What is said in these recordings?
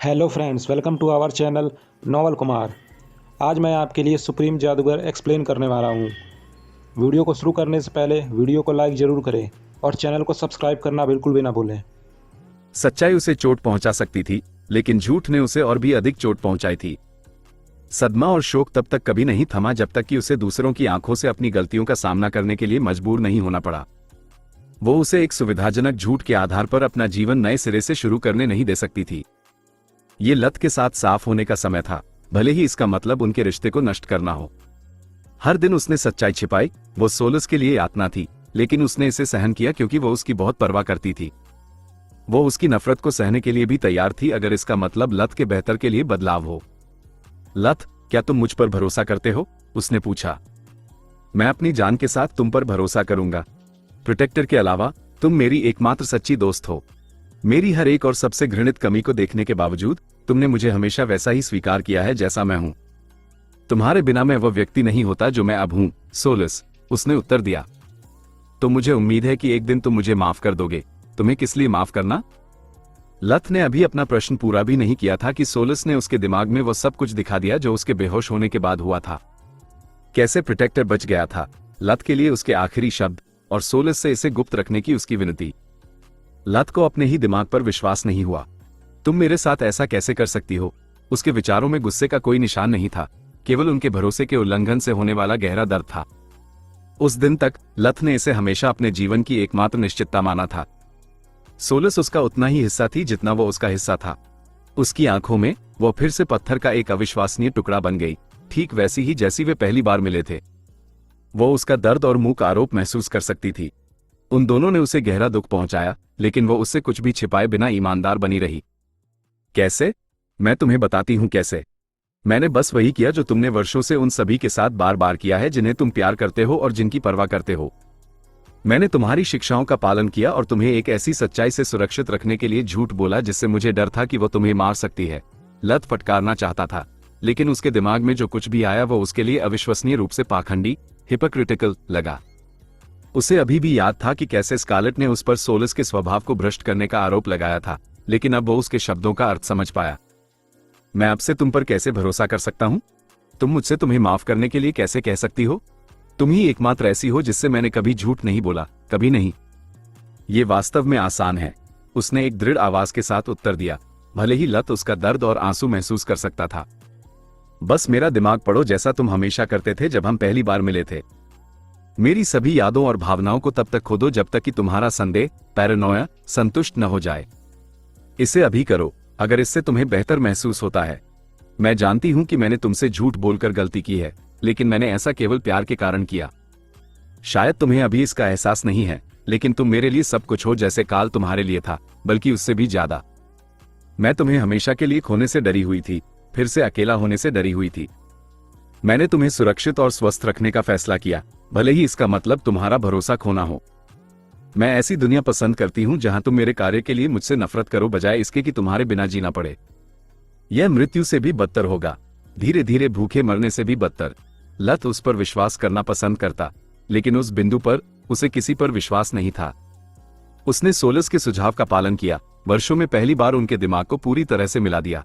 Hello friends, welcome to our channel Noval Kumar. आज मैं आपके लिए सुप्रीम जादूगर एक्सप्लेन करने वाला हूँ। वीडियो को शुरू करने से पहले वीडियो को लाइक ज़रूर करें और चैनल को सब्सक्राइब करना बिल्कुल भी ना भूलें। सच्चाई उसे चोट पहुंचा सकती थी, लेकिन झूठ ने उसे और भी अधिक चोट पहुंचाई थी। सदमा और शोक तब तक कभी नहीं थमा जब तक कि उसे दूसरों की आंखों से अपनी गलतियों का सामना करने के लिए मजबूर नहीं होना पड़ा। वो उसे एक सुविधाजनक झूठ के आधार पर अपना जीवन नए सिरे से शुरू करने नहीं दे सकती थी। ये लत के साथ साफ होने का समय था, भले ही इसका मतलब उनके रिश्ते को नष्ट करना हो। हर दिन उसने सच्चाई छिपाई। वो सोलस के लिए यातना थी, लेकिन उसने इसे सहन किया क्योंकि वो उसकी बहुत परवाह करती थी। वो उसकी नफरत को सहने के लिए भी तैयार थी, अगर इसका मतलब लत के बेहतर के लिए बदलाव हो। लत, क्या तुम मुझ पर भरोसा करते हो? उसने पूछा। मैं अपनी जान के साथ तुम पर भरोसा करूंगा। प्रोटेक्टर के अलावा तुम मेरी एकमात्र सच्ची दोस्त हो। मेरी हर एक और सबसे घृणित कमी को देखने के बावजूद तुमने मुझे हमेशा वैसा ही स्वीकार किया है जैसा मैं हूं। तुम्हारे बिना मैं वह व्यक्ति नहीं होता जो मैं अब हूं, सोलस, उसने उत्तर दिया। तो मुझे उम्मीद है कि एक दिन तुम मुझे माफ कर दोगे। तुम्हें किस लिए माफ करना? लत ने अभी अपना प्रश्न पूरा भी नहीं किया था कि सोलस ने उसके दिमाग में वो सब कुछ दिखा दिया जो उसके बेहोश होने के बाद हुआ था। कैसे प्रोटेक्टर बच गया था, लत के लिए उसके आखिरी शब्द, और सोलस से इसे गुप्त रखने की उसकी विनती। लत को अपने ही दिमाग पर विश्वास नहीं हुआ। तुम मेरे साथ ऐसा कैसे कर सकती हो? उसके विचारों में गुस्से का कोई निशान नहीं था, केवल उनके भरोसे के उल्लंघन से होने वाला गहरा दर्द था। उस दिन तक लत ने इसे हमेशा अपने जीवन की एकमात्र निश्चितता माना था। सोलस उसका उतना ही हिस्सा थी जितना वो उसका हिस्सा था। उसकी आंखों में वो फिर से पत्थर का एक अविश्वसनीय टुकड़ा बन गई, ठीक वैसी ही जैसी वे पहली बार मिले थे। वो उसका दर्द और मूक आरोप महसूस कर सकती थी। उन दोनों ने उसे गहरा दुख पहुंचाया, लेकिन वो उससे कुछ भी छिपाए बिना ईमानदार बनी रही। कैसे? मैं तुम्हें बताती हूं कैसे। मैंने बस वही किया जो तुमने वर्षों से उन सभी के साथ बार बार किया है जिन्हें तुम प्यार करते हो और जिनकी परवाह करते हो। मैंने तुम्हारी शिक्षाओं का पालन किया और तुम्हें एक ऐसी सच्चाई से सुरक्षित रखने के लिए झूठ बोला जिससे मुझे डर था कि वो तुम्हें मार सकती है। लत फटकारना चाहता था, लेकिन उसके दिमाग में जो कुछ भी आया वो उसके लिए अविश्वसनीय रूप से पाखंडी, हिपोक्रिटिकल लगा। उसे अभी भी याद था कि कैसे स्कारलेट ने उस पर सोलस के स्वभाव को भ्रष्ट करने का आरोप लगाया था, लेकिन अब वो उसके शब्दों का अर्थ समझ पाया। मैं अब से तुम पर कैसे भरोसा कर सकता हूं? तुम मुझसे तुम्हें माफ करने के लिए कैसे कह सकती हो? तुम ही एकमात्र ऐसी हो जिससे मैंने कभी झूठ नहीं बोला, कभी नहीं। ये वास्तव में आसान है, उसने एक दृढ़ आवाज के साथ उत्तर दिया, भले ही लत उसका दर्द और आंसू महसूस कर सकता था। बस मेरा दिमाग पढ़ो जैसा तुम हमेशा करते थे जब हम पहली बार मिले थे। मेरी सभी यादों और भावनाओं को तब तक खोदो जब तक कि तुम्हारा संदेह, पैरानोया, संतुष्ट न हो जाए। इसे अभी करो, अगर इससे तुम्हें बेहतर महसूस होता है। मैं जानती हूं कि मैंने तुमसे झूठ बोलकर गलती की है, लेकिन मैंने ऐसा केवल प्यार के कारण किया। शायद तुम्हें अभी इसका एहसास नहीं है, लेकिन तुम मेरे लिए सब कुछ हो, जैसे काल तुम्हारे लिए था, बल्कि उससे भी ज्यादा। मैं तुम्हें हमेशा के लिए खोने से डरी हुई थी, फिर से अकेला होने से डरी हुई थी। मैंने तुम्हें सुरक्षित और स्वस्थ रखने का फैसला किया, भले ही इसका मतलब तुम्हारा भरोसा खोना हो। मैं ऐसी दुनिया पसंद करती हूं जहां तुम मेरे कार्य के लिए मुझसे नफरत करो, बजाय इसके कि तुम्हारे बिना जीना पड़े। यह मृत्यु से भी बदतर होगा, धीरे धीरे भूखे मरने से भी बदतर। लत उस पर विश्वास करना पसंद करता, लेकिन उस बिंदु पर उसे किसी पर विश्वास नहीं था। उसने सोलस के सुझाव का पालन किया, वर्षों में पहली बार उनके दिमाग को पूरी तरह से मिला दिया।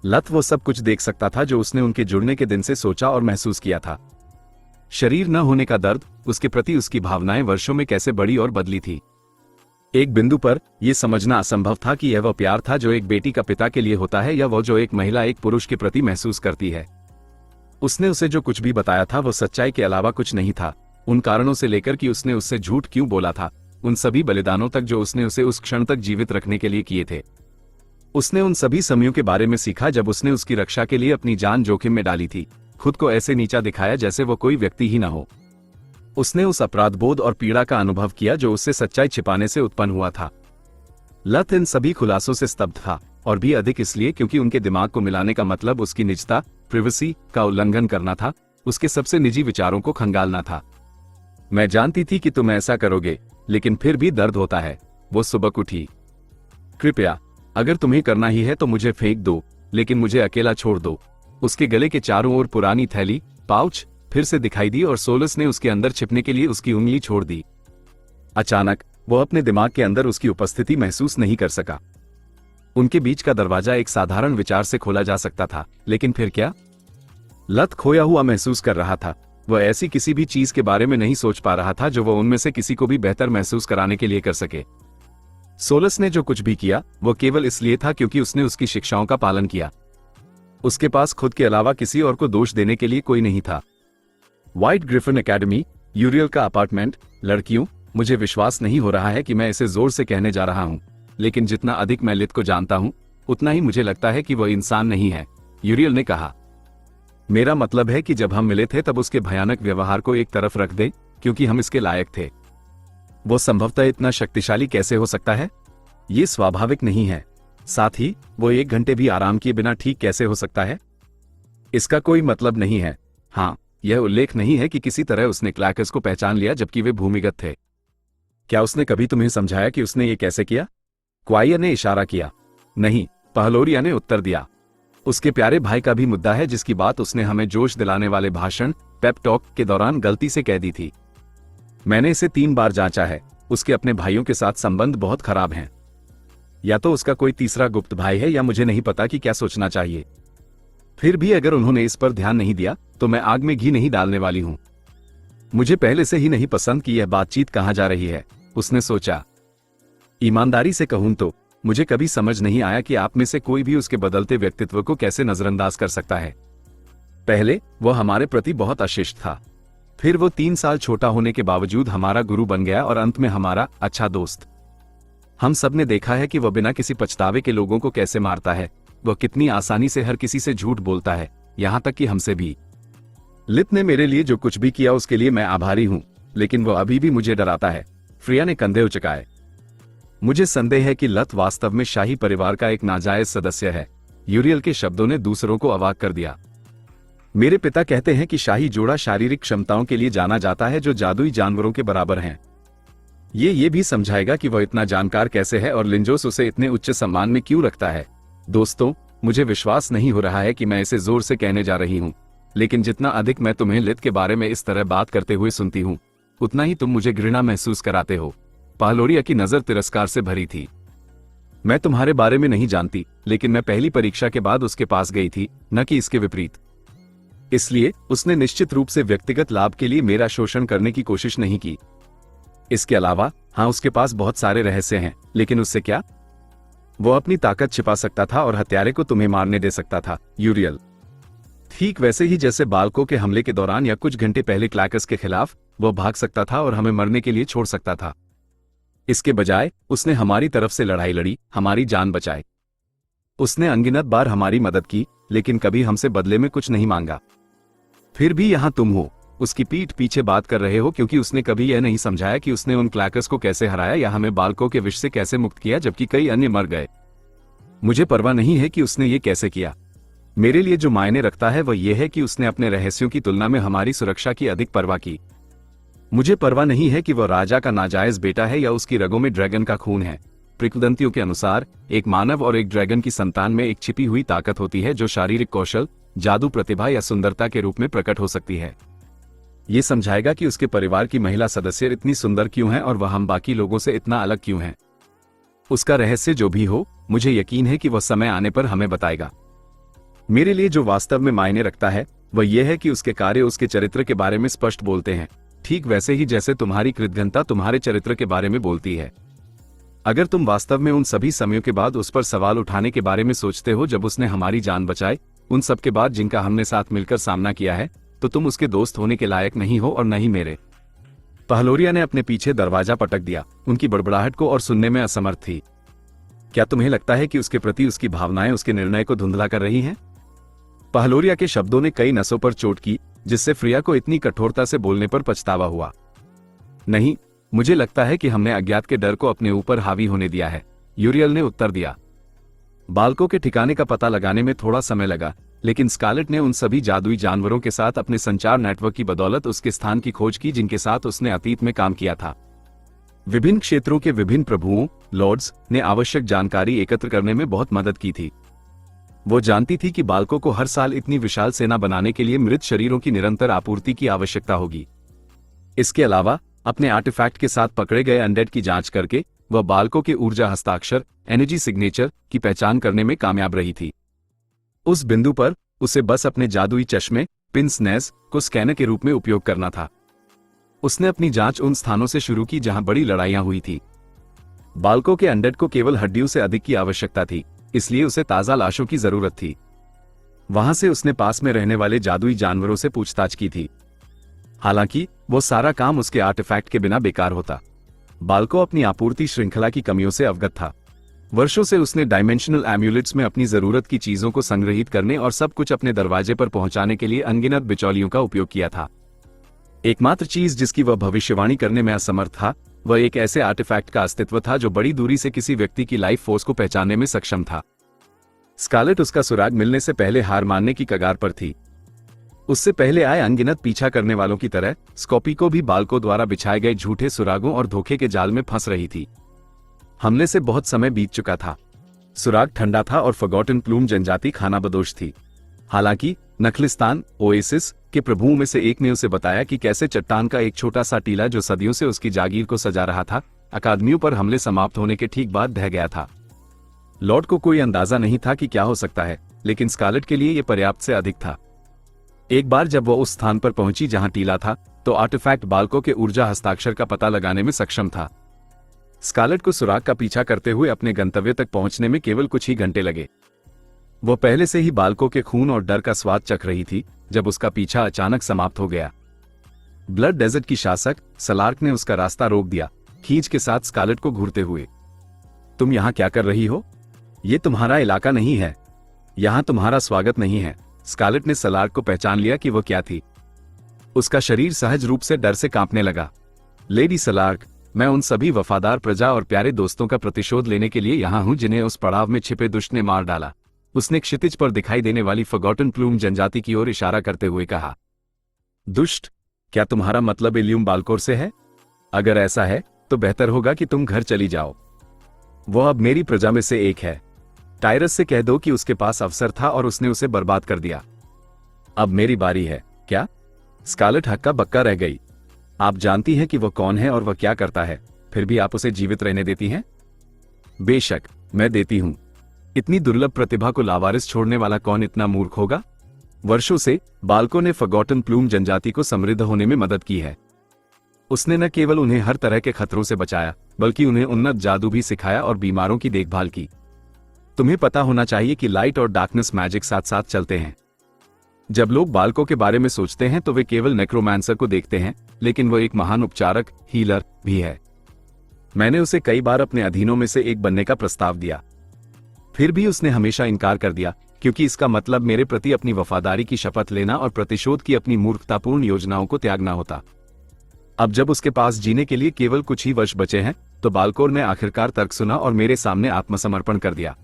लत वो सब कुछ देख सकता था जो उसने उनके जुड़ने के दिन से सोचा और महसूस किया था। शरीर न होने का दर्द, उसके प्रति उसकी भावनाएं वर्षों में कैसे बड़ी और बदली थी। एक बिंदु पर यह समझना असंभव था कि यह वह प्यार था जो एक बेटी का पिता के लिए होता है, या वो जो एक महिला एक पुरुष के प्रति महसूस करती है। उसने उसे जो कुछ भी बताया था वो सच्चाई के अलावा कुछ नहीं था। उन कारणों से लेकर कि उसने उससे झूठ क्यों बोला था, उन सभी बलिदानों तक जो उसने उसे उस क्षण तक जीवित रखने के लिए किए थे। उसने उन सभी समयों के बारे में सीखा जब उसने उसकी रक्षा के लिए अपनी जान जोखिम में डाली थी, खुद को ऐसे नीचा दिखाया जैसे वो कोई व्यक्ति ही न हो। उसने उस अपराधबोध और पीड़ा का अनुभव किया जो उससे सच्चाई छिपाने से उत्पन्न हुआ था। लत इन सभी खुलासों से स्तब्ध था, और भी अधिक इसलिए क्योंकि उनके दिमाग को मिलाने का मतलब उसकी निजता, प्रिवेसी का उल्लंघन करना था, उसके सबसे निजी विचारों को खंगालना था। मैं जानती थी कि तुम ऐसा करोगे, लेकिन फिर भी दर्द होता है, वो सुबक उठी। कृपया, अगर तुम्हें करना ही है तो मुझे फेंक दो, लेकिन मुझे अकेला छोड़ दो। उसके गले के चारों ओर पुरानी थैली, पाउच फिर से दिखाई दी और सोलस ने उसके अंदर छिपने के लिए उसकी उंगली छोड़ दी। अचानक वो अपने दिमाग के अंदर उसकी उपस्थिति महसूस नहीं कर सका। उनके बीच का दरवाजा एक साधारण विचार से खोला जा सकता था, लेकिन फिर क्या? लत खोया हुआ महसूस कर रहा था। वह ऐसी किसी भी चीज के बारे में नहीं सोच पा रहा था जो वह उनमें से किसी को भी बेहतर महसूस कराने के लिए कर सके। सोलस ने जो कुछ भी किया वो केवल इसलिए था क्योंकि उसने उसकी शिक्षाओं का पालन किया। उसके पास खुद के अलावा किसी और को दोष देने के लिए कोई नहीं था। व्हाइट ग्रिफिन एकेडमी, यूरियल का अपार्टमेंट, लड़कियों, मुझे विश्वास नहीं हो रहा है कि मैं इसे जोर से कहने जा रहा हूं, लेकिन जितना अधिक मैं लित को जानता हूं उतना ही मुझे लगता है कि वह इंसान नहीं है, यूरियल ने कहा। मेरा मतलब है कि जब हम मिले थे तब उसके भयानक व्यवहार को एक तरफ रख दे, क्योंकि हम इसके लायक थे। वो संभवतः इतना शक्तिशाली कैसे हो सकता है? ये स्वाभाविक नहीं है। साथ ही वो 1 घंटे भी आराम किए बिना ठीक कैसे हो सकता है? इसका कोई मतलब नहीं है। हाँ, यह उल्लेख नहीं है कि किसी तरह उसने क्लैकर्स को पहचान लिया जबकि वे भूमिगत थे। क्या उसने कभी तुम्हें समझाया कि उसने ये कैसे किया? क्वाइया ने इशारा किया। नहीं, पहलोरिया ने उत्तर दिया। उसके प्यारे भाई का भी मुद्दा है जिसकी बात उसने हमें जोश दिलाने वाले भाषण पेप टॉक के दौरान गलती से कह दी थी। मैंने इसे 3 बार जांचा है। उसके अपने भाइयों के साथ संबंध बहुत खराब हैं। या तो उसका कोई तीसरा गुप्त भाई है या मुझे नहीं पता कि क्या सोचना चाहिए। फिर भी अगर उन्होंने इस पर ध्यान नहीं दिया तो मैं आग में घी नहीं डालने वाली हूं। मुझे पहले से ही नहीं पसंद कि यह बातचीत कहां जा रही है, उसने सोचा। ईमानदारी से कहूं तो मुझे कभी समझ नहीं आया कि आप में से कोई भी उसके बदलते व्यक्तित्व को कैसे नजरअंदाज कर सकता है। पहले वह हमारे प्रति बहुत अशिष्ट था, फिर वो 3 साल छोटा होने के बावजूद हमारा गुरु बन गया और अंत में हमारा अच्छा दोस्त। हम सब ने देखा है कि वह बिना किसी पछतावे के लोगों को कैसे मारता है। वह कितनी आसानी से हर किसी से झूठ बोलता है, यहां तक कि हमसे भी। लित ने मेरे लिए जो कुछ भी किया उसके लिए मैं आभारी हूं, लेकिन वह अभी भी मुझे डराता है। फ्रिया ने कंधे उचकाए। मुझे संदेह है कि लत वास्तव में शाही परिवार का एक नाजायज सदस्य है, यूरियल के शब्दों ने दूसरों को अवाक कर दिया। मेरे पिता कहते हैं कि शाही जोड़ा शारीरिक क्षमताओं के लिए जाना जाता है जो जादुई जानवरों के बराबर हैं। ये भी समझाएगा कि वह इतना जानकार कैसे है और लिंजोस उसे इतने उच्च सम्मान में क्यों रखता है। दोस्तों, मुझे विश्वास नहीं हो रहा है कि मैं इसे जोर से कहने जा रही हूं, लेकिन जितना अधिक मैं तुम्हें लित के बारे में इस तरह बात करते हुए सुनती हूं उतना ही तुम मुझे घृणा महसूस कराते हो। पहलोरिया की नजर तिरस्कार से भरी थी। मैं तुम्हारे बारे में नहीं जानती, लेकिन मैं पहली परीक्षा के बाद उसके पास गई थी, न कि इसके विपरीत। इसलिए उसने निश्चित रूप से व्यक्तिगत लाभ के लिए मेरा शोषण करने की कोशिश नहीं की। इसके अलावा हाँ, उसके पास बहुत सारे रहस्य हैं, लेकिन उससे क्या? वो अपनी ताकत छिपा सकता था और हत्यारे को तुम्हें मारने दे सकता था, यूरियल। ठीक वैसे ही जैसे बालकों के हमले के दौरान या कुछ घंटे पहले क्लैकर्स के खिलाफ वो भाग सकता था और हमें मरने के लिए छोड़ सकता था। इसके बजाय उसने हमारी तरफ से लड़ाई लड़ी, हमारी जान बचाई। उसने अनगिनत बार हमारी मदद की, लेकिन कभी हमसे बदले में कुछ नहीं मांगा। फिर भी यहां तुम हो, उसकी पीठ पीछे बात कर रहे हो क्योंकि उसने कभी यह नहीं समझाया कि उसने उन क्लैकर्स को कैसे हराया या हमें बालकों के विष से कैसे मुक्त किया जबकि कई अन्य मर गए। मुझे परवाह नहीं है कि उसने ये कैसे किया। मेरे लिए जो मायने रखता है वह यह है कि उसने अपने रहस्यों की तुलना में हमारी सुरक्षा की अधिक परवाह की। मुझे परवाह नहीं है कि वह राजा का नाजायज बेटा है या उसकी रगों में ड्रैगन का खून है। किंवदंतियों के अनुसार एक मानव और एक ड्रैगन की संतान में एक छिपी हुई ताकत होती है जो शारीरिक कौशल, जादू, प्रतिभा या सुंदरता के रूप में प्रकट हो सकती है। ये समझाएगा कि उसके परिवार की महिला सदस्य इतनी सुंदर क्यों है और वह हम बाकी लोगों से इतना अलग क्यों है। उसका रहस्य जो भी हो, मुझे यकीन है कि वह समय आने पर हमें बताएगा। मेरे लिए जो वास्तव में मायने रखता है वह यह है कि उसके कार्य उसके चरित्र के बारे में स्पष्ट बोलते हैं, ठीक वैसे ही जैसे तुम्हारी कृतघ्नता तुम्हारे चरित्र के बारे में बोलती है। अगर तुम वास्तव में उन सभी समयों के बाद उस पर सवाल उठाने के बारे में सोचते हो जब उसने हमारी जान बचाई, उन सब के बाद जिनका हमने साथ मिलकर सामना किया है, तो तुम उसके दोस्त होने के लायक नहीं हो और न ही मेरे। पहलोरिया ने अपने पीछे दरवाजा पटक दिया, उनकी बड़बड़ाहट को और सुनने में असमर्थ थी। क्या तुम्हें लगता है कि उसके प्रति उसकी भावनाएं उसके निर्णय को धुंधला कर रही हैं? पहलोरिया के शब्दों ने कई नसों पर चोट की, जिससे फ्रिया को इतनी कठोरता से बोलने पर पछतावा हुआ। नहीं, मुझे लगता है कि हमने अज्ञात के डर को अपने ऊपर हावी होने दिया है, यूरियल ने उत्तर दिया। बालकों के ठिकाने का पता लगाने में थोड़ा समय लगा, लेकिन स्कारलेट ने उन सभी जादुई जानवरों के साथ अपने संचार नेटवर्क की बदौलत उसके स्थान की खोज की जिनके साथ उसने अतीत में काम किया था। विभिन्न क्षेत्रों के विभिन्न प्रभुओं, लॉर्ड्स ने आवश्यक जानकारी एकत्र करने में बहुत मदद की थी। वो जानती थी कि बालकों को हर साल इतनी विशाल सेना बनाने के लिए मृत शरीरों की निरंतर आपूर्ति की आवश्यकता होगी। इसके अलावा अपने आर्टिफैक्ट के साथ पकड़े गए अनडेड की जांच करके वह बाल्को के ऊर्जा हस्ताक्षर एनर्जी सिग्नेचर की पहचान करने में कामयाब रही थी। उस बिंदु पर उसे बस अपने जादुई चश्मे पिंस नेस को स्कैनर के रूप में उपयोग करना था। उसने अपनी जांच उन स्थानों से शुरू की जहां बड़ी लड़ाइयां हुई थी। बाल्को के अंडर को केवल हड्डियों से अधिक की आवश्यकता थी, इसलिए उसे ताजा लाशों की जरूरत थी। वहां से उसने पास में रहने वाले जादुई जानवरों से पूछताछ की थी। हालांकि वो सारा काम उसके आर्टिफैक्ट के बिना बेकार होता। बाल्को अपनी आपूर्ति श्रृंखला की कमियों से अवगत था। वर्षों से उसने डायमेंशनल एम्यूलेट्स में अपनी जरूरत की चीजों को संग्रहित करने और सब कुछ अपने दरवाजे पर पहुंचाने के लिए अनगिनत बिचौलियों का उपयोग किया था। एकमात्र चीज जिसकी वह भविष्यवाणी करने में असमर्थ था, वह एक ऐसे आर्टिफैक्ट का अस्तित्व था जो बड़ी दूरी से किसी व्यक्ति की लाइफ फोर्स को पहचानने में सक्षम था। स्कारलेट उसका सुराग मिलने से पहले हार मानने की कगार पर थी। उससे पहले आए अनगिनत पीछा करने वालों की तरह स्कॉपी को भी बाल्को द्वारा बिछाए गए झूठे सुरागों और धोखे के जाल में फंस रही थी। हमले से बहुत समय बीत चुका था। सुराग ठंडा था और फॉरगॉटन प्लूम जनजाति खानाबदोश थी। हालांकि नखलिस्तान ओएसिस के प्रभुओं में से एक ने उसे बताया कि कैसे चट्टान का एक छोटा सा टीला जो सदियों से उसकी जागीर को सजा रहा था, अकादमियों पर हमले समाप्त होने के ठीक बाद ढह गया था। लॉर्ड को कोई अंदाजा नहीं था कि क्या हो सकता है, लेकिन स्कारलेट के लिए यह पर्याप्त से अधिक था। एक बार जब वह उस स्थान पर पहुंची जहां टीला था, तो आर्टिफैक्ट बाल्को के ऊर्जा हस्ताक्षर का पता लगाने में सक्षम था। स्कारलेट को सुराग का पीछा करते हुए अपने गंतव्य तक पहुंचने में केवल कुछ ही घंटे लगे। वह पहले से ही बाल्को के खून और डर का स्वाद चख रही थी जब उसका पीछा अचानक समाप्त हो गया। ब्लड डेजर्ट की शासक सलार्क ने उसका रास्ता रोक दिया, खींच के साथ स्कारलेट को घूरते हुए। तुम यहां क्या कर रही हो? ये तुम्हारा इलाका नहीं है, यहां तुम्हारा स्वागत नहीं है। स्कारलेट ने सलार्क को पहचान लिया कि वह क्या थी। उसका शरीर सहज रूप से डर से कांपने लगा। लेडी सलार्क, मैं उन सभी वफादार प्रजा और प्यारे दोस्तों का प्रतिशोध लेने के लिए यहां हूं जिन्हें उस पड़ाव में छिपे दुष्ट ने मार डाला। उसने क्षितिज पर दिखाई देने वाली फॉरगॉटन प्लूम जनजाति की ओर इशारा करते हुए कहा। दुष्ट? क्या तुम्हारा मतलब इल्यूम बाल्कोर से है? अगर ऐसा है तो बेहतर होगा कि तुम घर चली जाओ। वह अब मेरी प्रजा में से एक है। टायरस से कह दो कि उसके पास अवसर था और उसने उसे बर्बाद कर दिया। अब मेरी बारी है, क्या? स्कारलेट हक्का बक्का रह गई। आप जानती हैं कि वह कौन है और वह क्या करता है, फिर भी आप उसे जीवित रहने देती हैं? बेशक, मैं देती हूं। इतनी दुर्लभ प्रतिभा को लावारिस छोड़ने वाला कौन इतना मूर्ख होगा? वर्षों से बाल्को ने फॉरगॉटन प्लूम जनजाति को समृद्ध होने में मदद की है। उसने न केवल उन्हें हर तरह के खतरों से बचाया, बल्कि उन्हें उन्नत जादू भी सिखाया और बीमारों की देखभाल की। तुम्हें पता होना चाहिए कि लाइट और डार्कनेस मैजिक साथ साथ चलते हैं। जब लोग बाल्को के बारे में सोचते हैं तो वे केवल नेक्रोमांसर को देखते हैं, लेकिन वह एक महान उपचारक हीलर भी है। मैंने उसे कई बार अपने अधीनों में से एक बनने का प्रस्ताव दिया, फिर भी उसने हमेशा इनकार कर दिया, क्योंकि इसका मतलब मेरे प्रति अपनी वफादारी की शपथ लेना और प्रतिशोध की अपनी मूर्खतापूर्ण योजनाओं को त्यागना होता। अब जब उसके पास जीने के लिए केवल कुछ ही वर्ष बचे हैं, तो बाल्कोर ने आखिरकार तर्क सुना और मेरे सामने आत्मसमर्पण कर दिया।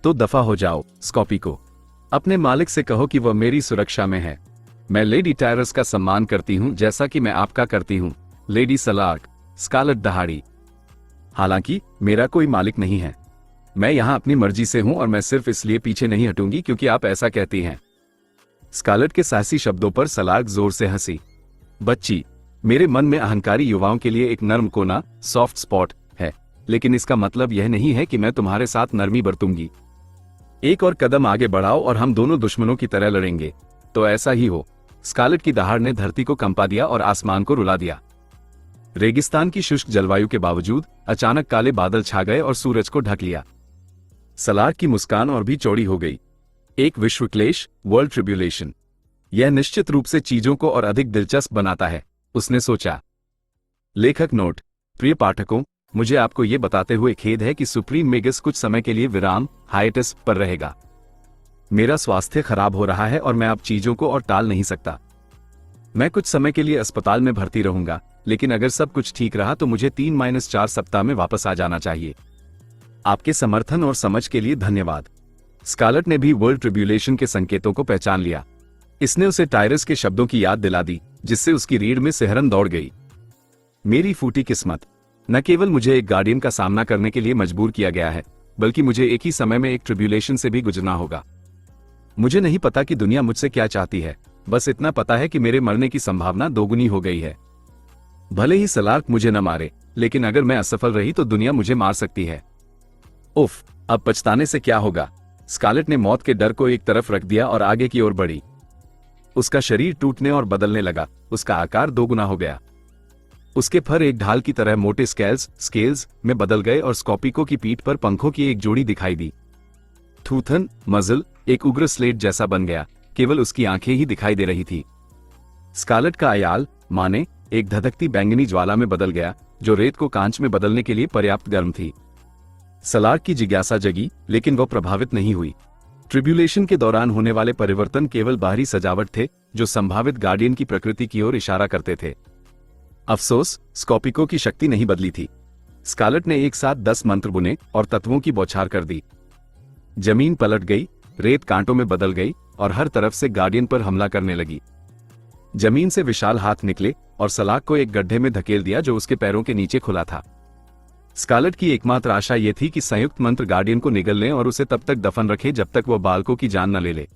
तो दफा हो जाओ, स्कॉपी को। अपने मालिक से कहो कि वह मेरी सुरक्षा में है। मैं लेडी टायरस का सम्मान करती हूं जैसा कि मैं आपका करती हूं, लेडी सलार्क। स्कारलेट दहाड़ी। हालांकि मेरा कोई मालिक नहीं है। मैं यहां अपनी मर्जी से हूं और मैं सिर्फ इसलिए पीछे नहीं हटूंगी क्योंकि आप ऐसा कहती हैं। स्कारलेट के साहसी शब्दों पर सलार्क जोर से हंसी। बच्ची, मेरे मन में अहंकारी युवाओं के लिए एक नर्म कोना, सॉफ्ट स्पॉट है, लेकिन इसका मतलब यह नहीं है कि मैं तुम्हारे साथ नरमी बरतूंगी। एक और कदम आगे बढ़ाओ और हम दोनों दुश्मनों की तरह लड़ेंगे। तो ऐसा ही हो। स्कारलेट की दहाड़ ने धरती को कंपा दिया और आसमान को रुला दिया। रेगिस्तान की शुष्क जलवायु के बावजूद अचानक काले बादल छा गए और सूरज को ढक लिया। सलार्क की मुस्कान और भी चौड़ी हो गई। एक विश्व क्लेश, वर्ल्ड ट्रिब्यूलेशन। यह निश्चित रूप से चीजों को और अधिक दिलचस्प बनाता है, उसने सोचा। लेखक नोट: प्रिय पाठकों, मुझे आपको यह बताते हुए खेद है कि सुप्रीम मेगस कुछ समय के लिए विराम हाइएटस पर रहेगा। मेरा स्वास्थ्य खराब हो रहा है और मैं अब चीजों को और टाल नहीं सकता। मैं कुछ समय के लिए अस्पताल में भर्ती रहूंगा, लेकिन अगर सब कुछ ठीक रहा तो मुझे 3-4 सप्ताह में वापस आ जाना चाहिए। आपके समर्थन और समझ के लिए धन्यवाद। स्कारलेट ने भी वर्ल्ड ट्रिब्यूलेशन के संकेतों को पहचान लिया। इसने उसे टायरस के शब्दों की याद दिला दी, जिससे उसकी रीढ़ में सिहरन दौड़ गई। मेरी फूटी किस्मत। न केवल मुझे एक गार्डियन का सामना करने के लिए मजबूर किया गया है, बल्कि मुझे एक ही समय में एक ट्रिब्यूलेशन से भी गुजरना होगा। मुझे नहीं पता कि दुनिया मुझसे क्या चाहती है, बस इतना पता है कि मेरे मरने की संभावना दोगुनी हो गई है। भले ही सलार्क मुझे न मारे, लेकिन अगर मैं असफल रही तो दुनिया मुझे मार सकती है। उफ, अब पछताने से क्या होगा। स्कारलेट ने मौत के डर को एक तरफ रख दिया और आगे की ओर बढ़ी। उसका शरीर टूटने और बदलने लगा, उसका आकार दोगुना हो गया। उसके फर एक ढाल की तरह मोटे स्केल्स में बदल गए और स्कॉर्पिको की पीठ पर पंखों की एक जोड़ी दिखाई दी। थूथन मजल एक उग्र स्लेट जैसा बन गया, केवल उसकी आंखें ही दिखाई दे रही थी। स्कारलेट का आयाल माने एक धधकती बैंगनी ज्वाला में बदल गया, जो रेत को कांच में बदलने के लिए पर्याप्त गर्म थी। सलार्क की जिज्ञासा जगी, लेकिन वह प्रभावित नहीं हुई। ट्रिब्यूलेशन के दौरान होने वाले परिवर्तन केवल बाहरी सजावट थे, जो संभावित गार्डियन की प्रकृति की ओर इशारा करते थे। अफसोस, स्कॉर्पिको की शक्ति नहीं बदली थी। स्कारलेट ने एक साथ 10 मंत्र बुने और तत्वों की बौछार कर दी। जमीन पलट गई, रेत कांटों में बदल गई और हर तरफ से गार्डियन पर हमला करने लगी। जमीन से विशाल हाथ निकले और सलार्क को एक गड्ढे में धकेल दिया जो उसके पैरों के नीचे खुला था। स्कारलेट की एकमात्र आशा यह थी कि संयुक्त मंत्र गार्डियन को निगल लें और उसे तब तक दफन रखे जब तक वह बालकों की जान न ले ले।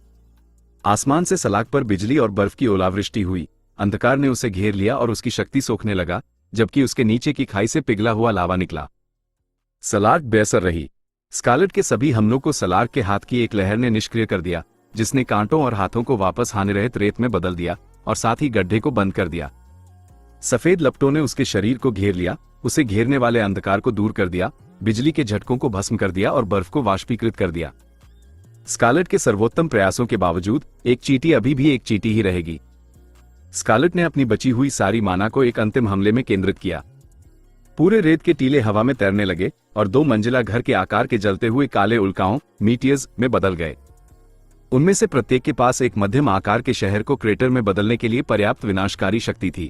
आसमान से सलार्क पर बिजली और बर्फ की ओलावृष्टि हुई। अंधकार ने उसे घेर लिया और उसकी शक्ति सोखने लगा, जबकि उसके नीचे की खाई से पिघला हुआ लावा निकला। सलार्क बेअसर रही। स्कारलेट के सभी हमलों को सलार्क के हाथ की एक लहर ने निष्क्रिय कर दिया, जिसने कांटों और हाथों को वापस हानिरहित रेत में बदल दिया और साथ ही गड्ढे को बंद कर दिया। सफेद लपटों ने उसके शरीर को घेर लिया, उसे घेरने वाले अंधकार को दूर कर दिया, बिजली के झटकों को भस्म कर दिया और बर्फ को वाष्पीकृत कर दिया। स्कारलेट के सर्वोत्तम प्रयासों के बावजूद एक चींटी अभी भी एक चींटी ही रहेगी। स्कारलेट ने अपनी बची हुई सारी माना को एक अंतिम हमले में केंद्रित किया। पूरे रेत के टीले हवा में तैरने लगे और 2 मंजिला घर के आकार के जलते हुए काले उल्काओं मीटियर्स में बदल गए। उनमें से प्रत्येक के पास एक मध्यम आकार के शहर को क्रेटर में बदलने के लिए पर्याप्त विनाशकारी शक्ति थी।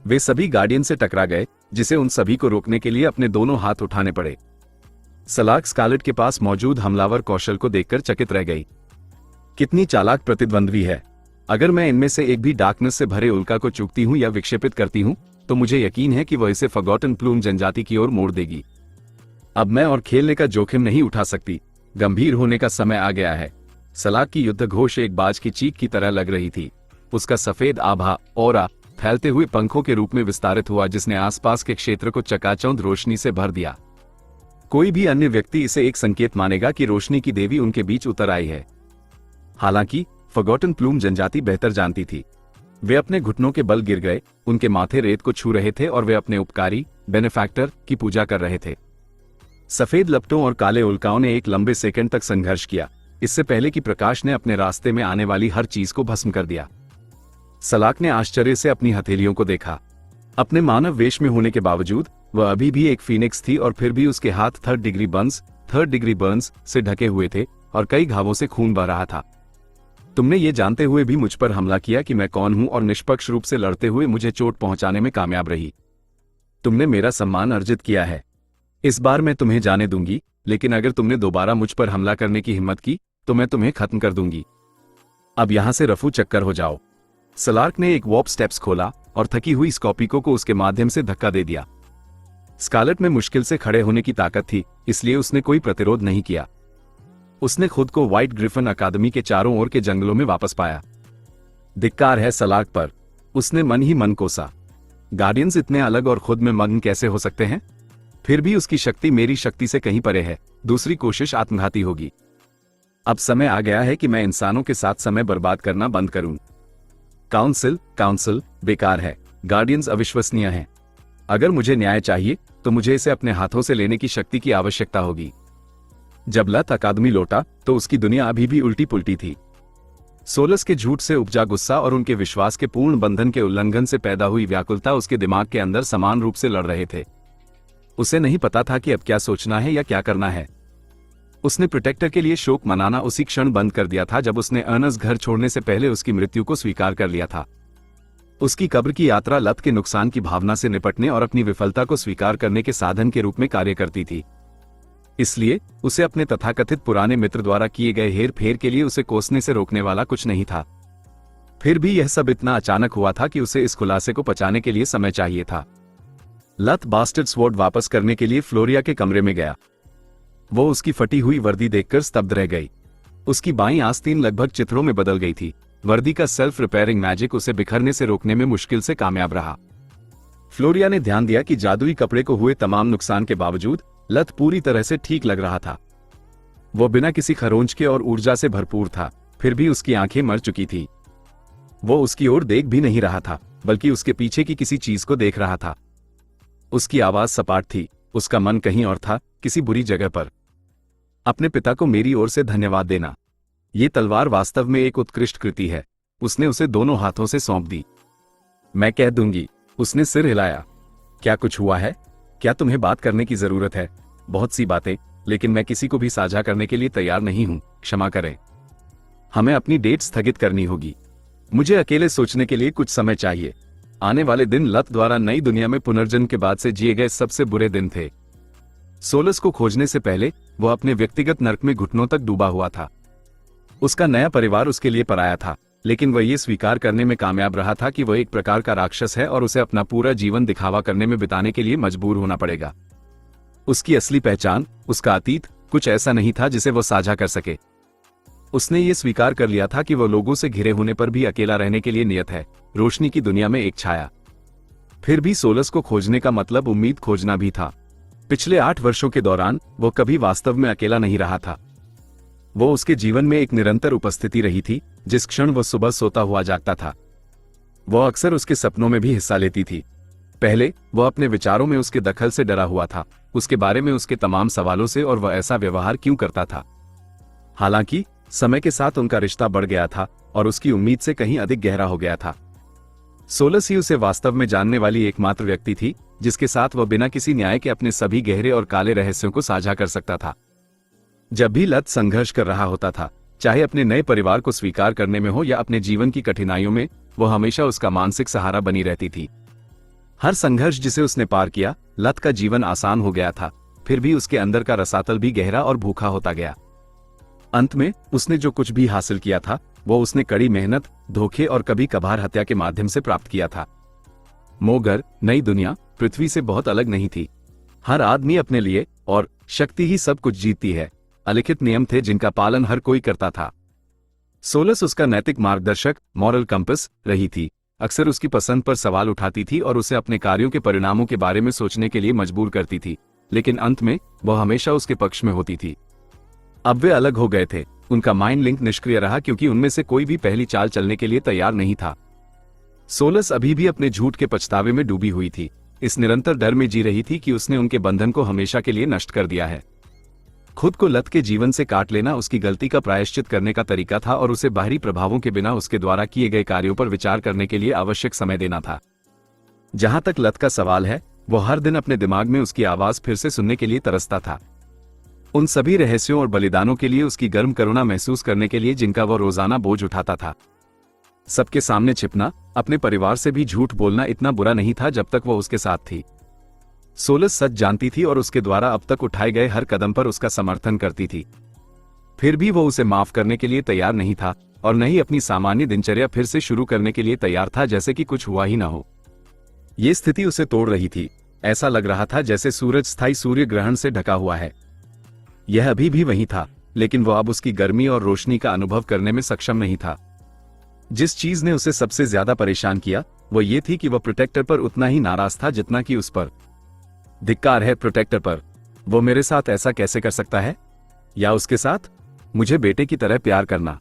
वे सभी गार्डियन से टकरा गए, जिसे उन सभी को रोकने के लिए अपने दोनों हाथ उठाने पड़े। सलार्क स्कारलेट के पास मौजूद हमलावर कौशल को देखकर चकित रह गई। कितनी चालाक प्रतिद्वंद्वी है। अगर मैं इनमें से एक भी डार्कनेस से भरे उल्का को चूकती हूं या विक्षेपित करती हूं, तो मुझे यकीन है कि वह इसे फॉरगॉटन प्लूम जनजाति की ओर मोड़ देगी। अब मैं और खेलने का जोखिम नहीं उठा सकती। गंभीर होने का समय आ गया है। सलार्क की युद्ध घोष एक बाज की चीख की तरह लग रही थी। उसका सफेद आभा ऑरा फैलते हुए पंखों के रूप में विस्तारित हुआ, जिसने आसपास के क्षेत्र को चकाचौंध रोशनी से भर दिया। कोई भी अन्य व्यक्ति इसे एक संकेत मानेगा कि रोशनी की देवी उनके बीच उतर आई है। हालांकि फॉरगॉटन प्लूम जनजाति बेहतर जानती थी। वे अपने घुटनों के बल गिर गए, उनके माथे रेत को छू रहे थे और वे अपने उपकारी बेनेफैक्टर की पूजा कर रहे थे। सफेद लपटों और काले उल्काओं ने एक लंबे सेकंड तक संघर्ष किया, इससे पहले कि प्रकाश ने अपने रास्ते में आने वाली हर चीज को भस्म कर दिया। सलार्क ने आश्चर्य से अपनी हथेलियों को देखा। अपने मानव वेश में होने के बावजूद वह अभी भी एक फीनिक्स थी और फिर भी उसके हाथ थर्ड डिग्री बर्न्स से ढके हुए थे और कई घावों से खून बह रहा था। तुमने ये जानते हुए भी मुझ पर हमला किया कि मैं कौन हूं और निष्पक्ष रूप से लड़ते हुए मुझे चोट पहुंचाने में कामयाब रही। तुमने मेरा सम्मान अर्जित किया है। इस बार मैं तुम्हें जाने दूंगी, लेकिन अगर तुमने दोबारा मुझ पर हमला करने की हिम्मत की तो मैं तुम्हें खत्म कर दूंगी। अब यहां से रफू चक्कर हो जाओ। सलार्क ने एक वॉर्प स्टेप्स खोला और थकी हुई स्कॉर्पिको को उसके माध्यम से धक्का दे दिया। स्कारलेट में मुश्किल से खड़े होने की ताकत थी, इसलिए उसने कोई प्रतिरोध नहीं किया। उसने खुद को व्हाइट ग्रिफन अकादमी के चारों ओर के जंगलों में वापस पाया। धिक्कार है सलार्क पर, उसने मन ही मन कोसा। गार्डियंस इतने अलग और खुद में मग्न कैसे हो सकते हैं? फिर भी उसकी शक्ति मेरी शक्ति से कहीं परे है। दूसरी कोशिश आत्मघाती होगी। अब समय आ गया है कि मैं इंसानों के साथ समय बर्बाद करना बंद करूं। काउंसिल बेकार है। गार्डियंस अविश्वसनीय हैं। अगर मुझे न्याय चाहिए तो मुझे इसे अपने हाथों से लेने की शक्ति की आवश्यकता होगी। जब लत अकादमी लौटा तो उसकी दुनिया अभी भी उल्टी पुल्टी थी। सोलस के झूठ से उपजा गुस्सा और उनके विश्वास के पूर्ण बंधन के उल्लंघन से पैदा हुई व्याकुलता उसके दिमाग के अंदर समान रूप से लड़ रहे थे। उसे नहीं पता था कि अब क्या सोचना है या क्या करना है। उसने प्रोटेक्टर के लिए शोक मनाना उसी क्षण बंद कर दिया था जब उसने अर्नस्ट घर छोड़ने से पहले उसकी मृत्यु को स्वीकार कर लिया था। उसकी कब्र की यात्रा लत के नुकसान की भावना से निपटने और अपनी विफलता को स्वीकार करने के साधन के रूप में कार्य करती थी। इसलिए उसे अपने तथाकथित पुराने मित्र द्वारा किए गए हेर फेर के लिए उसे कोसने से रोकने वाला कुछ नहीं था। फिर भी यह सब इतना अचानक हुआ था कि उसे इस खुलासे को पचाने के लिए समय चाहिए था। लत बास्टर्ड स्वॉर्ड वापस करने के लिए फ्लोरिया के कमरे में गया। वो उसकी फटी हुई वर्दी देखकर स्तब्ध रह गई। उसकी बाईं आस्तीन लगभग चित्रों में बदल गई थी। वर्दी का सेल्फ रिपेयरिंग मैजिक उसे बिखरने से रोकने में मुश्किल से कामयाब रहा। फ्लोरिया ने ध्यान दिया कि जादुई कपड़े को हुए तमाम नुकसान के बावजूद लत पूरी तरह से ठीक लग रहा था। वो बिना किसी खरोंच के और ऊर्जा से भरपूर था, फिर भी उसकी आंखें मर चुकी थी। वो उसकी ओर देख भी नहीं रहा था, बल्कि उसके पीछे की किसी चीज को देख रहा था। उसकी आवाज सपाट थी, उसका मन कहीं और था, किसी बुरी जगह पर। अपने पिता को मेरी ओर से धन्यवाद देना। ये तलवार वास्तव में एक उत्कृष्ट कृति है। उसने उसे दोनों हाथों से सौंप दी। मैं कह दूंगी। उसने सिर हिलाया। क्या कुछ हुआ है? क्या तुम्हें बात करने की जरूरत है? बहुत सी बातें, लेकिन मैं किसी को भी साझा करने के लिए तैयार नहीं हूं, क्षमा करें। हमें अपनी डेट स्थगित करनी होगी। मुझे अकेले सोचने के लिए कुछ समय चाहिए। आने वाले दिन लत द्वारा नई दुनिया में पुनर्जन्म के बाद से जिए गए सबसे बुरे दिन थे। सोलस को खोजने से पहले वो अपने व्यक्तिगत नर्क में घुटनों तक डूबा हुआ था। उसका नया परिवार उसके लिए पराया था, लेकिन वह ये स्वीकार करने में कामयाब रहा था कि वह एक प्रकार का राक्षस है और उसे अपना पूरा जीवन दिखावा करने में बिताने के लिए मजबूर होना पड़ेगा। उसकी असली पहचान, उसका अतीत, कुछ ऐसा नहीं था जिसे वो साझा कर सके। उसने ये स्वीकार कर लिया था कि वह लोगों से घिरे होने पर भी अकेला रहने के लिए नियत है, रोशनी की दुनिया में एक छाया। फिर भी सोलस को खोजने का मतलब उम्मीद खोजना भी था। पिछले 8 वर्षों के दौरान वो कभी वास्तव में अकेला नहीं रहा था। वो उसके जीवन में एक निरंतर उपस्थिति रही थी। जिस क्षण वो सुबह सोता हुआ जागता था, वो अक्सर उसके सपनों में भी हिस्सा लेती थी। पहले वो अपने विचारों में उसके दखल से डरा हुआ था, उसके बारे में उसके तमाम सवालों से, और वह ऐसा व्यवहार क्यों करता था। हालांकि समय के साथ उनका रिश्ता बढ़ गया था और उसकी उम्मीद से कहीं अधिक गहरा हो गया था। सोलस ही उसे वास्तव में जानने वाली एकमात्र व्यक्ति थी, जिसके साथ वह बिना किसी न्याय के अपने सभी गहरे और काले रहस्यों को साझा कर सकता था। जब भी लत संघर्ष कर रहा होता था, चाहे अपने नए परिवार को स्वीकार करने में हो या अपने जीवन की कठिनाइयों में, वह हमेशा उसका मानसिक सहारा बनी रहती थी। हर संघर्ष जिसे उसने पार किया, लत का जीवन आसान हो गया था, फिर भी उसके अंदर का रसातल भी गहरा और भूखा होता गया। अंत में उसने जो कुछ भी हासिल किया था, वो उसने कड़ी मेहनत, धोखे और कभी कभार हत्या के माध्यम से प्राप्त किया था। मोगर, नई दुनिया, पृथ्वी से बहुत अलग नहीं थी। हर आदमी अपने लिए, और शक्ति ही सब कुछ जीतती है, अलिखित नियम थे जिनका पालन हर कोई करता था। सोलस उसका नैतिक मार्गदर्शक, मॉरल कंपस रही थी। अक्सर उसकी पसंद पर सवाल उठाती थी और उसे अपने कार्यों के परिणामों के बारे में सोचने के लिए मजबूर करती थी, लेकिन अंत में वह हमेशा उसके पक्ष में होती थी। अब वे अलग हो गए थे। उनका माइंड लिंक निष्क्रिय रहा क्योंकि उनमें से कोई भी पहली चाल चलने के लिए तैयार नहीं था। सोलस अभी भी अपने झूठ के पछतावे में डूबी हुई थी। इस निरंतर डर में जी रही थी कि उसने उनके बंधन को हमेशा के लिए नष्ट कर दिया है। खुद को लत के जीवन से काट लेना उसकी गलती का प्रायश्चित करने का तरीका था और उसे बाहरी प्रभावों के बिना उसके द्वारा किए गए कार्यों पर विचार करने के लिए आवश्यक समय देना था। जहां तक लत का सवाल है, वो हर दिन अपने दिमाग में उसकी आवाज फिर से सुनने के लिए तरसता था। उन सभी रहस्यों और बलिदानों के लिए, उसकी गर्म करुणा महसूस करने के लिए जिनका वह रोजाना बोझ उठाता था। सबके सामने छिपना, अपने परिवार से भी झूठ बोलना इतना बुरा नहीं था जब तक वह उसके साथ थी। सोलस सच जानती थी और उसके द्वारा अब तक उठाए गए हर कदम पर उसका समर्थन करती थी। फिर भी वो उसे माफ करने के लिए तैयार नहीं था और न ही अपनी सामान्य दिनचर्या फिर से शुरू करने के लिए तैयार था, जैसे कि कुछ हुआ ही ना हो। ये स्थिति उसे तोड़ रही थी। ऐसा लग रहा था जैसे सूरज स्थायी सूर्य ग्रहण से ढका हुआ है। यह अभी भी वही था, लेकिन वह अब उसकी गर्मी और रोशनी का अनुभव करने में सक्षम नहीं था। जिस चीज ने उसे सबसे ज्यादा परेशान किया, वो ये थी कि वह प्रोटेक्टर पर उतना ही नाराज था जितना कि उस पर। धिक्कार है प्रोटेक्टर पर। वो मेरे साथ ऐसा कैसे कर सकता है? या उसके साथ मुझे बेटे की तरह प्यार करना।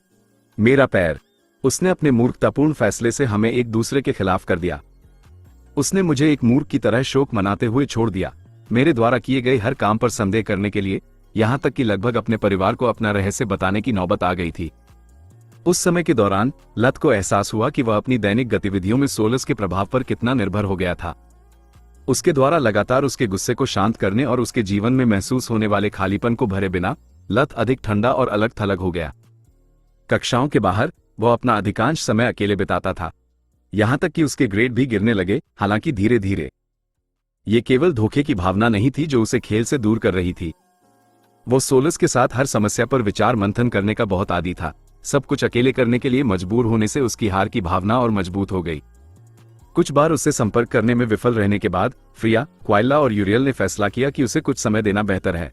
मेरा पैर। उसने अपने मूर्खतापूर्ण फैसले से हमें एक दूसरे के खिलाफ कर दिया। उसने मुझे एक मूर्ख की तरह शोक मनाते हुए छोड़ दिया, मेरे द्वारा किए गए हर काम पर संदेह करने के लिए, यहां तक कि लगभग अपने परिवार को अपना रहस्य बताने की नौबत आ गई थी। उस समय के दौरान लत को एहसास हुआ कि वह अपनी दैनिक गतिविधियों में सोलस के प्रभाव पर कितना निर्भर हो गया था। उसके द्वारा लगातार उसके गुस्से को शांत करने और उसके जीवन में महसूस होने वाले खालीपन को भरे बिना लत अधिक ठंडा और अलग थलग हो गया। कक्षाओं के बाहर वह अपना अधिकांश समय अकेले बिताता था, यहां तक कि उसके ग्रेड भी गिरने लगे, हालांकि धीरे धीरे। ये केवल धोखे की भावना नहीं थी जो उसे खेल से दूर कर रही थी। वो सोलस के साथ हर समस्या पर विचार मंथन करने का बहुत आदी था। सब कुछ अकेले करने के लिए मजबूर होने से उसकी हार की भावना और मजबूत हो गई। कुछ बार उससे संपर्क करने में विफल रहने के बाद फ्रिया, क्वाइला और यूरियल ने फैसला किया कि उसे कुछ समय देना बेहतर है।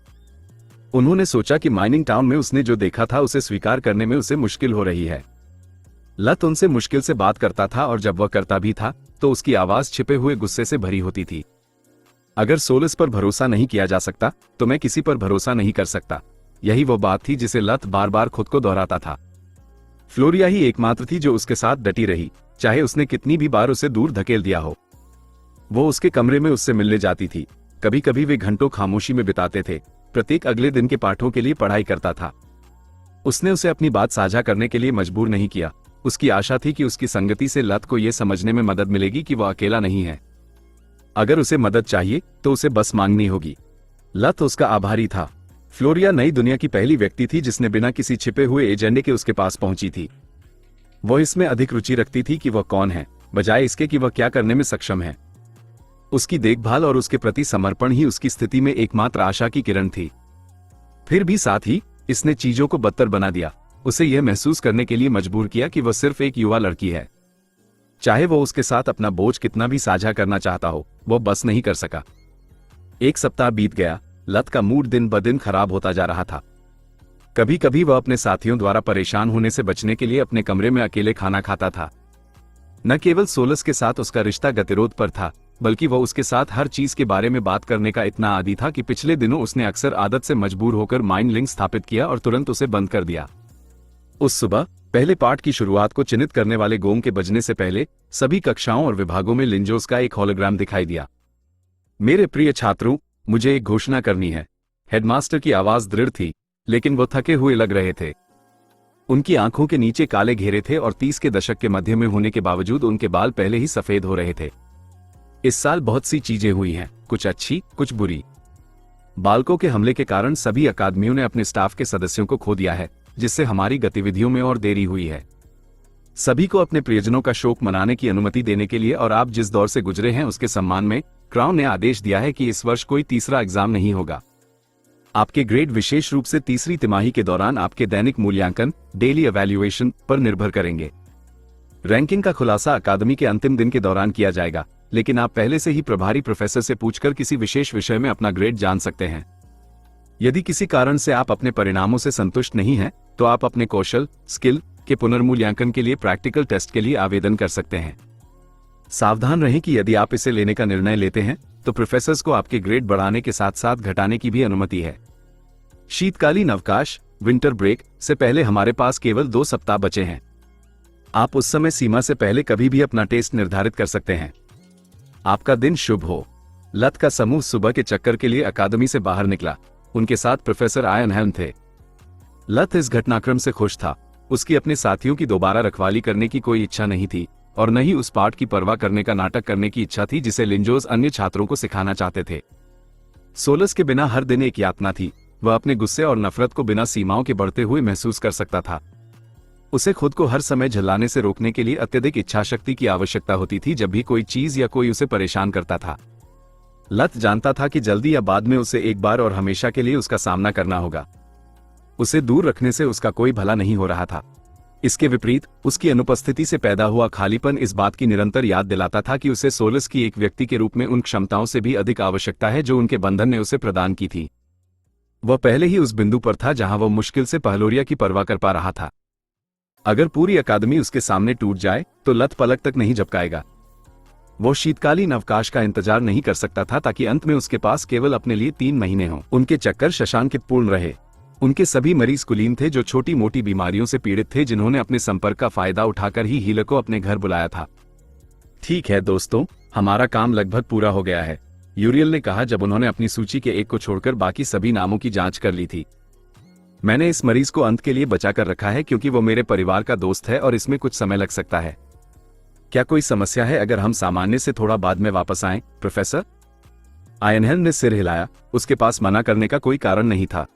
उन्होंने सोचा कि माइनिंग टाउन में उसने जो देखा था उसे स्वीकार करने में उसे मुश्किल हो रही है। लत उनसे मुश्किल से बात करता था और जब वह करता भी था तो उसकी आवाज छिपे हुए गुस्से से भरी होती थी। अगर सोलस पर भरोसा नहीं किया जा सकता तो मैं किसी पर भरोसा नहीं कर सकता। यही वो बात थी जिसे लत बार बार खुद को दोहराता था। फ्लोरिया ही एकमात्र थी जो उसके साथ डटी रही, चाहे उसने कितनी भी बार उसे दूर धकेल दिया हो। वो उसके कमरे में उससे मिलने जाती थी। कभी कभी वे घंटों खामोशी में बिताते थे। प्रत्येक अगले दिन के पाठों के लिए पढ़ाई करता था। उसने उसे अपनी बात साझा करने के लिए मजबूर नहीं किया। उसकी आशा थी कि उसकी संगति से लत को यह समझने में मदद मिलेगी कि वह अकेला नहीं है। अगर उसे मदद चाहिए तो उसे बस मांगनी होगी। लत उसका आभारी था। फ्लोरिया नई दुनिया की पहली व्यक्ति थी जिसने बिना किसी छिपे हुए एजेंडे के उसके पास पहुंची थी। वह इसमें अधिक रुचि रखती थी कि वह कौन है, बजाय इसके कि वह क्या करने में सक्षम है। उसकी देखभाल और उसके प्रति समर्पण ही उसकी स्थिति में एकमात्र आशा की किरण थी। फिर भी साथ ही इसने चीजों को बदतर बना दिया। उसे यह महसूस करने के लिए मजबूर किया कि वह सिर्फ एक युवा लड़की है। चाहे वो उसके साथ अपना बोझ कितना भी साझा करना चाहता हो, वो बस नहीं कर सका। एक सप्ताह बीत गया। लत का मूड दिन ब दिन खराब होता जा रहा था। कभी कभी वह अपने साथियों द्वारा परेशान होने से बचने के लिए अपने कमरे में अकेले खाना खाता था। न केवल सोलस के साथ उसका रिश्ता गतिरोध पर था, बल्कि वह उसके साथ हर चीज के बारे में बात करने का इतना आदी था कि पिछले दिनों उसने अक्सर आदत से मजबूर होकर माइंड लिंक स्थापित किया और तुरंत उसे बंद कर दिया। उस सुबह पहले पाठ की शुरुआत को चिन्हित करने वाले गोंग के बजने से पहले सभी कक्षाओं और विभागों में लिंजोस का एक होलोग्राम दिखाई दिया। मेरे प्रिय छात्रों, मुझे एक घोषणा करनी है। हेडमास्टर की आवाज दृढ़ थी, लेकिन वो थके हुए लग रहे थे। उनकी आंखों के नीचे काले घेरे थे और 30 के दशक के मध्य में होने के बावजूद उनके बाल पहले ही सफेद हो रहे थे। इस साल बहुत सी चीजें हुई हैं, कुछ अच्छी, कुछ बुरी। बालकों के हमले के कारण सभी अकादमियों ने अपने स्टाफ के सदस्यों को खो दिया है, जिससे हमारी गतिविधियों में और देरी हुई है। सभी को अपने प्रियजनों का शोक मनाने की अनुमति देने के लिए और आप जिस दौर से गुजरे हैं उसके सम्मान में क्राउन ने आदेश दिया है कि इस वर्ष कोई तीसरा एग्जाम नहीं होगा। आपके ग्रेड विशेष रूप से तीसरी तिमाही के दौरान आपके दैनिक मूल्यांकन, डेली एवैल्यूएशन पर निर्भर करेंगे। रैंकिंग का खुलासा अकादमी के अंतिम दिन के दौरान किया जाएगा, लेकिन आप पहले से ही प्रभारी प्रोफेसर से पूछकर किसी विशेष विषय में अपना ग्रेड जान सकते हैं। यदि किसी कारण से आप अपने परिणामों से संतुष्ट नहीं हैं, तो आप अपने कौशल, स्किल के पुनर्मूल्यांकन के लिए प्रैक्टिकल टेस्ट के लिए आवेदन कर सकते हैं। सावधान रहें कि यदि आप इसे लेने का निर्णय लेते हैं, तो प्रोफेसर्स को आपके ग्रेड बढ़ाने के साथ साथ घटाने की भी अनुमति है। शीतकालीन अवकाश, विंटर ब्रेक से पहले हमारे पास केवल 2 सप्ताह बचे हैं। आप उस समय सीमा से पहले कभी भी अपना टेस्ट निर्धारित कर सकते हैं। आपका दिन शुभ हो। लत का समूह सुबह के चक्कर के लिए अकादमी से बाहर निकला। उनके साथ प्रोफेसर आयन हेल्म थे। लत इस घटनाक्रम से खुश था। उसकी अपने साथियों की दोबारा रखवाली करने की कोई इच्छा नहीं थी और न ही उस पाठ की परवाह करने का नाटक करने की इच्छा थी जिसे लिंजोस अन्य छात्रों को सिखाना चाहते थे। सोलस के बिना हर दिन एक यातना थी। वह अपने गुस्से और नफरत को बिना सीमाओं के बढ़ते हुए महसूस कर सकता था। उसे खुद को हर समय झल्लाने से रोकने के लिए अत्यधिक इच्छाशक्ति की आवश्यकता होती थी जब भी कोई चीज या कोई उसे परेशान करता था। लत जानता था कि जल्दी या बाद में उसे एक बार और हमेशा के लिए उसका सामना करना होगा। उसे दूर रखने से उसका कोई भला नहीं हो रहा था। इसके विपरीत उसकी अनुपस्थिति से पैदा हुआ खालीपन इस बात की निरंतर याद दिलाता था कि उसे सोलस की एक व्यक्ति के रूप में उन क्षमताओं से भी अधिक आवश्यकता है जो उनके बंधन ने उसे प्रदान की थी। वह पहले ही उस बिंदु पर था जहां वह मुश्किल से पहलोरिया की परवाह कर पा रहा था। अगर पूरी अकादमी उसके सामने टूट जाए तो लत पलक तक नहीं झपकाएगा। वो शीतकालीन अवकाश का इंतजार नहीं कर सकता था ताकि अंत में उसके पास केवल अपने लिए 3 महीने हों। उनके चक्कर शशांकितपूर्ण रहे। उनके सभी मरीज कुलीन थे जो छोटी मोटी बीमारियों से पीड़ित थे, जिन्होंने अपने संपर्क का फायदा उठाकर ही हीलर को अपने घर बुलाया था। ठीक है दोस्तों, हमारा काम लगभग पूरा हो गया है, यूरियल ने कहा जब उन्होंने अपनी सूची के एक को छोड़कर बाकी सभी नामों की जांच कर ली थी। मैंने इस मरीज को अंत के लिए बचा कर रखा है क्योंकि वो मेरे परिवार का दोस्त है और इसमें कुछ समय लग सकता है। क्या कोई समस्या है अगर हम सामान्य से थोड़ा बाद में वापस आएं, प्रोफेसर? आयनहेल ने सिर हिलाया। उसके पास मना करने का कोई कारण नहीं था।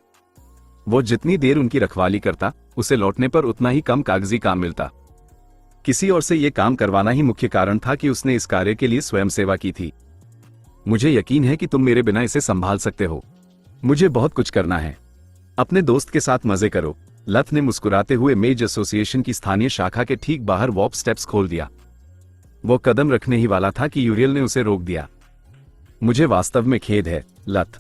वो जितनी देर उनकी रखवाली करता, उसे लौटने पर उतना ही कम कागजी काम मिलता। किसी और से यह काम करवाना ही मुख्य कारण था कि उसने इस कार्य के लिए स्वयं सेवा की थी। मुझे यकीन है कि तुम मेरे बिना इसे संभाल सकते हो। मुझे बहुत कुछ करना है। अपने दोस्त के साथ मजे करो। लत ने मुस्कुराते हुए मेज एसोसिएशन की स्थानीय शाखा के ठीक बाहर वॉप स्टेप्स खोल दिया। वो कदम रखने ही वाला था कि यूरियल ने उसे रोक दिया। मुझे वास्तव में खेद है, लत।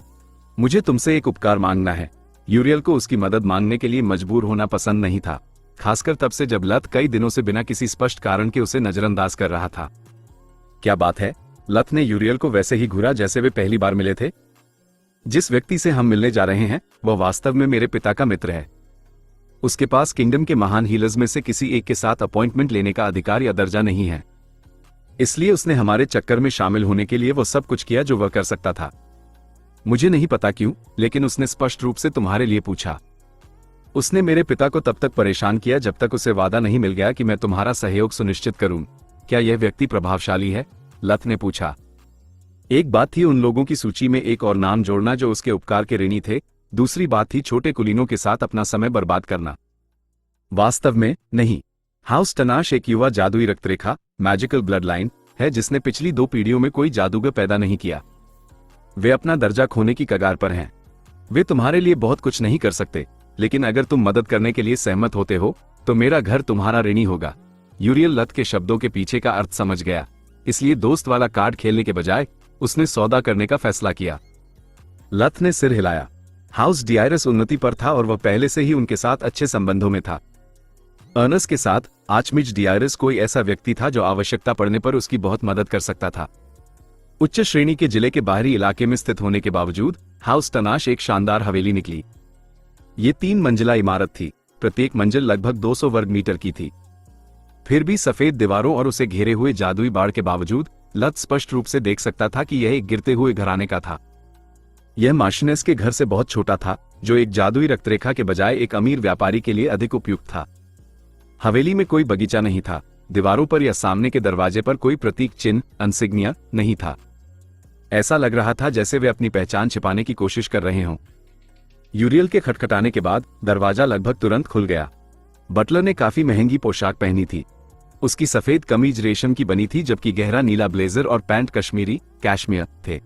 मुझे तुमसे एक उपकार मांगना है। यूरियल को उसकी मदद मांगने के लिए मजबूर होना पसंद नहीं था, खासकर तब से जब लत कई दिनों से बिना किसी स्पष्ट कारण के उसे नजरअंदाज कर रहा था। क्या बात है? लत ने यूरियल को वैसे ही घूरा जैसे वे पहली बार मिले थे। जिस व्यक्ति से हम मिलने जा रहे हैं वह वास्तव में मेरे पिता का मित्र है। उसके पास किंगडम के महान हीलर्स में से किसी एक के साथ अपॉइंटमेंट लेने का अधिकार या दर्जा नहीं है, इसलिए उसने हमारे चक्कर में शामिल होने के लिए वो सब कुछ किया जो वह कर सकता था। मुझे नहीं पता क्यों, लेकिन उसने स्पष्ट रूप से तुम्हारे लिए पूछा। उसने मेरे पिता को तब तक परेशान किया जब तक उसे वादा नहीं मिल गया कि मैं तुम्हारा सहयोग सुनिश्चित करूं। क्या यह व्यक्ति प्रभावशाली है? लत ने पूछा। एक बात थी उन लोगों की सूची में एक और नाम जोड़ना जो उसके उपकार के ऋणी थे, दूसरी बात थी छोटे कुलीनों के साथ अपना समय बर्बाद करना। वास्तव में नहीं। हाउस टनाश एक युवा जादुई रक्तरेखा मैजिकल ब्लड लाइन है जिसने पिछली 2 पीढ़ियों में कोई जादूगर पैदा नहीं किया। वे अपना दर्जा खोने की कगार पर हैं। वे तुम्हारे लिए बहुत कुछ नहीं कर सकते, लेकिन अगर तुम मदद करने के लिए सहमत होते हो तो मेरा घर तुम्हारा ऋणी होगा। यूरियल लत के शब्दों के पीछे का अर्थ समझ गया, इसलिए दोस्त वाला कार्ड खेलने के बजाय उसने सौदा करने का फैसला किया। लत ने सिर हिलाया। हाउस डियारस उन्नति पर था और वह पहले से ही उनके साथ अच्छे संबंधों में था। अर्नस के साथ आर्चमिच डियारस कोई ऐसा व्यक्ति था जो आवश्यकता पड़ने पर उसकी बहुत मदद कर सकता था। उच्च श्रेणी के जिले के बाहरी इलाके में स्थित होने के बावजूद हाउस टनाश एक शानदार हवेली निकली। ये 3 मंजिला इमारत थी, प्रत्येक मंजिल लगभग 200 वर्ग मीटर की थी। फिर भी सफेद दीवारों और उसे घेरे हुए जादुई बाड़ के बावजूद लत स्पष्ट रूप से देख सकता था कि यह एक गिरते हुए घराने का था। यह मार्शनेस के घर से बहुत छोटा था, जो एक जादुई रक्तरेखा के बजाय एक अमीर व्यापारी के लिए अधिक उपयुक्त था। हवेली में कोई बगीचा नहीं था, दीवारों पर या सामने के दरवाजे पर कोई प्रतीक चिन्ह इंसिग्निया नहीं था। ऐसा लग रहा था जैसे वे अपनी पहचान छिपाने की कोशिश कर रहे हों। यूरियल के खटखटाने के बाद दरवाजा लगभग तुरंत खुल गया। बटलर ने काफी महंगी पोशाक पहनी थी। उसकी सफेद कमीज रेशम की बनी थी जबकि गहरा नीला ब्लेजर और पैंट कश्मीरी कैशमियर थे।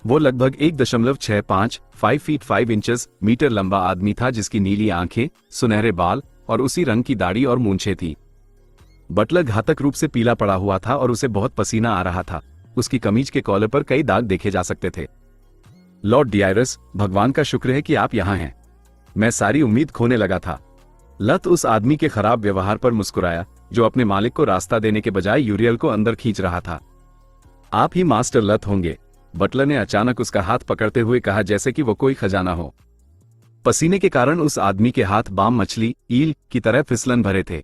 वो लगभग 1.65 5 फीट 5 इंचेस मीटर लंबा आदमी था जिसकी नीली आंखें, सुनहरे बाल और उसी रंग की दाढ़ी और मूंछें थी। बटलर घातक रूप से पीला पड़ा हुआ था और उसे बहुत पसीना आ रहा था। उसकी कमीज के कॉलर पर कई दाग देखे जा सकते थे। लॉर्ड डियारस, भगवान का शुक्र है कि आप यहाँ हैं। मैं सारी उम्मीद खोने लगा था। लत उस आदमी के खराब व्यवहार पर मुस्कुराया जो अपने मालिक को रास्ता देने के बजाय यूरियल को अंदर खींच रहा था। आप ही मास्टर लत होंगे, बटलर ने अचानक उसका हाथ पकड़ते हुए कहा जैसे कि वो कोई खजाना हो। पसीने के कारण उस आदमी के हाथ बाम मछली ईल की तरह फिसलन भरे थे।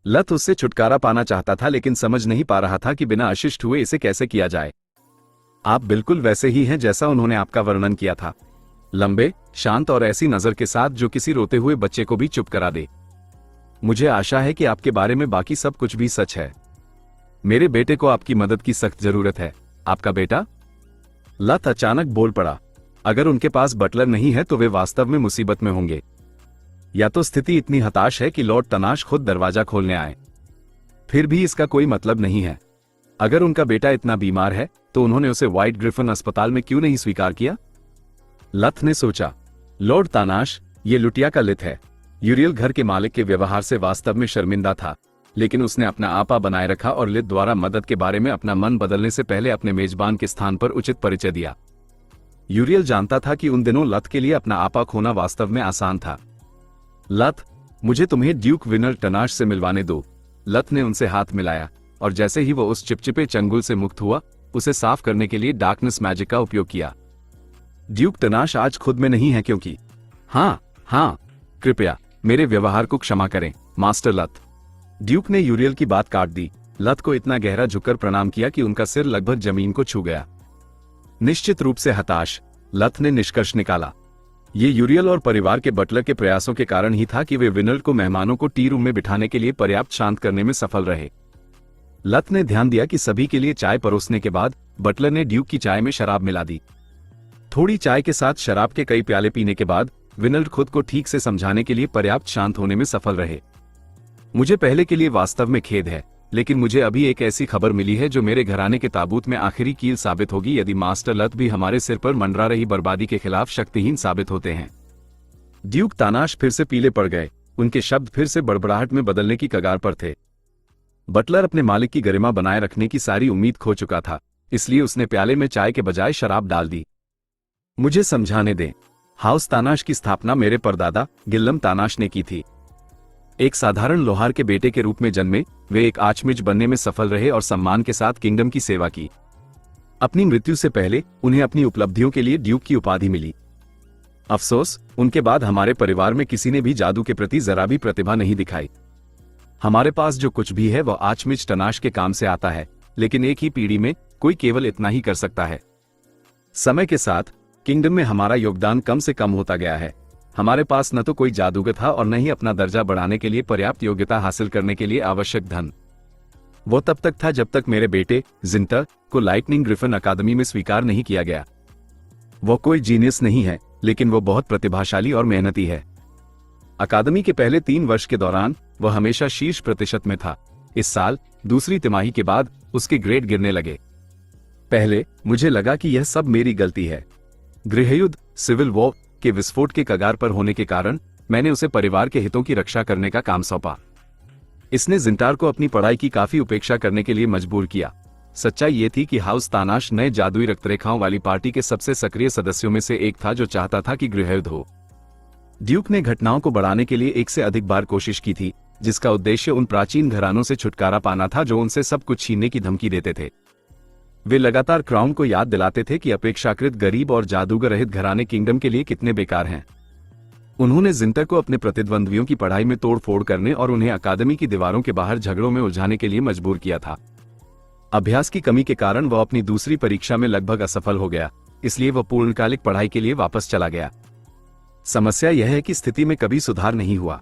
लत उससे छुटकारा पाना चाहता था लेकिन समझ नहीं पा रहा था कि बिना अशिष्ट हुए इसे कैसे किया जाए। आप बिल्कुल वैसे ही हैं जैसा उन्होंने आपका वर्णन किया था, लंबे, शांत और ऐसी नजर के साथ जो किसी रोते हुए बच्चे को भी चुप करा दे। मुझे आशा है कि आपके बारे में बाकी सब कुछ भी सच है। मेरे बेटे को आपकी मदद की सख्त जरूरत है। आपका बेटा? लत अचानक बोल पड़ा। अगर उनके पास बटलर नहीं है तो वे वास्तव में मुसीबत में होंगे। या तो स्थिति इतनी हताश है कि लॉर्ड टनाश खुद दरवाजा खोलने आए। फिर भी इसका कोई मतलब नहीं है। अगर उनका बेटा इतना बीमार है तो उन्होंने उसे व्हाइट ग्रिफिन अस्पताल में क्यों नहीं स्वीकार किया? लत ने सोचा। लॉर्ड तानाश, ये लुटिया का लित है। यूरियल घर के मालिक के व्यवहार से वास्तव में शर्मिंदा था, लेकिन उसने अपना आपा बनाए रखा और लित द्वारा मदद के बारे में अपना मन बदलने से पहले अपने मेजबान के स्थान पर उचित परिचय दिया। यूरियल जानता था कि उन दिनों लत के लिए अपना आपा खोना वास्तव में आसान था। लत, मुझे तुम्हें ड्यूक विनर टनाश से मिलवाने दो। लत ने उनसे हाथ मिलाया और जैसे ही वो उस चिपचिपे चंगुल से मुक्त हुआ, उसे साफ करने के लिए डार्कनेस मैजिक का उपयोग किया। ड्यूक टनाश आज खुद में नहीं है क्योंकि हाँ, कृपया मेरे व्यवहार को क्षमा करें मास्टर लत। ड्यूक ने यूरियल की बात काट दी। लत को इतना गहरा झुककर प्रणाम किया कि उनका सिर लगभग जमीन को छू गया। निश्चित रूप से हताश, लत ने निष्कर्ष निकाला। ये यूरियल और परिवार के बटलर के प्रयासों के कारण ही था कि वे विनर को मेहमानों को टी रूम में बिठाने के लिए पर्याप्त शांत करने में सफल रहे। लत ने ध्यान दिया कि सभी के लिए चाय परोसने के बाद बटलर ने ड्यूक की चाय में शराब मिला दी। थोड़ी चाय के साथ शराब के कई प्याले पीने के बाद विनर खुद को ठीक से समझाने के लिए पर्याप्त शांत होने में सफल रहे। मुझे पहले के लिए वास्तव में खेद है, लेकिन मुझे अभी एक ऐसी खबर मिली है जो मेरे घराने के ताबूत में आखिरी कील साबित होगी यदि मास्टर लत भी हमारे सिर पर मंडरा रही बर्बादी के खिलाफ शक्तिहीन साबित होते हैं। ड्यूक तानाश फिर से पीले पड़ गए। उनके शब्द फिर से बड़बड़ाहट में बदलने की कगार पर थे। बटलर अपने मालिक की गरिमा बनाए रखने की सारी उम्मीद खो चुका था, इसलिए उसने प्याले में चाय के बजाय शराब डाल दी। मुझे समझाने दें, हाउस तानाश की स्थापना मेरे परदादा गिल्लम तानाश ने की थी। एक साधारण लोहार के बेटे के रूप में जन्मे वे एक आर्चमिज बनने में सफल रहे और सम्मान के साथ किंगडम की सेवा की। अपनी मृत्यु से पहले उन्हें अपनी उपलब्धियों के लिए ड्यूक की उपाधि मिली। अफसोस, उनके बाद हमारे परिवार में किसी ने भी जादू के प्रति जरा भी प्रतिभा नहीं दिखाई। हमारे पास जो कुछ भी है वह आर्चमिज टनाश के काम से आता है, लेकिन एक ही पीढ़ी में कोई केवल इतना ही कर सकता है। समय के साथ किंगडम में हमारा योगदान कम से कम होता गया है। हमारे पास न तो कोई जादूगर था और न ही अपना दर्जा बढ़ाने के लिए पर्याप्त योग्यता हासिल करने के लिए आवश्यक धन। वो तब तक था जब तक मेरे बेटे जिंटर को लाइटनिंग ग्रिफिन अकादमी में स्वीकार नहीं किया गया। वो कोई जीनियस नहीं है, लेकिन वो बहुत प्रतिभाशाली और मेहनती है। अकादमी के पहले 3 वर्ष के दौरान वह हमेशा शीर्ष प्रतिशत में था। इस साल दूसरी तिमाही के बाद उसके ग्रेड गिरने लगे। पहले मुझे लगा कि यह सब मेरी गलती है। गृहयुद्ध सिविल वॉर के विस्फोट के कगार पर होने के कारण मैंने उसे परिवार के हितों की रक्षा करने का काम सौंपा। इसने जिंटार को अपनी पढ़ाई की काफी उपेक्षा करने के लिए मजबूर किया। सच्चाई ये थी कि हाउस तानाश नए जादुई रक्तरेखाओं वाली पार्टी के सबसे सक्रिय सदस्यों में से एक था जो चाहता था कि गृहयुद्ध हो। ड्यूक ने घटनाओं को बढ़ाने के लिए एक से अधिक बार कोशिश की थी, जिसका उद्देश्य उन प्राचीन घरानों से छुटकारा पाना था जो उनसे सब कुछ छीनने की धमकी देते थे। वे लगातार क्राउन को याद दिलाते थे कि अपेक्षाकृत गरीब और जादूगर रहित घराने किंगडम के लिए कितने बेकार हैं। उन्होंने जिंटर को अपने प्रतिद्वंद्वियों की पढ़ाई में तोड़फोड़ करने और उन्हें अकादमी की दीवारों के बाहर झगड़ों में उलझाने के लिए मजबूर किया था। अभ्यास की कमी के कारण वह अपनी दूसरी परीक्षा में लगभग असफल हो गया, इसलिए वह पूर्णकालिक पढ़ाई के लिए वापस चला गया। समस्या यह है कि स्थिति में कभी सुधार नहीं हुआ।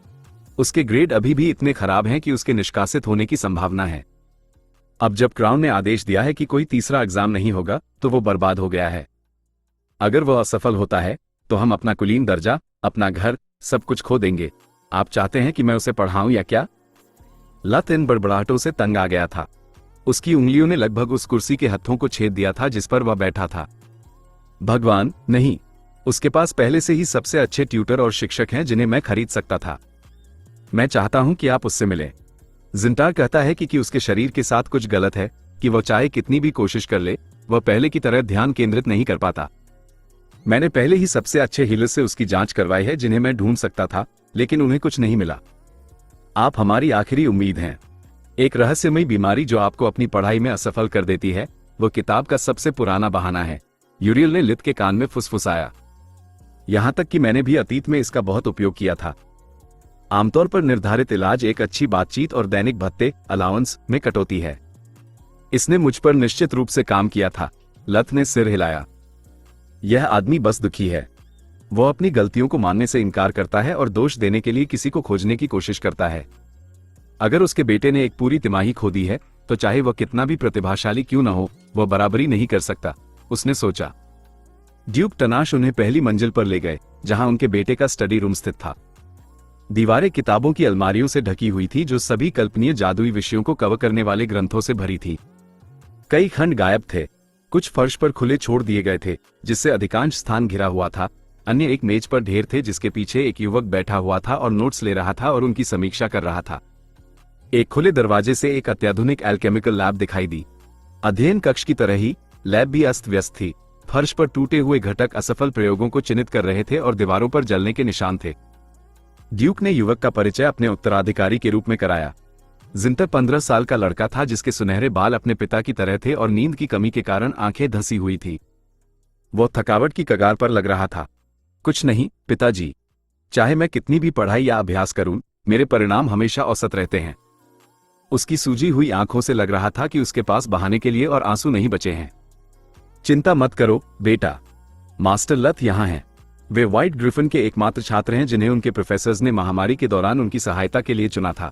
उसके ग्रेड अभी भी इतने खराब हैं कि उसके निष्कासित होने की संभावना है। अब जब क्राउन ने आदेश दिया है कि कोई तीसरा एग्जाम नहीं होगा, तो वो बर्बाद हो गया है। अगर वह असफल होता है तो हम अपना कुलीन दर्जा, अपना घर, सब कुछ खो देंगे। आप चाहते हैं कि मैं उसे पढ़ाऊं या क्या? लत इन बड़बड़ाहटों से तंग आ गया था। उसकी उंगलियों ने लगभग उस कुर्सी के हत्थों को छेद दिया था जिस पर वह बैठा था। भगवान, नहीं! उसके पास पहले से ही सबसे अच्छे ट्यूटर और शिक्षक हैं जिन्हें मैं खरीद सकता था। मैं चाहता हूं कि आप उससे मिलें। जिंटार कहता है कि उसके शरीर के साथ कुछ गलत है, कि वह चाहे कितनी भी कोशिश कर ले, वह पहले की तरह ध्यान केंद्रित नहीं कर पाता। मैंने पहले ही सबसे अच्छे हीलर से उसकी जांच करवाई है जिन्हें मैं ढूंढ सकता था, लेकिन उन्हें कुछ नहीं मिला। आप हमारी आखिरी उम्मीद हैं। एक रहस्यमयी बीमारी जो आपको अपनी पढ़ाई में असफल कर देती है, वह किताब का सबसे पुराना बहाना है। यूरियल ने लित के कान में फुसफुसाया। यहां तक कि मैंने भी अतीत में इसका बहुत उपयोग किया था। आमतौर पर निर्धारित इलाज एक अच्छी बातचीत और दैनिक भत्ते अलाउंस में कटौती है। इसने मुझ पर निश्चित रूप से काम किया था। लत ने सिर हिलाया। यह आदमी बस दुखी है। वह अपनी गलतियों को मानने से इनकार करता है और दोष देने के लिए किसी को खोजने की कोशिश करता है। अगर उसके बेटे ने एक पूरी तिमाही खो दी है, तो चाहे वह कितना भी प्रतिभाशाली क्यों न हो, वह बराबरी नहीं कर सकता, उसने सोचा। ड्यूक टनाश उन्हें पहली मंजिल पर ले गए, जहां उनके बेटे का स्टडी रूम स्थित था। दीवारें किताबों की अलमारियों से ढकी हुई थी जो सभी कल्पनीय जादुई विषयों को कवर करने वाले ग्रंथों से भरी थी। कई खंड गायब थे, कुछ फर्श पर खुले छोड़ दिए गए थे, जिससे अधिकांश स्थान घिरा हुआ था। अन्य एक मेज पर ढेर थे जिसके पीछे एक युवक बैठा हुआ था और नोट्स ले रहा था और उनकी समीक्षा कर रहा था। एक खुले दरवाजे से एक अत्याधुनिक एल्केमिकल लैब दिखाई दी। अध्ययन कक्ष की तरह ही लैब भी अस्त व्यस्त थी। फर्श पर टूटे हुए घटक असफल प्रयोगों को चिन्हित कर रहे थे और दीवारों पर जलने के निशान थे। ड्यूक ने युवक का परिचय अपने उत्तराधिकारी के रूप में कराया। जिंटर 15 साल का लड़का था जिसके सुनहरे बाल अपने पिता की तरह थे और नींद की कमी के कारण आंखें धंसी हुई थी। वो थकावट की कगार पर लग रहा था। कुछ नहीं पिताजी, चाहे मैं कितनी भी पढ़ाई या अभ्यास करूं, मेरे परिणाम हमेशा औसत रहते हैं। उसकी सूजी हुई आंखों से लग रहा था कि उसके पास बहाने के लिए और आंसू नहीं बचे हैं। चिंता मत करो बेटा, मास्टर लत यहाँ हैं। वे व्हाइट ग्रिफिन के एकमात्र छात्र हैं जिन्हें उनके प्रोफेसर्स ने महामारी के दौरान उनकी सहायता के लिए चुना था।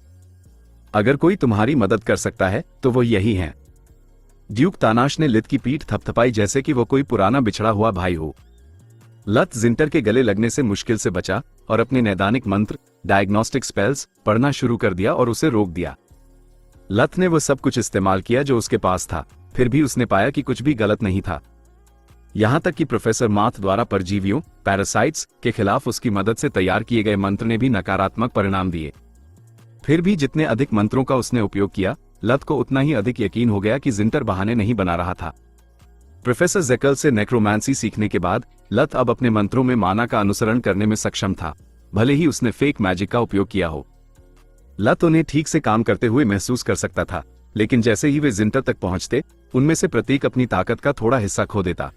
अगर कोई तुम्हारी मदद कर सकता है तो वो यही हैं। ड्यूक तानाश ने लित की पीठ थपथपाई जैसे कि वो कोई पुराना बिछड़ा हुआ भाई हो। लत जिंटर के गले लगने से मुश्किल से बचा और अपने नैदानिक मंत्र डायग्नोस्टिक स्पेल्स पढ़ना शुरू कर दिया और उसे रोक दिया। लत ने वो सब कुछ इस्तेमाल किया जो उसके पास था, फिर भी उसने पाया कि कुछ भी गलत नहीं था। यहां तक कि प्रोफेसर माथ द्वारा परजीवियों पैरासाइट्स के खिलाफ उसकी मदद से तैयार किए गए मंत्र ने भी नकारात्मक परिणाम दिए। फिर भी जितने अधिक मंत्रों का उसने उपयोग किया, लत को उतना ही अधिक यकीन हो गया कि जिंटर बहाने नहीं बना रहा था। प्रोफेसर जेकल से नेक्रोमांसी सीखने के बाद लत अब अपने मंत्रों में माना का अनुसरण करने में सक्षम था, भले ही उसने फेक मैजिक का उपयोग किया हो। लत उन्हें ठीक से काम करते हुए महसूस कर सकता था, लेकिन जैसे ही वे जिंटर तक पहुंचते, उनमें से प्रत्येक अपनी ताकत का थोड़ा हिस्सा खो देता।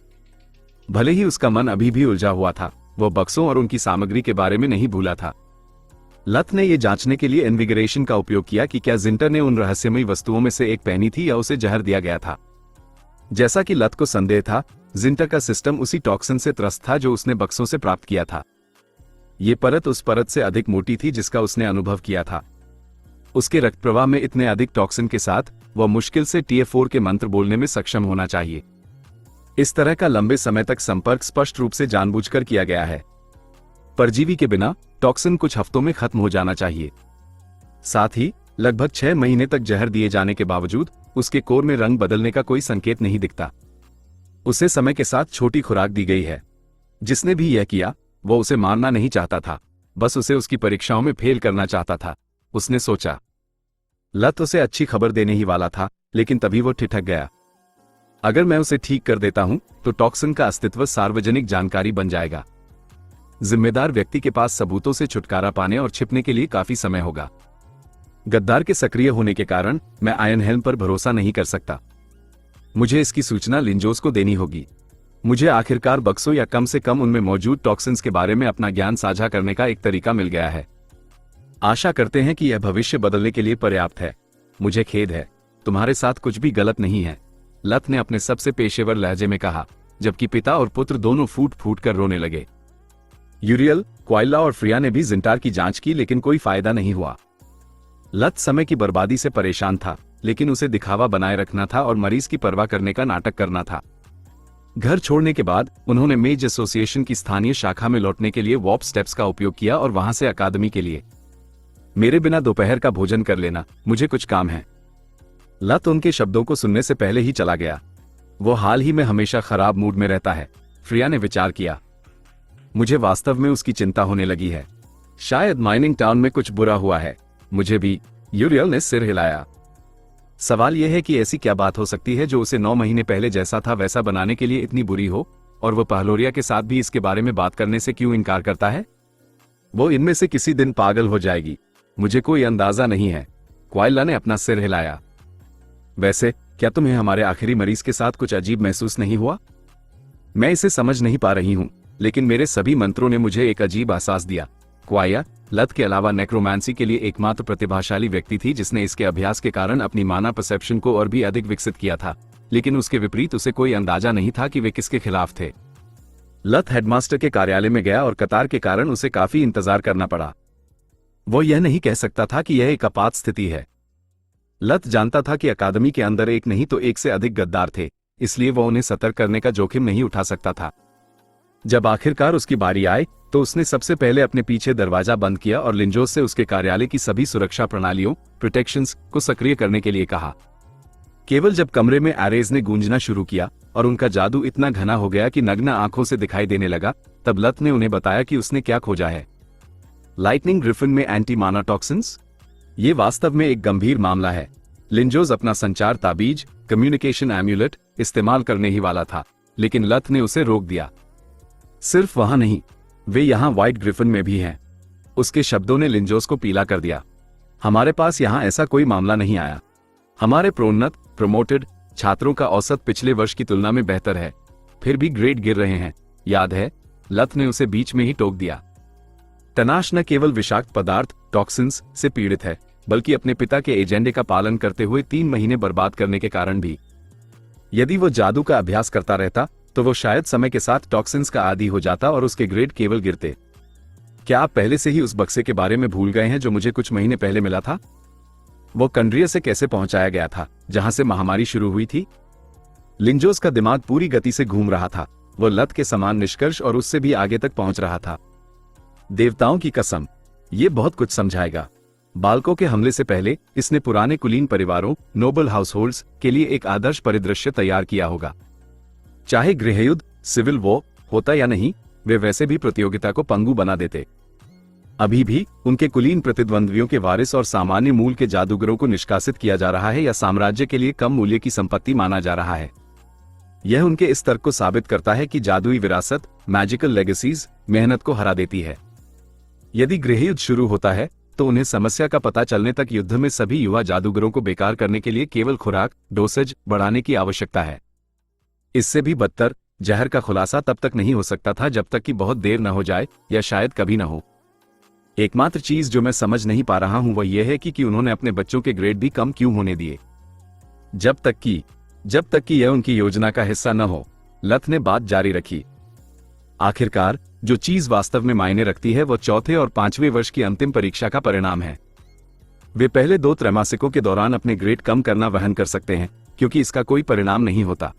भले ही उसका मन अभी भी उलझा हुआ था, वह बक्सों और उनकी सामग्री के बारे में नहीं भूला था। लत ने यह जांचने के लिए इन्विगोरेशन का उपयोग किया कि क्या जिंटर ने उन रहस्यमयी वस्तुओं में से एक पहनी थी या उसे जहर दिया गया था। जैसा कि लत को संदेह था, जिंटर का सिस्टम उसी टॉक्सिन से त्रस्त था जो उसने बक्सों से प्राप्त किया था। ये परत उस परत से अधिक मोटी थी जिसका उसने अनुभव किया था। उसके रक्त प्रवाह में इतने अधिक टॉक्सिन के साथ वह मुश्किल से TF4 के मंत्र बोलने में सक्षम होना चाहिए। इस तरह का लंबे समय तक संपर्क स्पष्ट रूप से जानबूझकर किया गया है। परजीवी के बिना टॉक्सिन कुछ हफ्तों में खत्म हो जाना चाहिए। साथ ही लगभग 6 महीने तक जहर दिए जाने के बावजूद उसके कोर में रंग बदलने का कोई संकेत नहीं दिखता। उसे समय के साथ छोटी खुराक दी गई है। जिसने भी यह किया वो उसे मारना नहीं चाहता था, बस उसे उसकी परीक्षाओं में फेल करना चाहता था, उसने सोचा। लत उसे अच्छी खबर देने ही वाला था, लेकिन तभी वो ठिठक गया। अगर मैं उसे ठीक कर देता हूं तो टॉक्सिन का अस्तित्व सार्वजनिक जानकारी बन जाएगा। जिम्मेदार व्यक्ति के पास सबूतों से छुटकारा पाने और छिपने के लिए काफी समय होगा। गद्दार के सक्रिय होने के कारण मैं आयनहेल्म पर भरोसा नहीं कर सकता। मुझे इसकी सूचना लिंजोस को देनी होगी। मुझे आखिरकार बक्सों या कम से कम उनमें मौजूद टॉक्सिन्स के बारे में अपना ज्ञान साझा करने का एक तरीका मिल गया है। आशा करते हैं कि यह भविष्य बदलने के लिए पर्याप्त है। मुझे खेद है, तुम्हारे साथ कुछ भी गलत नहीं है, लत ने अपने सबसे पेशेवर लहजे में कहा, जबकि पिता और पुत्र दोनों फूट फूट कर रोने लगे। यूरियल, क्वाइला और फ्रिया ने भी जिंटार की जांच की, लेकिन कोई फायदा नहीं हुआ। लत समय की बर्बादी से परेशान था, लेकिन उसे दिखावा बनाए रखना था और मरीज की परवाह करने का नाटक करना था। घर छोड़ने के बाद उन्होंने मेज एसोसिएशन की स्थानीय शाखा में लौटने के लिए वॉप स्टेप्स का उपयोग किया और वहां से अकादमी के लिए। मेरे बिना दोपहर का भोजन कर लेना, मुझे कुछ काम है। लत उनके शब्दों को सुनने से पहले ही चला गया। वो हाल ही में हमेशा खराब मूड में रहता है, फ्रिया ने विचार किया। मुझे वास्तव में उसकी चिंता होने लगी है। शायद माइनिंग टाउन में कुछ बुरा हुआ है। मुझे भी, यूरियल ने सिर हिलाया। सवाल यह है कि ऐसी क्या बात हो सकती है जो उसे 9 महीने पहले जैसा था वैसा बनाने के लिए इतनी बुरी हो, और वह पहलोरिया के साथ भी इसके बारे में बात करने से क्यों इनकार करता है? वो इनमें से किसी दिन पागल हो जाएगी, मुझे कोई अंदाजा नहीं है। क्वाइला ने अपना सिर हिलाया। वैसे क्या तुम्हें हमारे आखिरी मरीज के साथ कुछ अजीब महसूस नहीं हुआ? मैं इसे समझ नहीं पा रही हूं, लेकिन मेरे सभी मंत्रों ने मुझे एक अजीब एहसास दिया। क्वाइला लत के अलावा नेक्रोमांसी के लिए एकमात्र प्रतिभाशाली व्यक्ति थी जिसने इसके अभ्यास के कारण अपनी माना परसेप्शन को और भी अधिक विकसित किया था, लेकिन उसके विपरीत उसे कोई अंदाजा नहीं था कि वे किसके खिलाफ थे। लत हेडमास्टर के कार्यालय में गया और कतार के कारण उसे काफी इंतजार करना पड़ा। वो यह नहीं कह सकता था कि यह एक आपात स्थिति है। लत जानता था कि अकादमी के अंदर एक नहीं तो एक से अधिक गद्दार थे, इसलिए वह उन्हें सतर्क करने का जोखिम नहीं उठा सकता था। जब आखिरकार उसकी बारी आई तो उसने सबसे पहले अपने पीछे दरवाजा बंद किया और लिंजोस से उसके कार्यालय की सभी सुरक्षा प्रणालियों प्रोटेक्शंस को सक्रिय करने के लिए कहा। केवल जब कमरे में एरेज ने गूंजना शुरू किया और उनका जादू इतना घना हो गया कि नग्न आंखों से दिखाई देने लगा, तब लत ने उन्हें बताया कि उसने क्या खोजा है। लाइटनिंग ग्रिफिन में एंटी माना टॉक्सिन्स? ये वास्तव में एक गंभीर मामला है। लिंजोस अपना संचार ताबीज, कम्युनिकेशन एम्यूलेट इस्तेमाल करने ही वाला था, लेकिन लत ने उसे रोक दिया। सिर्फ वहां नहीं, वे यहां व्हाइट ग्रिफिन में भी हैं। उसके शब्दों ने लिंजोस को पीला कर दिया। हमारे पास यहां ऐसा कोई मामला नहीं आया। हमारे प्रोन्नत प्रमोटेड छात्रों का औसत पिछले वर्ष की तुलना में बेहतर है, फिर भी ग्रेड गिर रहे हैं, याद है? लत ने उसे बीच में ही टोक दिया। तनाश न केवल विषाक्त पदार्थ टॉक्सिन्स से पीड़ित है, बल्कि अपने पिता के एजेंडे का पालन करते हुए 3 महीने बर्बाद करने के कारण भी। यदि वो जादू का अभ्यास करता रहता तो वो शायद समय के साथ टॉक्सिन्स का आदी हो जाता और उसके ग्रेड केवल गिरते। क्या आप पहले से ही उस बक्से के बारे में भूल गए हैं जो मुझे कुछ महीने पहले मिला था? वो कंड्रिया से कैसे पहुंचाया गया था, जहां से महामारी शुरू हुई थी? लिंजोस का दिमाग पूरी गति से घूम रहा था। वो लत के समान निष्कर्ष और उससे भी आगे तक पहुंच रहा था। देवताओं की कसम, ये बहुत कुछ समझाएगा। बालकों के हमले से पहले इसने पुराने कुलीन परिवारों नोबल हाउसहोल्ड्स के लिए एक आदर्श परिदृश्य तैयार किया होगा। चाहे गृहयुद्ध सिविल वॉर होता या नहीं, वे वैसे भी प्रतियोगिता को पंगु बना देते। अभी भी उनके कुलीन प्रतिद्वंद्वियों के वारिस और सामान्य मूल के जादूगरों को निष्कासित किया जा रहा है या साम्राज्य के लिए कम मूल्य की संपत्ति माना जा रहा है। यह उनके इस तर्क को साबित करता है कि जादुई विरासत मैजिकल लेगेसीज मेहनत को हरा देती है। यदि गृहयुद्ध शुरू होता है तो उन्हें समस्या का पता चलने तक युद्ध में सभी युवा जादूगरों को बेकार करने के लिए केवल खुराक डोसेज बढ़ाने की आवश्यकता है। इससे भी बदतर, जहर का खुलासा तब तक नहीं हो सकता था जब तक कि बहुत देर न हो जाए, या शायद कभी न हो। एकमात्र चीज जो मैं समझ नहीं पा रहा हूं वह यह है कि उन्होंने अपने बच्चों के ग्रेड भी कम क्यों होने दिए, जब तक कि यह उनकी योजना का हिस्सा न हो। लथ ने बात जारी रखी। आखिरकार जो चीज वास्तव में मायने रखती है वो चौथे और 5वें वर्ष की अंतिम परीक्षा का परिणाम है। वे पहले 2 त्रैमासिकों के दौरान अपने ग्रेड कम करना वहन कर सकते हैं, क्योंकि इसका कोई परिणाम नहीं होता।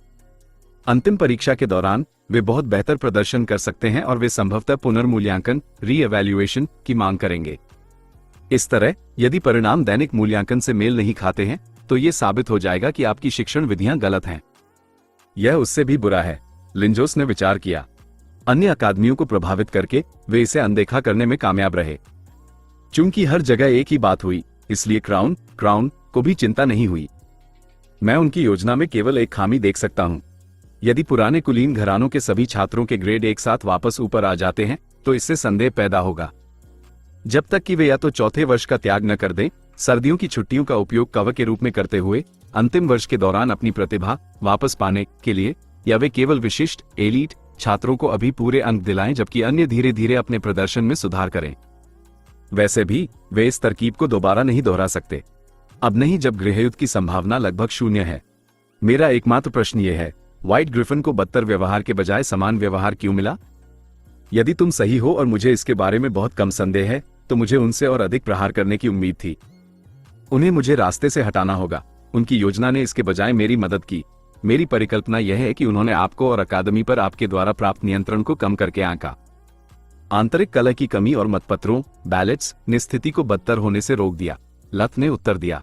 अंतिम परीक्षा के दौरान वे बहुत बेहतर प्रदर्शन कर सकते हैं और वे संभवतः पुनर्मूल्यांकन री-इवैल्यूएशन की मांग करेंगे। इस तरह यदि परिणाम दैनिक मूल्यांकन से मेल नहीं खाते हैं तो यह साबित हो जाएगा कि आपकी शिक्षण विधियां गलत हैं। यह उससे भी बुरा है, लिंजोस ने विचार किया। अन्य अकादमियों को प्रभावित करके वे इसे अनदेखा करने में कामयाब रहे। चूंकि हर जगह एक ही बात हुई, इसलिए क्राउन को भी चिंता नहीं हुई। मैं उनकी योजना में केवल एक खामी देख सकता हूं। यदि पुराने कुलीन घरानों के सभी छात्रों के ग्रेड एक साथ वापस ऊपर आ जाते हैं तो इससे संदेह पैदा होगा। जब तक कि वे या तो चौथे वर्ष का त्याग न कर दें, सर्दियों की छुट्टियों का उपयोग कवर के रूप में करते हुए अंतिम वर्ष के दौरान अपनी प्रतिभा वापस पाने के लिए, या वे केवल विशिष्ट एलीट छात्रों को अभी पूरे अंक दिलाएं जबकि अन्य धीरे धीरे अपने प्रदर्शन में सुधार करें। वैसे भी वे इस तरकीब को दोबारा नहीं दोहरा सकते, अब नहीं जब गृहयुद्ध की संभावना लगभग शून्य है। मेरा एकमात्र प्रश्न यह है, व्हाइट ग्रिफिन को बदतर व्यवहार के बजाय समान व्यवहार क्यों मिला? यदि तुम सही हो और मुझे इसके बारे में बहुत कम संदेह है, तो मुझे उनसे और अधिक प्रहार करने की उम्मीद थी। उन्हें मुझे रास्ते से हटाना होगा। उनकी योजना ने इसके बजाय मेरी मदद की। मेरी परिकल्पना यह है कि उन्होंने आपको और अकादमी पर आपके द्वारा प्राप्त नियंत्रण को कम करके आंका। आंतरिक कलह की कमी और मतपत्रों बैलेट्स ने स्थिति को बदतर होने से रोक दिया, लथ ने उत्तर दिया।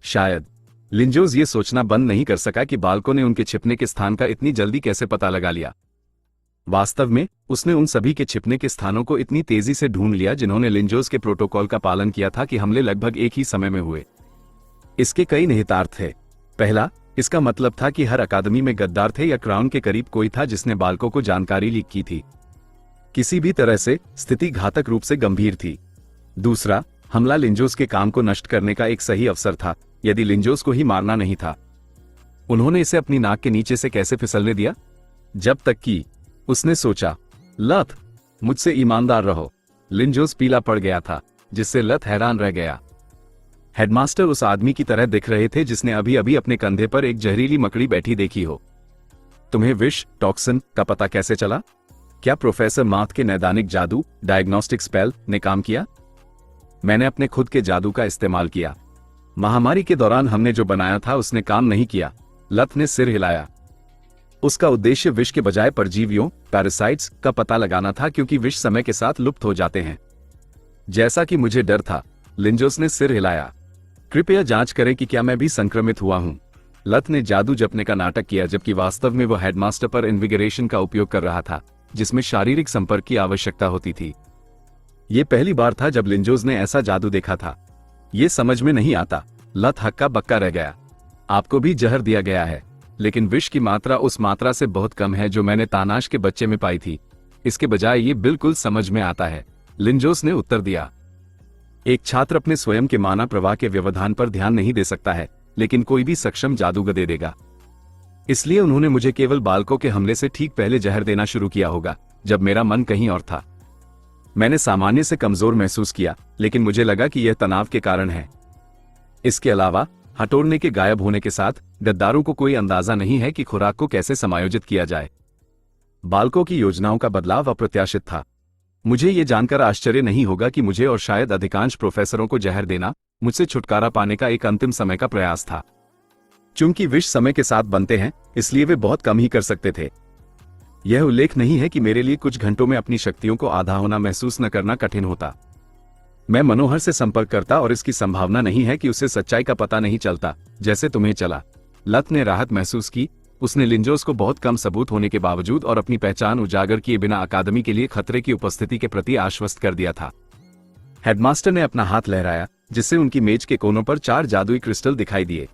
शायद लिंजोस ये सोचना बंद नहीं कर सका कि बालकों ने उनके छिपने के स्थान का इतनी जल्दी कैसे पता लगा लिया। वास्तव में उसने उन सभी के छिपने के स्थानों को इतनी तेजी से ढूंढ लिया जिन्होंने लिंजोस के प्रोटोकॉल का पालन किया था कि हमले लगभग एक ही समय में हुए। इसके कई निहितार्थ थे। पहला, इसका मतलब था कि हर अकादमी में गद्दार थे या क्राउन के करीब कोई था जिसने बालकों को जानकारी लीक की थी। किसी भी तरह से स्थिति घातक रूप से गंभीर थी। दूसरा, हमला लिंजोस के काम को नष्ट करने का एक सही अवसर था, यदि लिंजोस को ही मारना नहीं था। उन्होंने इसे अपनी नाक के नीचे से कैसे फिसलने दिया? जब तक कि उसने सोचा, लथ मुझसे ईमानदार रहो। लिंजोस पीला पड़ गया था, जिससे लथ हैरान रह गया। हेडमास्टर उस आदमी की तरह दिख रहे थे जिसने अभी अभी अपने कंधे पर एक जहरीली मकड़ी बैठी देखी हो। तुम्हें विष टॉक्सिन का पता कैसे चला? क्या प्रोफेसर माथ के नैदानिक जादू डायग्नोस्टिक स्पेल ने काम किया? मैंने अपने खुद के जादू का इस्तेमाल किया। महामारी के दौरान हमने जो बनाया था उसने काम नहीं किया। लथ ने सिर हिलाया। उसका उद्देश्य विष के बजाय परजीवियों पैरासाइट्स का पता लगाना था, क्योंकि विष समय के साथ लुप्त हो जाते हैं। जैसा कि मुझे डर था, लिंजोस ने सिर हिलाया। कृपया जांच करें कि क्या मैं भी संक्रमित हुआ हूं। लथ ने जादू जपने का नाटक किया, जबकि वास्तव में वह हेडमास्टर पर इन्विगरेशन का उपयोग कर रहा था, जिसमें शारीरिक संपर्क की आवश्यकता होती थी। यह पहली बार था जब लिंजोस ने ऐसा जादू देखा था। यह समझ में नहीं आता। लथ हक्का बक्का रह गया। आपको भी जहर दिया गया है, लेकिन विष की मात्रा उस मात्रा से बहुत कम है जो मैंने तानाश के बच्चे में पाई थी। इसके बजाय ये बिल्कुल समझ में आता है, लिंजोस ने उत्तर दिया। एक छात्र अपने स्वयं के माना प्रवाह के व्यवधान पर ध्यान नहीं दे सकता है, लेकिन कोई भी सक्षम जादूगर दे देगा। इसलिए उन्होंने मुझे केवल बालकों के हमले से ठीक पहले जहर देना शुरू किया होगा, जब मेरा मन कहीं और था। मैंने सामान्य से कमजोर महसूस किया, लेकिन मुझे लगा कि यह तनाव के कारण है। इसके अलावा हटोरने के गायब होने के साथ गद्दारों को कोई अंदाजा नहीं है कि खुराक को कैसे समायोजित किया जाए। बालकों की योजनाओं का बदलाव अप्रत्याशित था। मुझे ये जानकर आश्चर्य नहीं होगा कि मुझे और शायद अधिकांश प्रोफेसरों को जहर देना मुझसे छुटकारा पाने का एक अंतिम समय का प्रयास था। चूंकि विष समय के साथ बनते हैं, इसलिए वे बहुत कम ही कर सकते थे। यह उल्लेख नहीं है कि मेरे लिए कुछ घंटों में अपनी शक्तियों को आधा होना महसूस न करना कठिन होता। मैं मनोहर से संपर्क करता और इसकी संभावना नहीं है कि उसे सच्चाई का पता नहीं चलता, जैसे तुम्हें चला। लथ ने राहत महसूस की। उसने लिंजोस को बहुत कम सबूत होने के बावजूद और अपनी पहचान उजागर किए बिना अकादमी के लिए खतरे की उपस्थिति के प्रति आश्वस्त कर दिया था। हेडमास्टर ने अपना हाथ लहराया, जिससे उनकी मेज के कोनों पर 4 जादुई क्रिस्टल दिखाई दिए।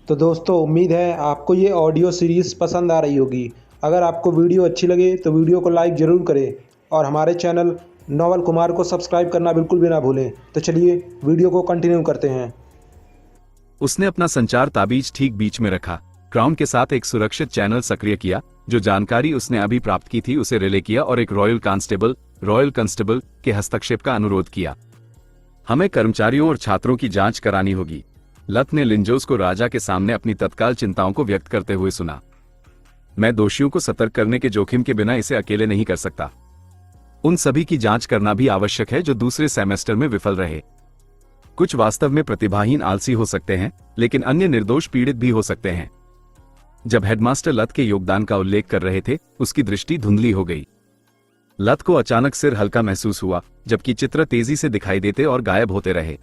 तो दोस्तों, उम्मीद है आपको ये ऑडियो सीरीज़ पसंद आ रही होगी। अगर आपको वीडियो अच्छी लगे तो वीडियो को लाइक ज़रूर करें और हमारे चैनल नोवल कुमार को सब्सक्राइब करना बिल्कुल भी ना भूलें। तो चलिए वीडियो को कंटिन्यू करते हैं। उसने अपना संचार ताबीज ठीक बीच में रखा, क्राउन के साथ एक सुरक्षित चैनल सक्रिय किया, जो जानकारी उसने अभी प्राप्त की थी उसे रिले किया और एक रॉयल कांस्टेबल के हस्तक्षेप का अनुरोध किया। हमें कर्मचारियों और छात्रों की जांच करानी होगी। लत ने लिंजोस को राजा के सामने अपनी तत्काल चिंताओं को व्यक्त करते हुए सुना। मैं दोषियों को सतर्क करने के जोखिम के बिना इसे अकेले नहीं कर सकता। उन सभी की जांच करना भी आवश्यक है जो दूसरे सेमेस्टर में विफल रहे। कुछ वास्तव में प्रतिभाहीन आलसी हो सकते हैं, लेकिन अन्य निर्दोष पीड़ित भी हो सकते हैं। जब हेडमास्टर लत के योगदान का उल्लेख कर रहे थे, उसकी दृष्टि धुंधली हो गई। लत को अचानक सिर हल्का महसूस हुआ, जबकि चित्र तेजी से दिखाई देते और गायब होते रहे।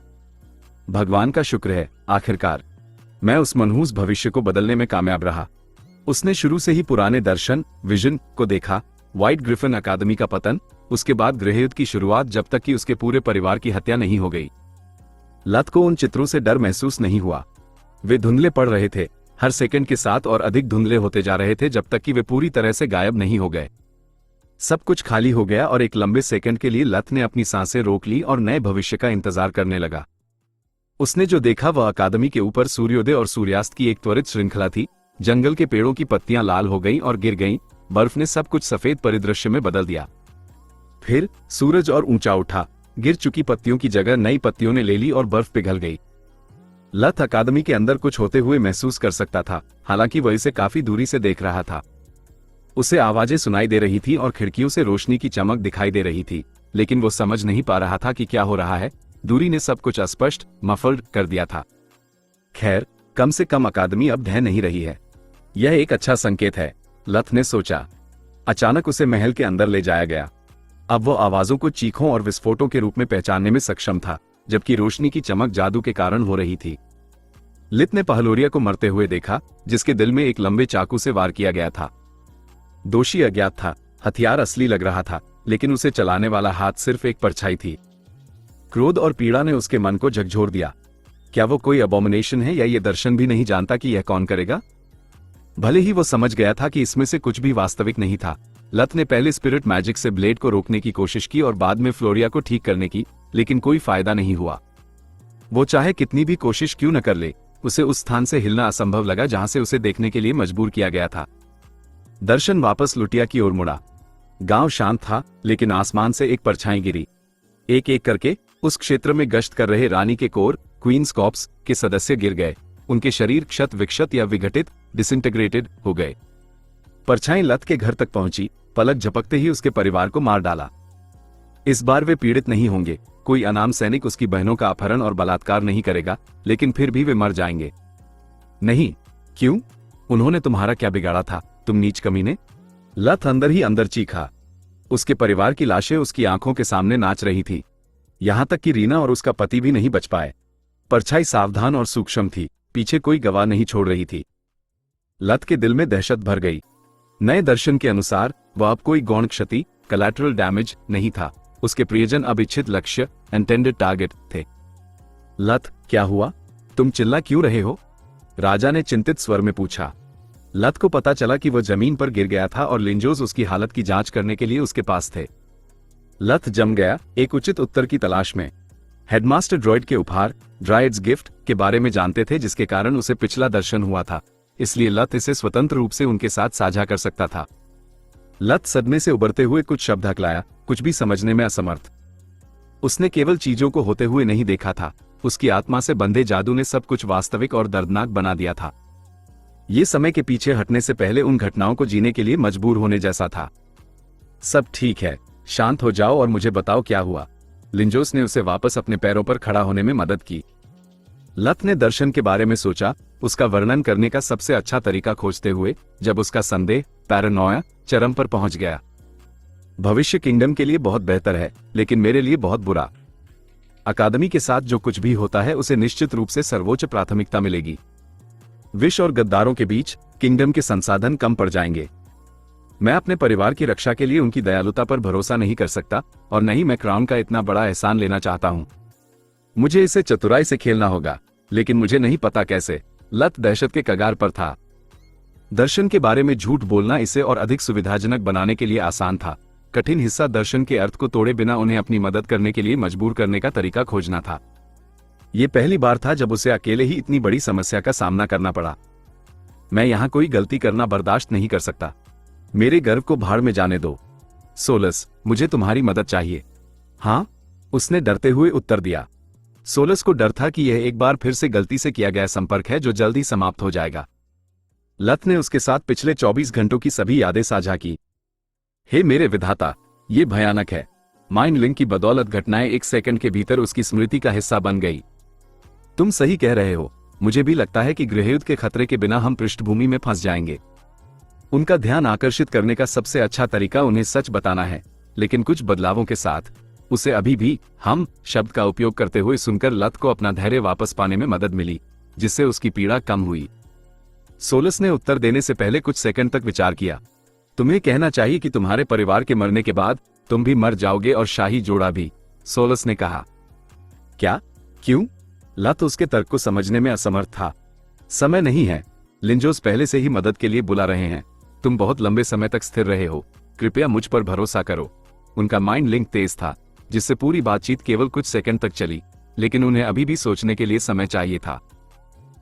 भगवान का शुक्र है, आखिरकार मैं उस मनहूस भविष्य को बदलने में कामयाब रहा। उसने शुरू से ही पुराने विजन को देखा, व्हाइट ग्रिफिन अकादमी का पतन, उसके बाद गृहयुद्ध की शुरुआत, जब तक कि उसके पूरे परिवार की हत्या नहीं हो गई। लत को उन चित्रों से डर महसूस नहीं हुआ। वे धुंधले पड़ रहे थे, हर सेकंड के साथ और अधिक धुंधले होते जा रहे थे, जब तक कि वे पूरी तरह से गायब नहीं हो गए। सब कुछ खाली हो गया और एक लंबे सेकंड के लिए लत ने अपनी सांसें रोक ली और नए भविष्य का इंतजार करने लगा। उसने जो देखा वह अकादमी के ऊपर सूर्योदय और सूर्यास्त की एक त्वरित श्रृंखला थी। जंगल के पेड़ों की पत्तियां लाल हो गईं और गिर गईं, बर्फ ने सब कुछ सफेद परिदृश्य में बदल दिया। फिर सूरज और ऊंचा उठा, गिर चुकी पत्तियों की जगह नई पत्तियों ने ले ली और बर्फ पिघल गई। लत अकादमी के अंदर कुछ होते हुए महसूस कर सकता था, हालांकि वह इसे काफी दूरी से देख रहा था। उसे आवाजें सुनाई दे रही थी और खिड़कियों से रोशनी की चमक दिखाई दे रही थी, लेकिन वो समझ नहीं पा रहा था कि क्या हो रहा है। दूरी ने सब कुछ अस्पष्ट, मफल्ड कर दिया था। खैर, कम से कम अकादमी अब ढह नहीं रही है। यह एक अच्छा संकेत है, लत ने सोचा। अचानक उसे महल के अंदर ले जाया गया। अब वो आवाजों को चीखों और विस्फोटों के रूप में पहचानने में सक्षम था, जबकि रोशनी की चमक जादू के कारण हो रही थी। लित ने पहलोरिया को मरते हुए देखा, जिसके दिल में एक लंबे चाकू से वार किया गया था। दोषी अज्ञात था, हथियार असली लग रहा था, लेकिन उसे चलाने वाला हाथ सिर्फ एक परछाई थी। क्रोध और पीड़ा ने उसके मन को झकझोर दिया। क्या वो कोई अबोमिनेशन है, या ये दर्शन भी नहीं जानता कि यह कौन करेगा? भले ही वो समझ गया था कि इसमें से कुछ भी वास्तविक नहीं था। लत ने पहले स्पिरिट मैजिक से ब्लेड को रोकने की कोशिश की और बाद में फ्लोरिया को ठीक करने की, लेकिन कोई फायदा नहीं हुआ। वो चाहे कितनी भी कोशिश क्यों न कर ले, उसे उस स्थान से हिलना असंभव लगा जहां से उसे देखने के लिए मजबूर किया गया था। दर्शन वापस लुटिया की ओर मुड़ा। गांव शांत था, लेकिन आसमान से एक परछाई गिरी। एक एक करके उस क्षेत्र में गश्त कर रहे रानी के कोर, क्वींस कॉर्प्स के सदस्य गिर गए। उनके शरीर क्षत विक्षत या विघटित, डिसइंटीग्रेटेड हो गए। परछाई लत के घर तक पहुंची, पलक झपकते ही उसके परिवार को मार डाला। इस बार वे पीड़ित नहीं होंगे। कोई अनाम सैनिक उसकी बहनों का अपहरण और बलात्कार नहीं करेगा, लेकिन फिर भी वे मर जाएंगे। नहीं, क्यों? उन्होंने तुम्हारा क्या बिगाड़ा था, तुम नीच कमीने? लत अंदर ही अंदर चीखा। उसके परिवार की लाशें उसकी आंखों के सामने नाच रही थी। यहां तक कि रीना और उसका पति भी नहीं बच पाए। परछाई सावधान और सूक्ष्म थी, पीछे कोई गवाह नहीं छोड़ रही थी। लत के दिल में दहशत भर गई। नए दर्शन के अनुसार वह अब कोई गौण क्षति, कोलैटरल डैमेज नहीं था। उसके प्रियजन अब इच्छित लक्ष्य, इंटेंडेड टारगेट थे। लत, क्या हुआ? तुम चिल्ला क्यों रहे हो? राजा ने चिंतित स्वर में पूछा। लत को पता चला कि वह जमीन पर गिर गया था और लिंजोस उसकी हालत की जांच करने के लिए उसके पास थे। लत जम गया, एक उचित उत्तर की तलाश में। हेडमास्टर ड्रॉइड के उपहार, ड्राइड्स गिफ्ट के बारे में जानते थे, जिसके कारण उसे पिछला दर्शन हुआ था, इसलिए लत इसे स्वतंत्र रूप से उनके साथ साझा कर सकता था। लत सदमे से उबरते हुए कुछ शब्द हकलाया, कुछ भी समझने में असमर्थ। उसने केवल चीजों को होते हुए नहीं देखा था, उसकी आत्मा से बंधे जादू ने सब कुछ वास्तविक और दर्दनाक बना दिया था। ये समय के पीछे हटने से पहले उन घटनाओं को जीने के लिए मजबूर होने जैसा था। सब ठीक है, शांत हो जाओ और मुझे बताओ क्या हुआ। लिंजोस ने उसे वापस अपने पैरों पर खड़ा होने में मदद की। लत ने दर्शन के बारे में सोचा, उसका वर्णन करने का सबसे अच्छा तरीका खोजते हुए, जब उसका संदेह, पैरानोया, चरम पर पहुंच गया। भविष्य किंगडम के लिए बहुत बेहतर है, लेकिन मेरे लिए बहुत बुरा। अकादमी के साथ जो कुछ भी होता है उसे निश्चित रूप से सर्वोच्च प्राथमिकता मिलेगी। विश और गद्दारों के बीच किंगडम के संसाधन कम पड़ जाएंगे। मैं अपने परिवार की रक्षा के लिए उनकी दयालुता पर भरोसा नहीं कर सकता, और नहीं मैं क्राउन का इतना बड़ा एहसान लेना चाहता हूं। मुझे इसे चतुराई से खेलना होगा, लेकिन मुझे नहीं पता कैसे। लत दहशत के कगार पर था। दर्शन के बारे में झूठ बोलना इसे और अधिक सुविधाजनक बनाने के लिए आसान था, कठिन हिस्सा दर्शन के अर्थ को तोड़े बिना उन्हें अपनी मदद करने के लिए मजबूर करने का तरीका खोजना था। ये पहली बार था जब उसे अकेले ही इतनी बड़ी समस्या का सामना करना पड़ा। मैं यहां कोई गलती करना बर्दाश्त नहीं कर सकता। मेरे गर्व को भाड़ में जाने दो। सोलस, मुझे तुम्हारी मदद चाहिए। हाँ, उसने डरते हुए उत्तर दिया। सोलस को डर था कि यह एक बार फिर से गलती से किया गया संपर्क है जो जल्द ही समाप्त हो जाएगा। लत ने उसके साथ पिछले 24 घंटों की सभी यादें साझा की। हे मेरे विधाता, ये भयानक है। माइंड लिंक की बदौलत घटनाएं 1 सेकंड के भीतर उसकी स्मृति का हिस्सा बन गई। तुम सही कह रहे हो। मुझे भी लगता है कि गृहयुद्ध के खतरे के बिना हम पृष्ठभूमि में फंस जाएंगे। उनका ध्यान आकर्षित करने का सबसे अच्छा तरीका उन्हें सच बताना है, लेकिन कुछ बदलावों के साथ। उसे अभी भी हम शब्द का उपयोग करते हुए सुनकर लत को अपना धैर्य वापस पाने में मदद मिली, जिससे उसकी पीड़ा कम हुई। सोलस ने उत्तर देने से पहले कुछ सेकंड तक विचार किया। तुम्हें कहना चाहिए कि तुम्हारे परिवार के मरने के बाद तुम भी मर जाओगे और शाही जोड़ा भी, सोलस ने कहा। क्या? क्यों? लत उसके तर्क को समझने में असमर्थ था। समय नहीं है। लिंजोस पहले से ही मदद के लिए बुला रहे हैं। तुम बहुत लंबे समय तक स्थिर रहे हो। कृपया मुझ पर भरोसा करो। उनका माइंड लिंक तेज था, जिससे पूरी बातचीत केवल कुछ सेकंड तक चली, लेकिन उन्हें अभी भी सोचने के लिए समय चाहिए था।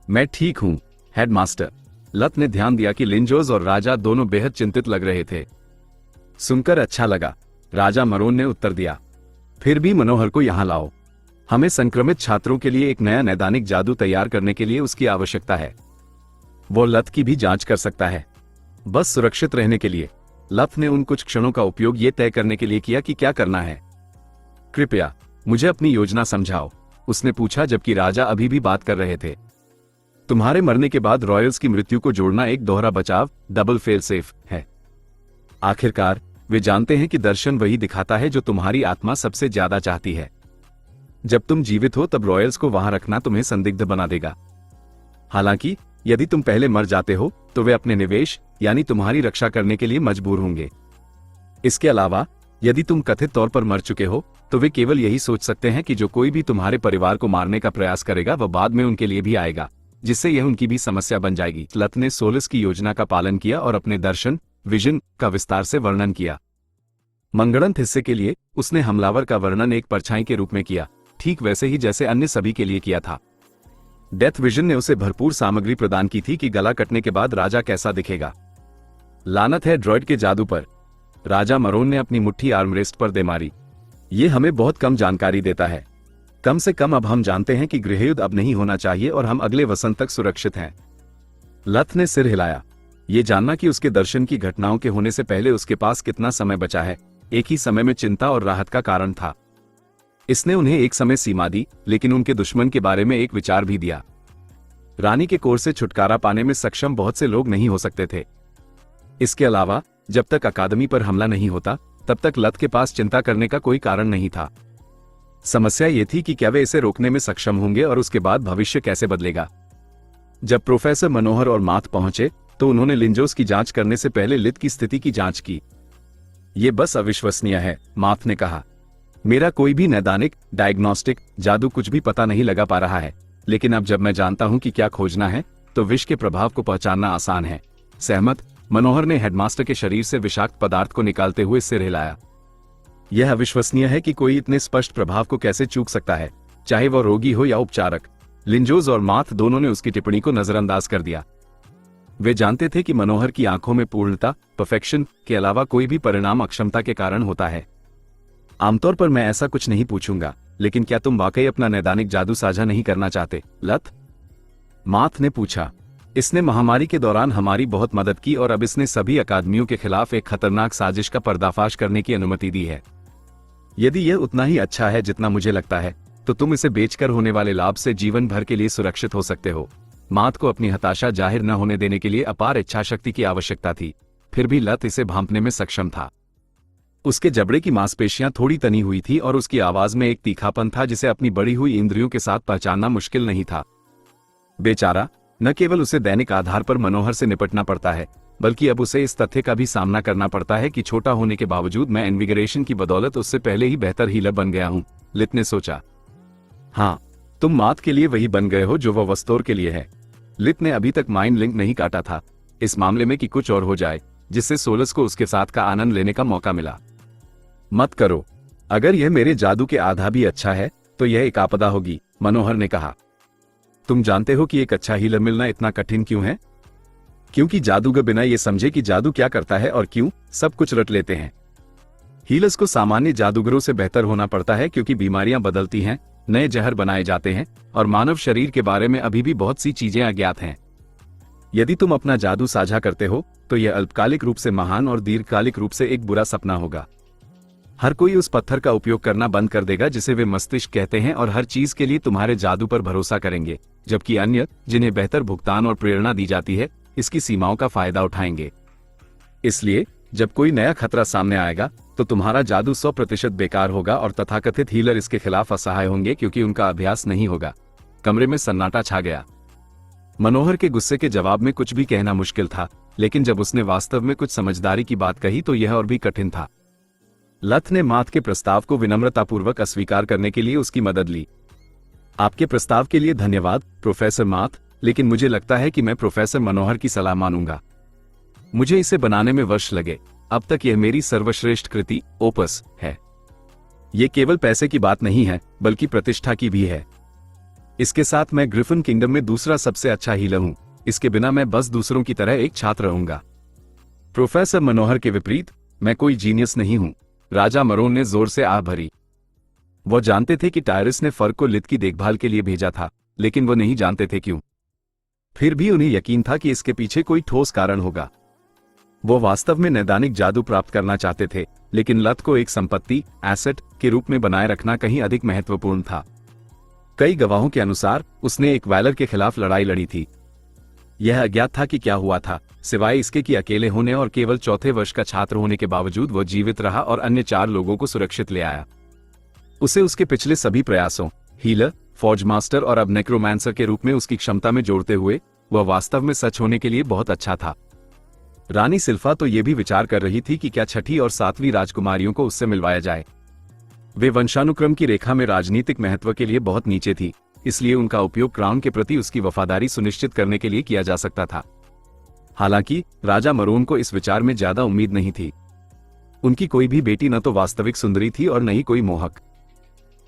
मैं ठीक हूं, हेडमास्टर। लत ने ध्यान दिया कि लिंजोस और राजा दोनों बेहद चिंतित लग रहे थे। सुनकर अच्छा लगा, राजा मरोन ने उत्तर दिया। फिर भी मनोहर को यहां लाओ। हमें संक्रमित छात्रों के लिए एक नया नैदानिक जादू तैयार करने के लिए उसकी आवश्यकता है। वो लत की भी जांच कर सकता है, बस सुरक्षित रहने के लिए। लत ने उन कुछ क्षणों का उपयोग ये तय करने के लिए किया कि क्या करना है। कृपया मुझे अपनी योजना समझाओ, उसने पूछा जबकि राजा अभी भी बात कर रहे थे। तुम्हारे मरने के बाद रॉयल्स की मृत्यु को जोड़ना एक दोहरा बचाव, डबल फेल सेफ है। आखिरकार वे जानते हैं कि दर्शन वही दिखाता है जो तुम्हारी आत्मा सबसे ज्यादा चाहती है। जब तुम जीवित हो तब रॉयल्स को वहां रखना तुम्हें संदिग्ध बना देगा। हालांकि यदि तुम पहले मर जाते हो तो वे अपने निवेश यानी तुम्हारी रक्षा करने के लिए मजबूर होंगे। इसके अलावा यदि तुम कथित तौर पर मर चुके हो तो वे केवल यही सोच सकते हैं कि जो कोई भी तुम्हारे परिवार को मारने का प्रयास करेगा वह बाद में उनके लिए भी आएगा, जिससे यह उनकी भी समस्या बन जाएगी। लत ने सोलस की योजना का पालन किया और अपने दर्शन विजन का विस्तार से वर्णन किया। मंगड़ंत हिस्से के लिए उसने हमलावर का वर्णन एक परछाई के रूप में किया, ठीक वैसे ही जैसे अन्य सभी के लिए किया था। डेथ विजन ने उसे भरपूर सामग्री प्रदान की थी कि गला कटने के बाद राजा कैसा दिखेगा। लानत है ड्रॉइड के जादू पर, राजा मरोन ने अपनी मुट्ठी आर्मरेस्ट पर दे मारी। ये हमें बहुत कम जानकारी देता है। कम से कम अब हम जानते हैं कि गृहयुद्ध अब नहीं होना चाहिए और हम अगले वसंत तक सुरक्षित हैं। लत ने सिर हिलाया। ये जानना कि उसके दर्शन की घटनाओं के होने से पहले उसके पास कितना समय बचा है, एक ही समय में चिंता और राहत का कारण था। इसने उन्हें एक समय सीमा दी, लेकिन उनके दुश्मन के बारे में एक विचार भी दिया। रानी के कोर से छुटकारा पाने में सक्षम बहुत से लोग नहीं हो सकते थे। इसके अलावा जब तक अकादमी पर हमला नहीं होता तब तक लत के पास चिंता करने का कोई कारण नहीं था। समस्या ये थी कि क्या वे इसे रोकने में सक्षम होंगे और उसके बाद भविष्य कैसे बदलेगा। जब प्रोफेसर मनोहर और माथ पहुंचे तो उन्होंने लिंजोस की जांच करने से पहले लित की स्थिति की जांच की। ये बस अविश्वसनीय है, माथ ने कहा। मेरा कोई भी नैदानिक, डायग्नोस्टिक जादू कुछ भी पता नहीं लगा पा रहा है, लेकिन अब जब मैं जानता हूं कि क्या खोजना है तो विष के प्रभाव को पहचानना आसान है। सहमत? मनोहर ने हेडमास्टर के शरीर से विषाक्त पदार्थ को निकालते हुए सिर हिलाया। यह अविश्वसनीय है कि कोई इतने स्पष्ट प्रभाव को कैसे चूक सकता है, चाहे वह रोगी हो या उपचारक। लिंजोस और माथ दोनों ने उसकी टिप्पणी को नजरअंदाज कर दिया। वे जानते थे कि मनोहर की आंखों में पूर्णता, परफेक्शन के अलावा कोई भी परिणाम अक्षमता के कारण होता है। आमतौर पर मैं ऐसा कुछ नहीं पूछूंगा, लेकिन क्या तुम वाकई अपना नैदानिक जादू साझा नहीं करना चाहते, लत? माथ ने पूछा। इसने महामारी के दौरान हमारी बहुत मदद की और अब इसने सभी अकादमियों के खिलाफ एक खतरनाक साजिश का पर्दाफाश करने की अनुमति दी है। यदि यह उतना ही अच्छा है जितना मुझे लगता है, तो तुम इसे बेचकर होने वाले लाभ से जीवन भर के लिए सुरक्षित हो सकते हो। माथ को अपनी हताशा जाहिर न होने देने के लिए अपार इच्छाशक्ति की आवश्यकता थी, फिर भी लत इसे भांपने में सक्षम था। उसके जबड़े की मांसपेशियां थोड़ी तनी हुई थी और उसकी आवाज में एक तीखापन था जिसे अपनी बढ़ी हुई इंद्रियों के साथ पहचानना मुश्किल नहीं था। बेचारा, न केवल उसे दैनिक आधार पर मनोहर से निपटना पड़ता है, बल्कि अब उसे इस तथ्य का भी सामना करना पड़ता है कि छोटा होने के बावजूद मैं इन्विगरेशन की बदौलत उससे पहले ही बेहतर हीलर बन गया हूं, लित ने सोचा। हाँ, तुम मात के लिए वही बन गए हो जो वह वस्तोर के लिए है। लित ने अभी तक माइंड लिंक नहीं काटा था, इस मामले में कि कुछ और हो जाए, जिससे सोलस को उसके साथ का आनंद लेने का मौका मिला। मत करो। अगर यह मेरे जादू के आधा भी अच्छा है तो यह एक आपदा होगी, मनोहर ने कहा। तुम जानते हो कि एक अच्छा हीलर मिलना इतना कठिन क्यों है? क्योंकि जादूगर बिना ये समझे कि जादू क्या करता है और क्यों, सब कुछ रट लेते हैं। हीलर्स को सामान्य जादूगरों से बेहतर होना पड़ता है क्योंकि बीमारियां बदलती हैं, नए जहर बनाए जाते हैं और मानव शरीर के बारे में अभी भी बहुत सी चीजें अज्ञात हैं। यदि तुम अपना जादू साझा करते हो तो यह अल्पकालिक रूप से महान और दीर्घकालिक रूप से एक बुरा सपना होगा। हर कोई उस पत्थर का उपयोग करना बंद कर देगा जिसे वे मस्तिष्क कहते हैं और हर चीज के लिए तुम्हारे जादू पर भरोसा करेंगे, जबकि अन्य, जिन्हें बेहतर भुगतान और प्रेरणा दी जाती है, इसकी सीमाओं का फायदा उठाएंगे। इसलिए जब कोई नया खतरा सामने आएगा तो तुम्हारा जादू 100% बेकार होगा और तथाकथित हीलर इसके खिलाफ असहाय होंगे क्योंकि उनका अभ्यास नहीं होगा। कमरे में सन्नाटा छा गया। मनोहर के गुस्से के जवाब में कुछ भी कहना मुश्किल था, लेकिन जब उसने वास्तव में कुछ समझदारी की बात कही तो यह और भी कठिन था। लथ ने माथ के प्रस्ताव को विनम्रतापूर्वक अस्वीकार करने के लिए उसकी मदद ली। आपके प्रस्ताव के लिए धन्यवाद प्रोफेसर माथ, लेकिन मुझे लगता है कि मैं प्रोफेसर मनोहर की सलाह मानूंगा। मुझे इसे बनाने में वर्ष लगे। अब तक यह मेरी सर्वश्रेष्ठ कृति ओपस है। यह केवल पैसे की बात नहीं है बल्कि प्रतिष्ठा की भी है। इसके साथ मैं ग्रिफिन किंगडम में दूसरा सबसे अच्छा हीलर हूं। इसके बिना मैं बस दूसरों की तरह एक छात्र रहूंगा। प्रोफेसर मनोहर के विपरीत मैं कोई जीनियस नहीं हूं, राजा मरोन ने जोर से आह भरी। वो जानते थे कि टायरस ने फर्क को लित की देखभाल के लिए भेजा था, लेकिन वो नहीं जानते थे क्यों। फिर भी उन्हें यकीन था कि इसके पीछे कोई ठोस कारण होगा। वो वास्तव में नैदानिक जादू प्राप्त करना चाहते थे, लेकिन लत को एक संपत्ति, एसेट के रूप में बनाए रखना कहीं अधिक महत्वपूर्ण था। कई गवाहों के अनुसार उसने एक वैलर के खिलाफ लड़ाई लड़ी थी। यह अज्ञात था कि क्या हुआ था, सिवाय इसके कि अकेले होने और केवल चौथे वर्ष का छात्र होने के बावजूद वो जीवित रहा और अन्य 4 लोगों को सुरक्षित ले आया। उसे उसके पिछले सभी प्रयासों, हीलर, फॉर्ज मास्टर और अब नेक्रोमांसर के रूप में उसकी क्षमता में जोड़ते हुए, वह वास्तव में सच होने के लिए बहुत अच्छा था। रानी सिल्फा तो यह भी विचार कर रही थी कि क्या छठी और 7वीं राजकुमारियों को उससे मिलवाया जाए। वे वंशानुक्रम की रेखा में राजनीतिक महत्व के लिए बहुत नीचे थी, इसलिए उनका उपयोग क्राउन के प्रति उसकी वफादारी सुनिश्चित करने के लिए किया जा सकता था। हालांकि राजा मरोन को इस विचार में ज्यादा उम्मीद नहीं थी। उनकी कोई भी बेटी न तो वास्तविक सुंदरी थी और न ही कोई मोहक।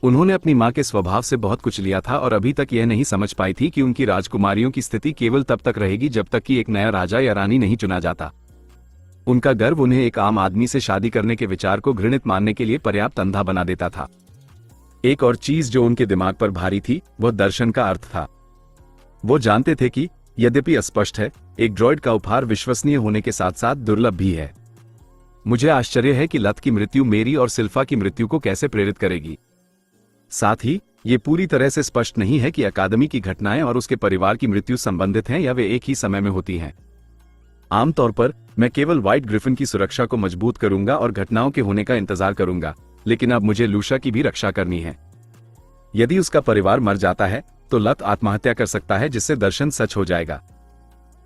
उन्होंने अपनी मां के स्वभाव से बहुत कुछ लिया था और अभी तक यह नहीं समझ पाई थी कि उनकी राजकुमारियों की स्थिति केवल तब तक रहेगी जब तक कि एक नया राजा या रानी नहीं चुना जाता। उनका गर्व उन्हें एक आम आदमी से शादी करने के विचार को घृणित मानने के लिए पर्याप्त अंधा बना देता था। एक और चीज जो उनके दिमाग पर भारी थी वह दर्शन का अर्थ था। वो जानते थे कि यद्यपि अस्पष्ट है, एक ड्रॉइड का उपहार विश्वसनीय होने के साथ साथ दुर्लभ भी है। मुझे आश्चर्य है कि लत की मृत्यु मेरी और सिल्फा की मृत्यु को कैसे प्रेरित करेगी। साथ ही ये पूरी तरह से स्पष्ट नहीं है कि अकादमी की घटनाएं और उसके परिवार की मृत्यु संबंधित हैं या वे एक ही समय में होती हैं। आमतौर पर मैं केवल व्हाइट ग्रिफिन की सुरक्षा को मजबूत करूंगा और घटनाओं के होने का इंतजार करूंगा, लेकिन अब मुझे लूशा की भी रक्षा करनी है। यदि उसका परिवार मर जाता है तो लत आत्महत्या कर सकता है, जिससे दर्शन सच हो जाएगा।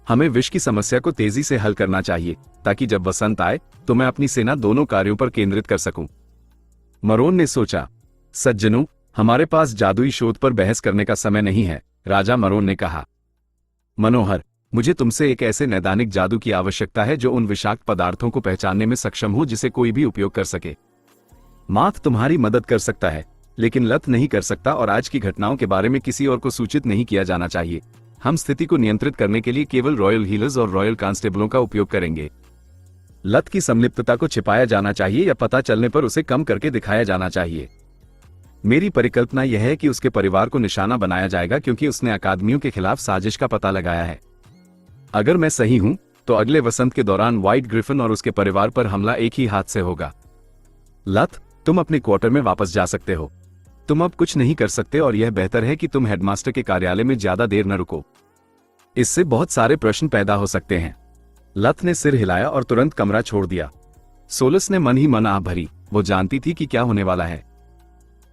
हमें विष की समस्या को तेजी से हल करना चाहिए ताकि जब वसंत आए तो मैं अपनी सेना दोनों कार्यों पर केंद्रित कर सकूं। मरोन ने सोचा। सज्जनों, हमारे पास जादुई शोध पर बहस करने का समय नहीं है, राजा मरोन ने कहा। मनोहर, मुझे तुमसे एक ऐसे नैदानिक जादू की आवश्यकता है जो उन विषाक्त पदार्थों को पहचानने में सक्षम हो जिसे कोई भी उपयोग कर सके। माथ तुम्हारी मदद कर सकता है, लेकिन लत नहीं कर सकता और आज की घटनाओं के बारे में किसी और को सूचित नहीं किया जाना चाहिए। हम स्थिति को नियंत्रित करने के लिए केवल रॉयल हीलर्स और रॉयल कांस्टेबलों का उपयोग करेंगे। लत की संलिप्तता को छिपाया जाना चाहिए या पता चलने पर उसे कम करके दिखाया जाना चाहिए। मेरी परिकल्पना यह है कि उसके परिवार को निशाना बनाया जाएगा क्योंकि उसने अकादमियों के खिलाफ साजिश का पता लगाया है। अगर मैं सही हूं तो अगले वसंत के दौरान व्हाइट ग्रिफिन और उसके परिवार पर हमला एक ही हाथ से होगा। लत, तुम अपने क्वार्टर में वापस जा सकते हो। तुम अब कुछ नहीं कर सकते और यह बेहतर है कि तुम हेडमास्टर के कार्यालय में ज्यादा देर न रुको। इससे बहुत सारे प्रश्न पैदा हो सकते हैं। लत ने सिर हिलाया और तुरंत कमरा छोड़ दिया। सोलस ने मन ही मन आह भरी। वो जानती थी कि क्या होने वाला है।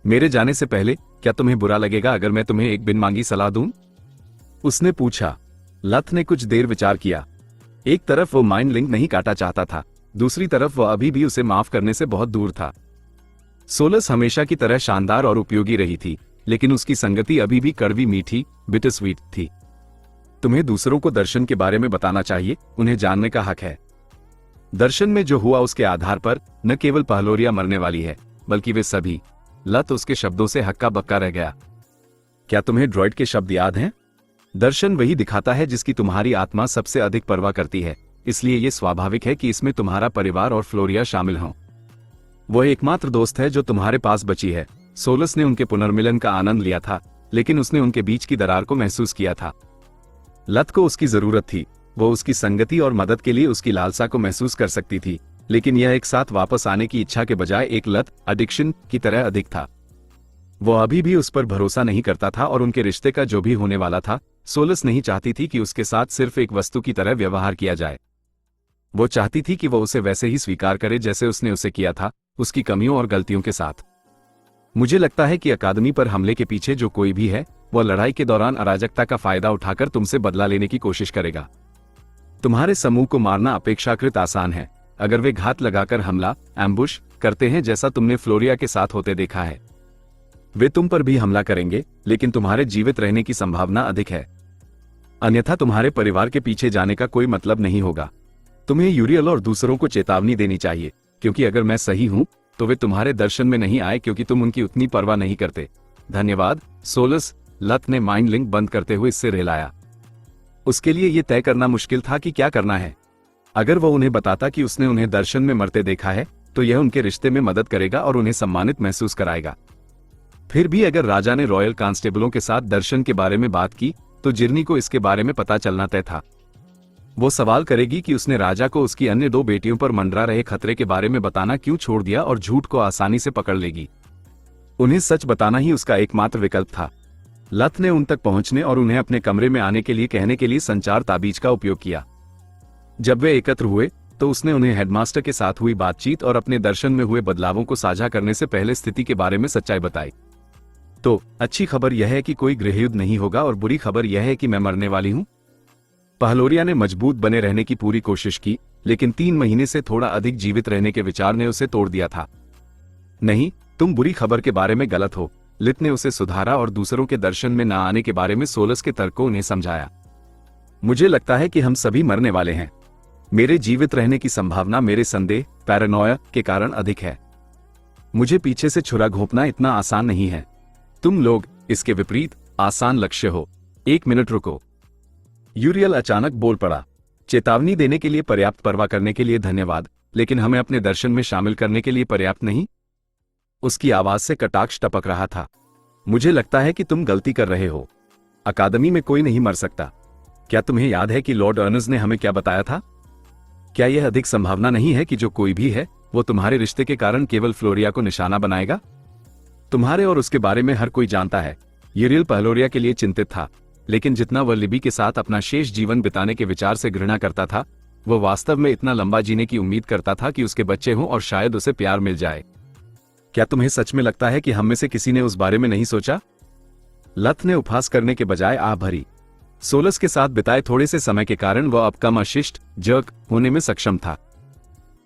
मेरे जाने से पहले क्या तुम्हें बुरा लगेगा अगर मैं तुम्हें एक बिन मांगी सलाह दूं? उसने पूछा। लत ने कुछ देर विचार किया। एक तरफ वो माइंड लिंक नहीं काटा चाहता था, दूसरी तरफ वह अभी भी उसे माफ करने से बहुत दूर था। सोलस हमेशा की तरह शानदार और उपयोगी रही थी, लेकिन उसकी संगति अभी भी कड़वी मीठी, बिटर स्वीट थी। तुम्हें दूसरों को दर्शन के बारे में बताना चाहिए, उन्हें जानने का हक है। दर्शन में जो हुआ उसके आधार पर न केवल पहलोरिया मरने वाली है, बल्कि वे सभी। लत उसके शब्दों से हक्का बक्का रह गया। क्या तुम्हें ड्रॉइड के शब्द याद हैं? दर्शन वही दिखाता है जिसकी तुम्हारी आत्मा सबसे अधिक परवाह करती है, इसलिए यह स्वाभाविक है कि इसमें तुम्हारा परिवार और फ्लोरिया शामिल हों। वह एकमात्र दोस्त है जो तुम्हारे पास बची है। सोलस ने उनके पुनर्मिलन का आनंद लिया था, लेकिन उसने उनके बीच की दरार को महसूस किया था। लत को उसकी जरूरत थी, वो उसकी संगति और मदद के लिए उसकी लालसा को महसूस कर सकती थी, लेकिन यह एक साथ वापस आने की इच्छा के बजाय एक लत, एडिक्शन की तरह अधिक था। वो अभी भी उस पर भरोसा नहीं करता था और उनके रिश्ते का जो भी होने वाला था, सोलस नहीं चाहती थी कि उसके साथ सिर्फ एक वस्तु की तरह व्यवहार किया जाए। वो चाहती थी कि वो उसे वैसे ही स्वीकार करे जैसे उसने उसे किया था, उसकी कमियों और गलतियों के साथ। मुझे लगता है कि अकादमी पर हमले के पीछे जो कोई भी है, वह लड़ाई के दौरान अराजकता का फायदा उठाकर तुमसे बदला लेने की कोशिश करेगा। तुम्हारे समूह को मारना अपेक्षाकृत आसान है, अगर वे घात लगाकर हमला, एम्बुश करते हैं जैसा तुमने फ्लोरिया के साथ होते देखा है। वे तुम पर भी हमला करेंगे, लेकिन तुम्हारे जीवित रहने की संभावना अधिक है। अन्यथा तुम्हारे परिवार के पीछे जाने का कोई मतलब नहीं होगा। तुम्हें यूरियल और दूसरों को चेतावनी देनी चाहिए, क्योंकि अगर मैं सही हूं तो वे तुम्हारे दर्शन में नहीं आए क्योंकि तुम उनकी उतनी परवाह नहीं करते। धन्यवाद सोलस। लत ने माइंड लिंक बंद करते हुए इससे रिलाया। उसके लिए यह तय करना मुश्किल था कि क्या करना है। अगर वो उन्हें बताता कि उसने उन्हें दर्शन में मरते देखा है, तो यह उनके रिश्ते में मदद करेगा और उन्हें सम्मानित महसूस कराएगा। फिर भी अगर राजा ने रॉयल कांस्टेबलों के साथ दर्शन के बारे में बात की, तो जिरनी को इसके बारे में पता चलना तय था। वो सवाल करेगी कि उसने राजा को उसकी अन्य 2 बेटियों पर मंडरा रहे खतरे के बारे में बताना क्यों छोड़ दिया और झूठ को आसानी से पकड़ लेगी। उन्हें सच बताना ही उसका एकमात्र विकल्प था। लत ने उन तक पहुंचने और उन्हें अपने कमरे में आने के लिए कहने के लिए संचार ताबीज का उपयोग किया। जब वे एकत्र हुए, तो उसने उन्हें हेडमास्टर के साथ हुई बातचीत और अपने दर्शन में हुए बदलावों को साझा करने से पहले स्थिति के बारे में सच्चाई बताई। तो अच्छी खबर यह है कि कोई गृहयुद्ध नहीं होगा और बुरी खबर यह है कि मैं मरने वाली हूं। पहलोरिया ने मजबूत बने रहने की पूरी कोशिश की, लेकिन 3 महीने से थोड़ा अधिक जीवित रहने के विचार ने उसे तोड़ दिया था। नहीं, तुम बुरी खबर के बारे में गलत हो। लित ने उसे सुधारा और दूसरों के दर्शन में न आने के बारे में सोलस के तर्क को उन्हें समझाया। मुझे लगता है कि हम सभी मरने वाले हैं। मेरे जीवित रहने की संभावना मेरे संदेह, पैरानोया के कारण अधिक है। मुझे पीछे से छुरा घोंपना इतना आसान नहीं है। तुम लोग इसके विपरीत आसान लक्ष्य हो। 1 मिनट रुको। यूरियल अचानक बोल पड़ा। चेतावनी देने के लिए पर्याप्त परवाह करने के लिए धन्यवाद, लेकिन हमें अपने दर्शन में शामिल करने के लिए पर्याप्त नहीं। उसकी आवाज से कटाक्ष टपक रहा था। मुझे लगता है कि तुम गलती कर रहे हो। अकादमी में कोई नहीं मर सकता। क्या तुम्हें याद है कि लॉर्ड अर्नस ने हमें क्या बताया था? क्या यह अधिक संभावना नहीं है कि जो कोई भी है, वो तुम्हारे रिश्ते के कारण केवल फ्लोरिया को निशाना बनाएगा? तुम्हारे और उसके बारे में हर कोई जानता है। यूरियल पहलोरिया के लिए चिंतित था, लेकिन जितना वह लिबी के साथ अपना शेष जीवन बिताने के विचार से घृणा करता था, वह वास्तव में इतना लंबा जीने की उम्मीद करता था कि उसके बच्चे हों और शायद उसे प्यार मिल जाए। क्या तुम्हें सच में लगता है कि हम में से किसी ने उस बारे में नहीं सोचा? लत ने उपहास करने के बजाय आह भरी। सोलस के साथ बिताए थोड़े से समय के कारण वह अब कम अशिष्ट जर्क होने में सक्षम था।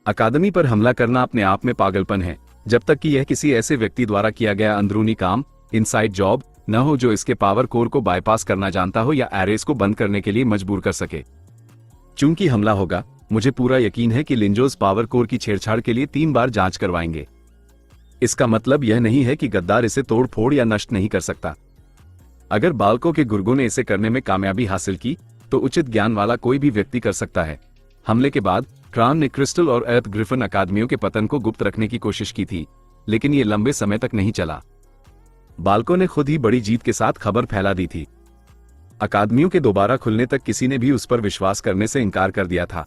अकादमी पर हमला करना अपने आप में पागलपन है, जब तक कि यह किसी ऐसे व्यक्ति द्वारा किया गया अंदरूनी काम, इनसाइड जॉब न हो जो इसके पावर कोर को बाईपास करना जानता हो या एरेस को बंद करने के लिए मजबूर कर सके। चूंकि हमला होगा, मुझे पूरा यकीन है कि लिंजोस पावर कोर की छेड़छाड़ के लिए 3 बार जांच करवाएंगे। इसका मतलब यह नहीं है कि गद्दार इसे तोड़ फोड़ या नष्ट नहीं कर सकता। अगर बालकों के गुर्गों ने इसे करने में कामयाबी हासिल की, तो उचित ज्ञान वाला कोई भी व्यक्ति कर सकता है। हमले के बाद क्राउन ने क्रिस्टल और अर्थ ग्रिफिन अकादमियों के पतन को गुप्त रखने की कोशिश की थी, लेकिन यह लंबे समय तक नहीं चला। बालकों ने खुद ही बड़ी जीत के साथ खबर फैला दी थी। अकादमियों के दोबारा खुलने तक किसी ने भी उस पर विश्वास करने से इनकार कर दिया था।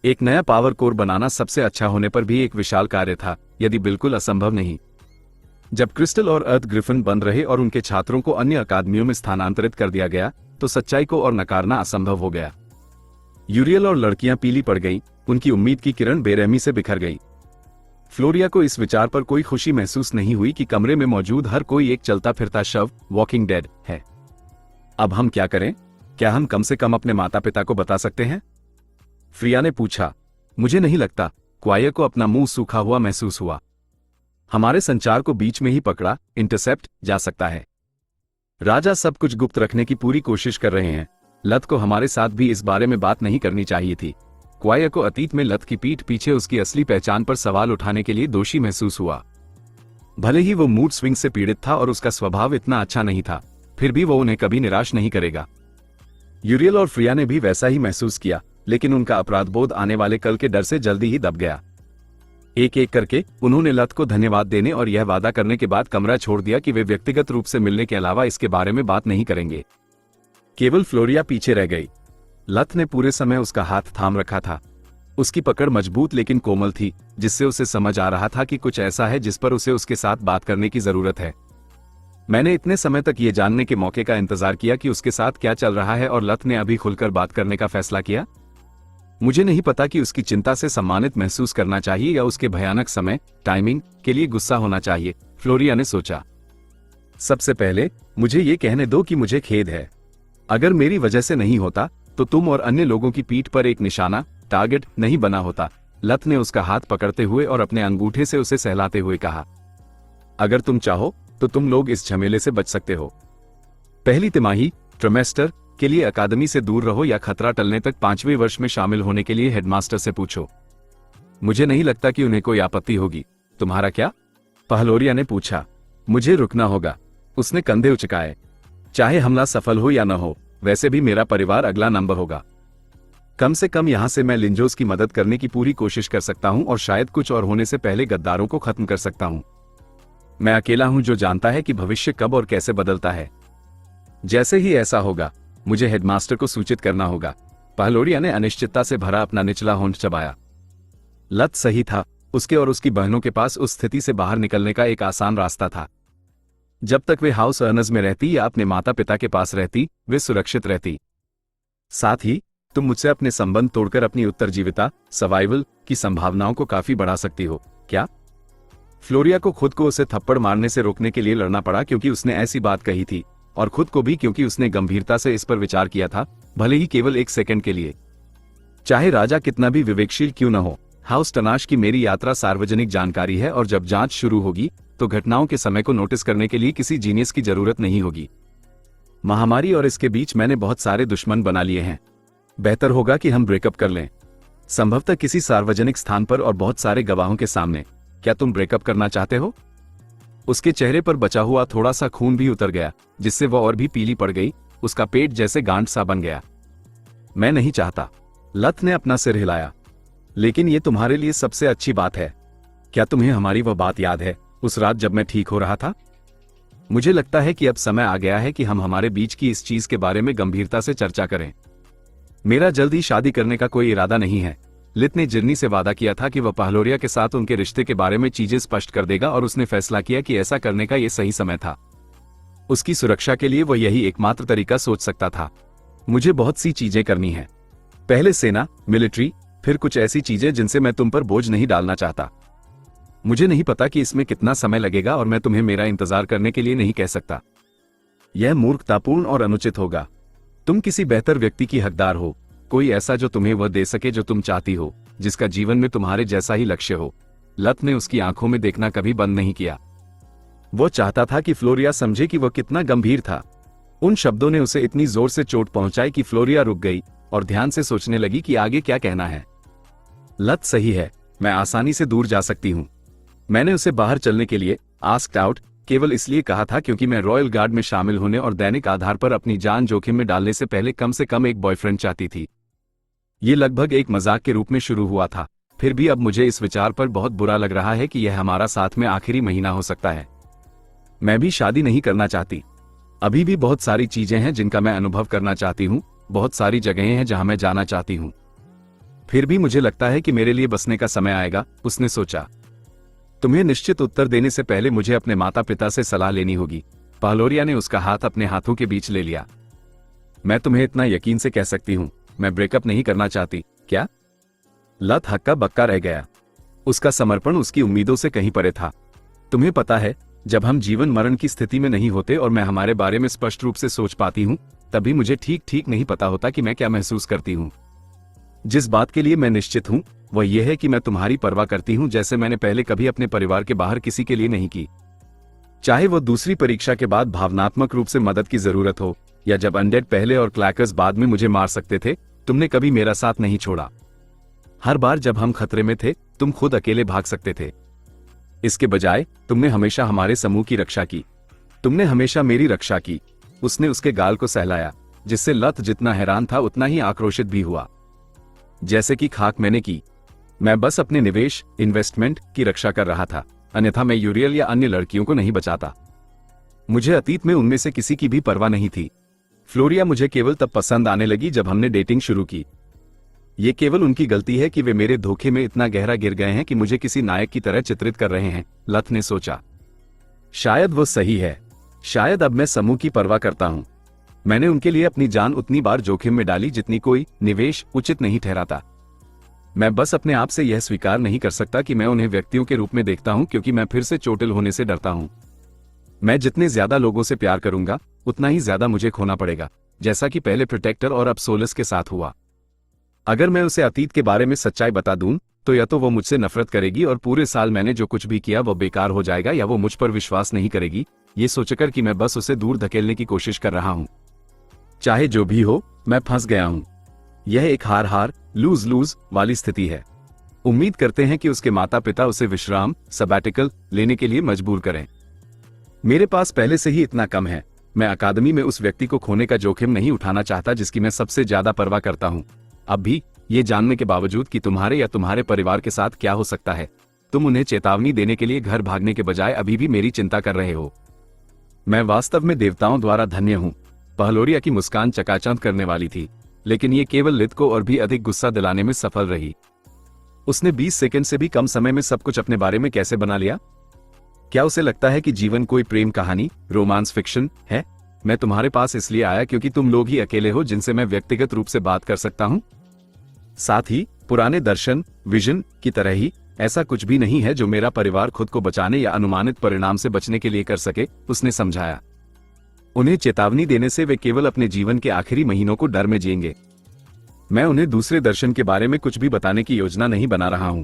एक नया पावर कोर बनाना सबसे अच्छा होने पर भी एक विशाल कार्य था, यदि बिल्कुल असंभव नहीं। जब क्रिस्टल और अर्थ ग्रिफिन बंद रहे और उनके छात्रों को अन्य अकादमियों में स्थानांतरित कर दिया गया, तो सच्चाई को और नकारना असंभव हो गया। यूरियल और लड़कियां पीली पड़ गईं, उनकी उम्मीद की किरण बेरहमी से बिखर गई। फ्लोरिया को इस विचार पर कोई खुशी महसूस नहीं हुई कि कमरे में मौजूद हर कोई एक चलता फिरता शव, वॉकिंग डेड है। अब हम क्या करें? क्या हम कम से कम अपने माता पिता को बता सकते हैं? फ्रिया ने पूछा। मुझे नहीं लगता। क्वायर को अपना मुंह सूखा हुआ महसूस हुआ। हमारे संचार को बीच में ही पकड़ा, इंटरसेप्ट जा सकता है। राजा सब कुछ गुप्त रखने की पूरी कोशिश कर रहे हैं। लत को हमारे साथ भी इस बारे में बात नहीं करनी चाहिए थी। क्वाया को अतीत में लत की पीठ पीछे उसकी असली पहचान पर सवाल उठाने के लिए दोषी महसूस हुआ। भले ही वो मूड स्विंग से पीड़ित था और उसका स्वभाव इतना अच्छा नहीं था, फिर भी वो उन्हें कभी निराश नहीं करेगा। यूरियल और फ्रिया ने भी वैसा ही महसूस किया, लेकिन उनका अपराधबोध आने वाले कल के डर से जल्दी ही दब गया। एक एक करके उन्होंने लत को धन्यवाद देने और यह वादा करने के बाद कमरा छोड़ दिया कि वे व्यक्तिगत रूप से मिलने के अलावा इसके बारे में बात नहीं करेंगे। केवल फ्लोरिया पीछे रह गई। लत ने पूरे समय उसका हाथ थाम रखा था। उसकी पकड़ मजबूत लेकिन कोमल थी, जिससे उसे समझ आ रहा था कि कुछ ऐसा है जिस पर उसे उसके साथ बात करने की जरूरत है। मैंने इतने समय तक ये जानने के मौके का इंतजार किया कि उसके साथ क्या चल रहा है और लत ने अभी खुलकर बात करने का फैसला किया। मुझे नहीं पता कि उसकी चिंता से सम्मानित महसूस करना चाहिए या उसके भयानक समय टाइमिंग के लिए गुस्सा होना चाहिए, फ्लोरिया ने सोचा। सबसे पहले मुझे ये कहने दो कि मुझे खेद है। अगर मेरी वजह से नहीं होता तो तुम और अन्य लोगों की पीठ पर एक निशाना टारगेट नहीं बना होता। लत ने उसका हाथ पकड़ते हुए और अपने अंगूठे से उसे सहलाते हुए कहा, अगर तुम चाहो तो तुम लोग इस झमेले से बच सकते हो। पहली तिमाही ट्रिमेस्टर के लिए अकादमी से दूर रहो या खतरा टलने तक 5वें वर्ष में शामिल होने के लिए हेडमास्टर से पूछो। मुझे नहीं लगता कि उन्हें कोई आपत्ति होगी। तुम्हारा क्या? पहलोरिया ने पूछा। मुझे रुकना होगा, उसने कंधे उचकाए। चाहे हमला सफल हो या न हो, वैसे भी मेरा परिवार अगला नंबर होगा। कम से कम यहां से मैं लिंजोस की मदद करने की पूरी कोशिश कर सकता हूं और शायद कुछ और होने से पहले गद्दारों को खत्म कर सकता हूं। मैं अकेला हूं जो जानता है कि भविष्य कब और कैसे बदलता है। जैसे ही ऐसा होगा, मुझे हेडमास्टर को सूचित करना होगा। पहलोरिया ने अनिश्चितता से भरा अपना निचला होंठ चबाया। लत सही था, उसके और उसकी बहनों के पास उस स्थिति से बाहर निकलने का एक आसान रास्ता था। जब तक वे हाउस अर्नर्स में रहती या अपने माता पिता के पास रहती, वे सुरक्षित रहती। साथ ही तुम मुझसे अपने संबंध तोड़कर अपनी उत्तरजीविता सर्वाइवल की संभावनाओं को काफी बढ़ा सकती हो, क्या? फ्लोरिया को खुद को उसे थप्पड़ मारने से रोकने के लिए लड़ना पड़ा क्योंकि उसने ऐसी बात कही थी, और खुद को भी क्योंकि उसने गंभीरता से इस पर विचार किया था, भले ही केवल एक सेकंड के लिए। चाहे राजा कितना भी विवेकशील क्यों न हो, हाउस टनाश की मेरी यात्रा सार्वजनिक जानकारी है और जब जांच शुरू होगी तो घटनाओं के समय को नोटिस करने के लिए किसी जीनियस की जरूरत नहीं होगी। महामारी और इसके बीच मैंने बहुत सारे दुश्मन बना लिए हैं। बेहतर होगा कि हम ब्रेकअप कर लें, संभवतः किसी सार्वजनिक स्थान पर और बहुत सारे गवाहों के सामने। क्या तुम ब्रेकअप करना चाहते हो? उसके चेहरे पर बचा हुआ थोड़ा सा खून भी उतर गया, जिससे वह और भी पीली पड़ गई। उसका पेट जैसे गांठ सा बन गया। मैं नहीं चाहता। लत ने अपना सिर हिलाया। लेकिन ये तुम्हारे लिए सबसे अच्छी बात है। क्या तुम्हें हमारी वह बात याद है, उस रात जब मैं ठीक हो रहा था? मुझे लगता है कि अब समय आ गया है कि हम हमारे बीच की इस चीज के बारे में गंभीरता से चर्चा करें। मेरा जल्दी शादी करने का कोई इरादा नहीं है। लित ने जिरनी से वादा किया था कि वह पहलोरिया के साथ उनके रिश्ते के बारे में चीजें स्पष्ट कर देगा और उसने फैसला किया कि ऐसा करने का यह सही समय था। उसकी सुरक्षा के लिए वह यही एकमात्र तरीका सोच सकता था। मुझे बहुत सी चीजें करनी है। पहले सेना, मिलिट्री, फिर कुछ ऐसी चीजें जिनसे मैं तुम पर बोझ नहीं डालना चाहता। मुझे नहीं पता कि इसमें कितना समय लगेगा और मैं तुम्हें मेरा इंतजार करने के लिए नहीं कह सकता। यह मूर्खतापूर्ण और अनुचित होगा। तुम किसी बेहतर व्यक्ति की हकदार हो, कोई ऐसा जो तुम्हें वह दे सके जो तुम चाहती हो, जिसका जीवन में तुम्हारे जैसा ही लक्ष्य हो। लत ने उसकी आंखों में देखना कभी बंद नहीं किया। वो चाहता था कि फ्लोरिया समझे कि वह कितना गंभीर था। उन शब्दों ने उसे इतनी जोर से चोट पहुंचाई कि फ्लोरिया रुक गई और ध्यान से सोचने लगी कि आगे क्या कहना है। लत सही है, मैं आसानी से दूर जा सकती हूं। मैंने उसे बाहर चलने के लिए आस्क्ड आउट केवल इसलिए कहा था क्योंकि मैं रॉयल गार्ड में शामिल होने और दैनिक आधार पर अपनी जान जोखिम में डालने से पहले कम से कम एक बॉयफ्रेंड चाहती थी। ये लगभग एक मजाक के रूप में शुरू हुआ था, फिर भी अब मुझे इस विचार पर बहुत बुरा लग रहा है कि यह हमारा साथ में आखिरी महीना हो सकता है। मैं भी शादी नहीं करना चाहती। अभी भी बहुत सारी चीजें हैं जिनका मैं अनुभव करना चाहती हूँ, बहुत सारी जगहें हैं जहां मैं जाना चाहती हूँ। फिर भी मुझे लगता है कि मेरे लिए बसने का समय आएगा, उसने सोचा। तुम्हें निश्चित उत्तर देने से पहले मुझे अपने माता पिता से सलाह लेनी होगी। पहलोरिया ने उसका हाथ अपने हाथों के बीच ले लिया। मैं तुम्हें इतना यकीन से कह सकती हूँ, मैं ब्रेकअप नहीं करना चाहती। क्या? लत हक्का बक्का रह गया। उसका समर्पण उसकी उम्मीदों से कहीं परे था। तुम्हें पता है, जब हम जीवन मरण की स्थिति में नहीं होते और मैं हमारे बारे में स्पष्ट रूप से सोच पाती हूँ, तभी मुझे ठीक नहीं पता होता कि मैं क्या महसूस करती हूँ। जिस बात के लिए मैं निश्चित हूँ वह यह है कि मैं तुम्हारी परवाह करती हूँ जैसे मैंने पहले कभी अपने परिवार के बाहर किसी के लिए नहीं की। चाहे वो दूसरी परीक्षा के बाद भावनात्मक रूप से मदद की जरूरत हो या जब अनडेड पहले और क्लैकर्स बाद में मुझे मार सकते थे, तुमने कभी मेरा साथ नहीं छोड़ा। हर बार जब हम खतरे में थे तुम खुद अकेले भाग सकते थे। इसके बजाय तुमने हमेशा हमारे समूह की रक्षा की। तुमने हमेशा मेरी रक्षा की। उसने उसके गाल को सहलाया, जिससे लत जितना हैरान था उतना ही आक्रोशित भी हुआ। जैसे कि खाक मैंने की। मैं बस अपने निवेश इन्वेस्टमेंट की रक्षा कर रहा था, अन्यथा मैं यूरियल या अन्य लड़कियों को नहीं बचाता। मुझे अतीत में उनमें से किसी की भी परवाह नहीं थी। फ्लोरिया मुझे केवल तब पसंद आने लगी जब हमने डेटिंग शुरू की। ये केवल उनकी गलती है कि वे मेरे धोखे में इतना गहरा गिर गए हैं कि मुझे किसी नायक की तरह चित्रित कर रहे हैं, लत ने सोचा। शायद वो सही है। शायद अब मैं समूह की परवाह करता हूं। मैंने उनके लिए अपनी जान उतनी बार जोखिम में डाली जितनी कोई निवेश उचित नहीं ठहराता। मैं बस अपने आप से यह स्वीकार नहीं कर सकता कि मैं उन्हें व्यक्तियों के रूप में देखता हूं, क्योंकि मैं फिर से चोटिल होने से डरता हूं। मैं जितने ज्यादा लोगों से प्यार करूंगा उतना ही ज्यादा मुझे खोना पड़ेगा, जैसा कि पहले प्रोटेक्टर और अब सोलस के साथ हुआ। अगर मैं उसे अतीत के बारे में सच्चाई बता दूं तो या तो वो मुझसे नफरत करेगी और पूरे साल मैंने जो कुछ भी किया वो बेकार हो जाएगा, या वो मुझ पर विश्वास नहीं करेगी, ये सोचकर कि मैं बस उसे दूर धकेलने की कोशिश कर रहा हूं। चाहे जो भी हो, मैं फंस गया हूं। यह एक हार हार लूज लूज वाली स्थिति है। उम्मीद करते हैं कि उसके माता पिता उसे विश्राम सबैटिकल लेने के लिए मजबूर करें। मेरे पास पहले से ही इतना कम है। मैं अकादमी में उस व्यक्ति को खोने का जोखिम नहीं उठाना चाहता जिसकी मैं सबसे ज्यादा परवाह करता हूं। अब भी ये जानने के बावजूद कि तुम्हारे या तुम्हारे परिवार के साथ क्या हो सकता है, तुम उन्हें चेतावनी देने के लिए घर भागने के बजाय अभी भी मेरी चिंता कर रहे हो। मैं वास्तव में देवताओं द्वारा धन्य हूं। पहलोरिया की मुस्कान चकाचौंध करने वाली थी, लेकिन ये केवल लित को और भी अधिक गुस्सा दिलाने में सफल रही। उसने 20 सेकंड से भी कम समय में सब कुछ अपने बारे में कैसे बना लिया? क्या उसे लगता है कि जीवन कोई प्रेम कहानी, रोमांस फिक्शन है? मैं तुम्हारे पास इसलिए आया क्योंकि तुम लोग ही अकेले हो जिनसे मैं व्यक्तिगत रूप से बात कर सकता हूं। साथ ही पुराने दर्शन विजन की तरह ही ऐसा कुछ भी नहीं है जो मेरा परिवार खुद को बचाने या अनुमानित परिणाम से बचने के लिए कर सके, उसने समझाया। उन्हें चेतावनी देने से वे केवल अपने जीवन के आखिरी महीनों को डर में जिएंगे। मैं उन्हें दूसरे दर्शन के बारे में कुछ भी बताने की योजना नहीं बना रहा हूं।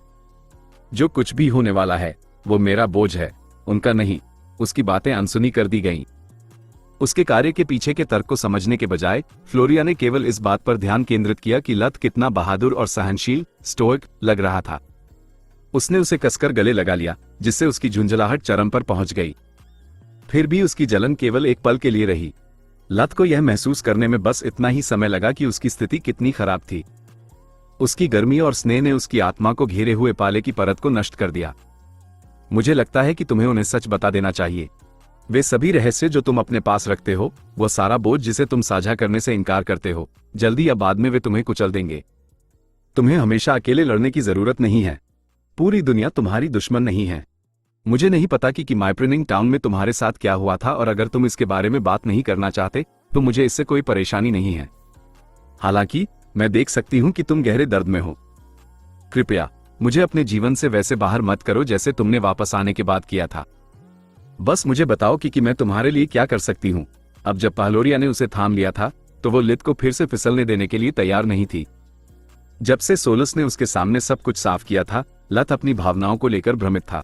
जो कुछ भी होने वाला है वो मेरा बोझ है, उनका नहीं। उसकी बातें अनसुनी कर दी गईं। उसके कार्य के पीछे के तर्क को समझने के बजाय फ्लोरिया ने केवल इस बात पर ध्यान केंद्रित किया कि लत कितना बहादुर और सहनशील स्टोइक लग रहा था। उसने उसे कसकर गले लगा लिया, जिससे उसकी झुंझलाहट चरम पर पहुंच गई। फिर भी उसकी जलन केवल एक पल के लिए रही। लत को यह महसूस करने में बस इतना ही समय लगा कि उसकी स्थिति कितनी खराब थी। उसकी गर्मी और स्नेह ने उसकी आत्मा को घेरे हुए पाले की परत को नष्ट कर दिया। मुझे लगता है कि तुम्हें उन्हें सच बता देना चाहिए। वे सभी रहस्य जो तुम अपने पास रखते हो, वह सारा बोझ जिसे तुम साझा करने से इनकार करते हो, जल्दी या बाद में वे तुम्हें कुचल देंगे। तुम्हें हमेशा अकेले लड़ने की जरूरत नहीं है। पूरी दुनिया तुम्हारी दुश्मन नहीं है। मुझे नहीं पता कि माइप्रिनिंग टाउन में तुम्हारे साथ क्या हुआ था, और अगर तुम इसके बारे में बात नहीं करना चाहते तो मुझे इससे कोई परेशानी नहीं है। हालांकि मैं देख सकती हूं कि तुम गहरे दर्द में हो। कृपया मुझे अपने जीवन से वैसे बाहर मत करो जैसे तुमने वापस आने के बाद किया था। बस मुझे बताओ कि मैं तुम्हारे लिए क्या कर सकती हूं। अब जब पहलोरिया ने उसे थाम लिया था तो वो लित को फिर से फिसलने देने के लिए तैयार नहीं थी। जब से सोलस ने उसके सामने सब कुछ साफ किया था, लत अपनी भावनाओं को लेकर भ्रमित था।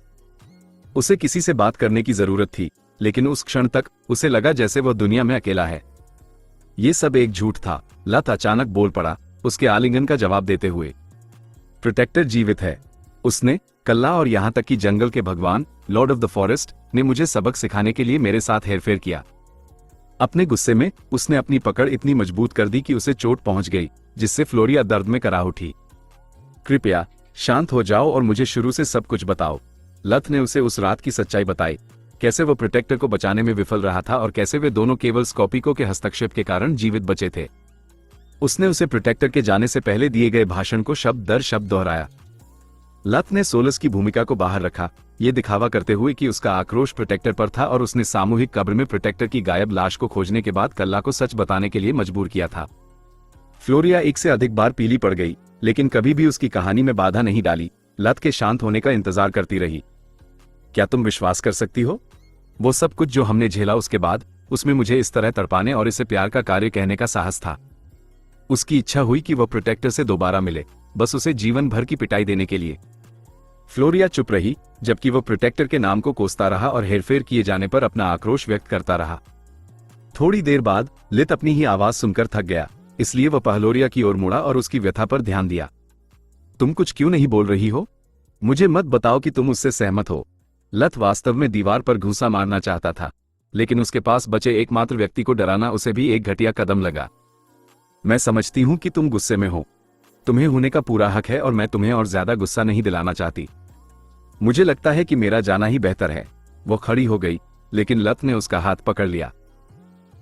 उसे किसी से बात करने की जरूरत थी, लेकिन उस क्षण तक उसे लगा जैसे वह दुनिया में अकेला है। ये सब एक झूठ था। लत अचानक बोल पड़ा, उसके आलिंगन का जवाब देते हुए। प्रोटेक्टर जीवित है, उसने कल्ला और यहां तक कि जंगल के भगवान लॉर्ड ऑफ द फॉरेस्ट ने मुझे सबक सिखाने के लिए मेरे साथ हेरफेर किया। अपने गुस्से में उसने अपनी पकड़ इतनी मजबूत कर दी कि उसे चोट पहुंच गई, जिससे फ्लोरिया दर्द में कराह उठी। कृपया शांत हो जाओ और मुझे शुरू से सब कुछ बताओ। लत ने उसे उस रात की सच्चाई बताई, कैसे वो प्रोटेक्टर को बचाने में विफल रहा था और कैसे वे दोनों केवल स्कॉपिको के हस्तक्षेप के कारण जीवित बचे थे। उसने उसे प्रोटेक्टर के जाने से पहले दिए गए भाषण को शब्द दर शब्द दोहराया। लत ने सोलस की भूमिका को बाहर रखा, ये दिखावा करते हुए कि उसका आक्रोश प्रोटेक्टर पर था, और उसने सामूहिक कब्र में प्रोटेक्टर की गायब लाश को खोजने के बाद कल्ला को सच बताने के लिए मजबूर किया था। फ्लोरिया एक से अधिक बार पीली पड़ गई, लेकिन कभी भी उसकी कहानी में बाधा नहीं डाली। लत के शांत होने का इंतजार करती रही। क्या तुम विश्वास कर सकती हो? वो सब कुछ जो हमने झेला, उसके बाद उसमें मुझे इस तरह तड़पाने और इसे प्यार का कार्य कहने का साहस था। उसकी इच्छा हुई कि वह प्रोटेक्टर से दोबारा मिले, बस उसे जीवन भर की पिटाई देने के लिए। फ्लोरिया चुप रही, जबकि वह प्रोटेक्टर के नाम को कोसता रहा और हेरफेर किए जाने पर अपना आक्रोश व्यक्त करता रहा। थोड़ी देर बाद लित अपनी ही आवाज सुनकर थक गया, इसलिए वह पहलोरिया की ओर मुड़ा और उसकी व्यथा पर ध्यान दिया। तुम कुछ क्यों नहीं बोल रही हो? मुझे मत बताओ कि तुम उससे सहमत हो। लत वास्तव में दीवार पर घूंसा मारना चाहता था, लेकिन उसके पास बचे एकमात्र व्यक्ति को डराना उसे भी एक घटिया कदम लगा। मैं समझती हूं कि तुम गुस्से में हो। तुम्हें होने का पूरा हक है और मैं तुम्हें और ज्यादा गुस्सा नहीं दिलाना चाहती। मुझे लगता है कि मेरा जाना ही बेहतर है। वो खड़ी हो गई, लेकिन लत ने उसका हाथ पकड़ लिया।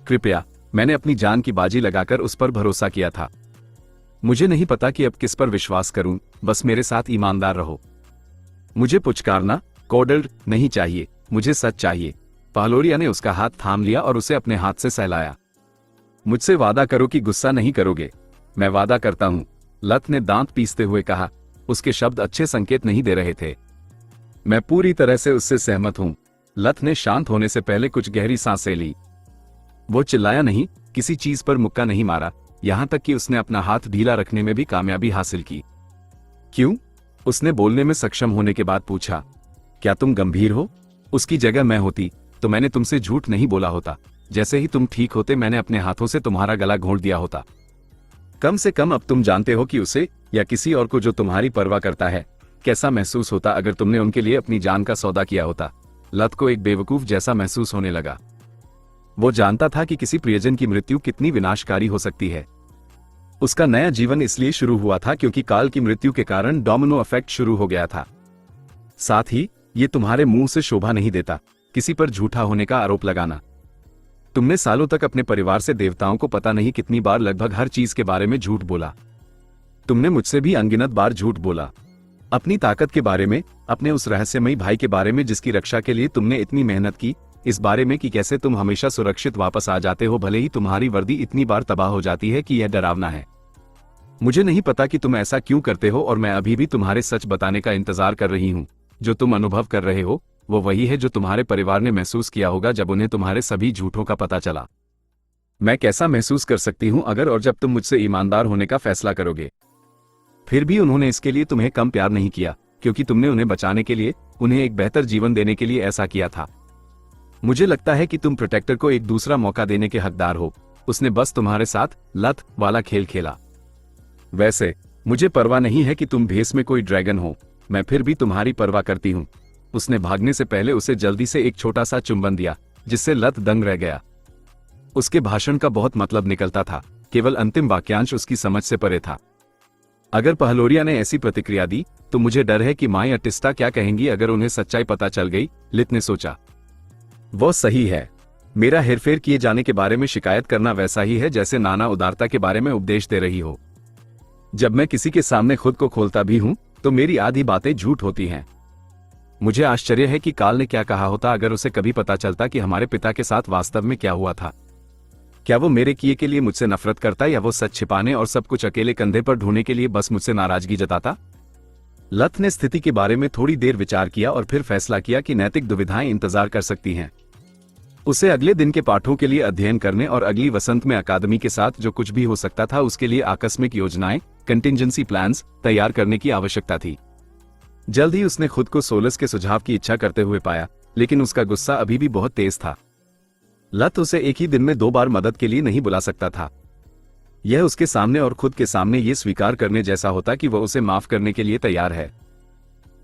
कृपया, मैंने अपनी जान की बाजी लगाकर उस पर भरोसा किया था। मुझे नहीं पता कि अब किस पर विश्वास करूं, बस मेरे साथ ईमानदार रहो। मुझे पुचकारना, कोडल्ड नहीं चाहिए, मुझे सच चाहिए। पहलोरिया ने उसका हाथ थाम लिया और उसे अपने हाथ से सहलाया। मुझसे वादा करो कि गुस्सा नहीं करोगे। मैं वादा करता हूं, लत ने दांत पीसते हुए कहा। उसके शब्द अच्छे संकेत नहीं दे रहे थे। मैं पूरी तरह से उससे सहमत हूं। लत ने शांत होने से पहले कुछ गहरी सांसें ली। वो चिल्लाया नहीं, किसी चीज पर मुक्का नहीं मारा, यहां तक कि उसने अपना हाथ ढीला रखने में भी कामयाबी हासिल की। क्यों? उसने बोलने में सक्षम होने के बाद पूछा। क्या तुम गंभीर हो? उसकी जगह मैं होती तो मैंने तुमसे झूठ नहीं बोला होता। जैसे ही तुम ठीक होते मैंने अपने हाथों से तुम्हारा गला घोंट दिया होता। कम से कम अब तुम जानते हो कि उसे या किसी और को जो तुम्हारी परवाह करता है कैसा महसूस होता अगर तुमने उनके लिए अपनी जान का सौदा किया होता। लत को एक बेवकूफ जैसा महसूस होने लगा। वो जानता था कि किसी प्रियजन की मृत्यु कितनी विनाशकारी हो सकती है। उसका नया जीवन इसलिए शुरू हुआ था क्योंकि काल की मृत्यु के कारण डोमिनो इफेक्ट शुरू हो गया था। साथ ही ये तुम्हारे मुंह से शोभा नहीं देता, किसी पर झूठा होने का आरोप लगाना। तुमने सालों तक अपने परिवार से देवताओं को पता नहीं कितनी बार लगभग हर चीज के बारे में झूठ बोला। तुमने मुझसे भी अनगिनत बार झूठ बोला। अपनी ताकत के बारे में, अपने उस रहस्यमयी भाई के बारे में जिसकी रक्षा के लिए तुमने इतनी मेहनत की, इस बारे में कि कैसे तुम हमेशा सुरक्षित वापस आ जाते हो भले ही तुम्हारी वर्दी इतनी बार तबाह हो जाती है कि यह डरावना है। मुझे नहीं पता कि तुम ऐसा क्यों करते हो और मैं अभी भी तुम्हारे सच बताने का इंतजार कर रही हूं। जो तुम अनुभव कर रहे हो वो वही है जो तुम्हारे परिवार ने महसूस किया होगा जब उन्हें तुम्हारे सभी झूठों का पता चला। मैं कैसा महसूस कर सकती हूं अगर और जब तुम मुझसे ईमानदार होने का फैसला करोगे। फिर भी उन्होंने इसके लिए तुम्हें कम प्यार नहीं किया, क्योंकि तुमने उन्हें बचाने के लिए, उन्हें एक बेहतर जीवन देने के लिए ऐसा किया था। मुझे लगता है कि तुम प्रोटेक्टर को एक दूसरा मौका देने के हकदार हो। उसने बस तुम्हारे साथ लत वाला खेल खेला। वैसे मुझे परवाह नहीं है कि तुम भेस में कोई ड्रैगन हो, मैं फिर भी तुम्हारी परवाह करती हूं। उसने भागने से पहले उसे जल्दी से एक छोटा सा चुंबन दिया, जिससे लत दंग रह गया। उसके भाषण का बहुत मतलब निकलता था, केवल अंतिम वाक्यांश उसकी समझ से परे था। अगर पहलोरिया ने ऐसी प्रतिक्रिया दी तो मुझे डर है कि माई अटिस्टा क्या कहेंगी अगर उन्हें सच्चाई पता चल गई, लित ने सोचा। वो सही है। मेरा हेरफेर किए जाने के बारे में शिकायत करना वैसा ही है जैसे नाना उदारता के बारे में उपदेश दे रही हो। जब मैं किसी के सामने खुद को खोलता भी हूं तो मेरी आधी बातें झूठ होती हैं। मुझे आश्चर्य है कि काल ने क्या कहा होता अगर उसे कभी पता चलता कि हमारे पिता के साथ वास्तव में क्या हुआ था। क्या वो मेरे किए के लिए मुझसे नफरत करता या वो सच छिपाने और सब कुछ अकेले कंधे पर ढोने के लिए बस मुझसे नाराजगी जताता? लत ने स्थिति के बारे में थोड़ी देर विचार किया और फिर फैसला किया कि नैतिक दुविधाएं इंतजार कर सकती हैं। उसे अगले दिन के पाठों के लिए अध्ययन करने और अगली वसंत में अकादमी के साथ जो कुछ भी हो सकता था उसके लिए आकस्मिक योजनाएं, कंटिंजेंसी प्लान्स तैयार करने की आवश्यकता थी। जल्द ही उसने खुद को सोलस के सुझाव की इच्छा करते हुए पाया, लेकिन उसका गुस्सा अभी भी बहुत तेज था। लत उसे एक ही दिन में 2 बार मदद के लिए नहीं बुला सकता था। यह उसके सामने और खुद के सामने ये स्वीकार करने जैसा होता कि वह उसे माफ करने के लिए तैयार है।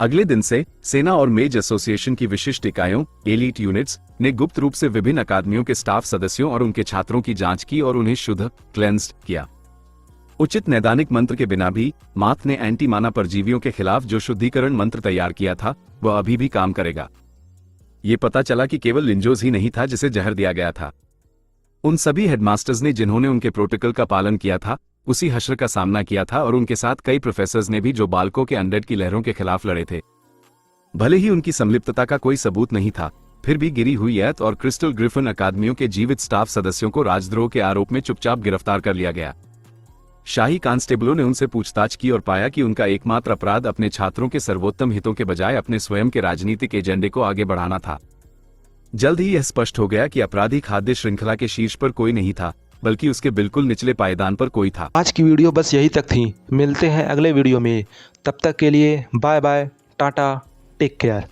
अगले दिन से सेना और मेज एसोसिएशन की विशिष्ट इकाइयों, एलीट यूनिट्स, ने गुप्त रूप से विभिन्न अकादमियों के स्टाफ सदस्यों और उनके छात्रों की जांच की और उन्हें शुद्ध क्लेंस्ड किया। उचित नैदानिक मंत्र के बिना भी माथ ने एंटी माना परजीवियों के खिलाफ जो शुद्धिकरण मंत्र तैयार किया था वह अभी भी काम करेगा। ये पता चला कि केवल लिंजोज ही नहीं था जिसे जहर दिया गया था। उन सभी हेडमास्टर्स ने जिन्होंने उनके प्रोटोकॉल का पालन किया था उसी हश्र का सामना किया था और उनके साथ कई प्रोफेसर्स ने भी जो बालकों के अनडेड की लहरों के खिलाफ लड़े थे। भले ही उनकी संलिप्तता का कोई सबूत नहीं था, फिर भी गिरी हुई एथ और क्रिस्टल ग्रिफिन अकादमियों के जीवित स्टाफ सदस्यों को राजद्रोह के आरोप में चुपचाप गिरफ्तार कर लिया गया। शाही कांस्टेबलों ने उनसे पूछताछ की और पाया कि उनका एकमात्र अपराध अपने छात्रों के सर्वोत्तम हितों के बजाय अपने स्वयं के राजनीतिक एजेंडे को आगे बढ़ाना था। जल्द ही यह स्पष्ट हो गया कि अपराधी खाद्य श्रृंखला के शीर्ष पर कोई नहीं था, बल्कि उसके बिल्कुल निचले पायदान पर कोई था। आज की वीडियो बस यही तक थी। मिलते हैं अगले वीडियो में। तब तक के लिए bye bye, tata, take care.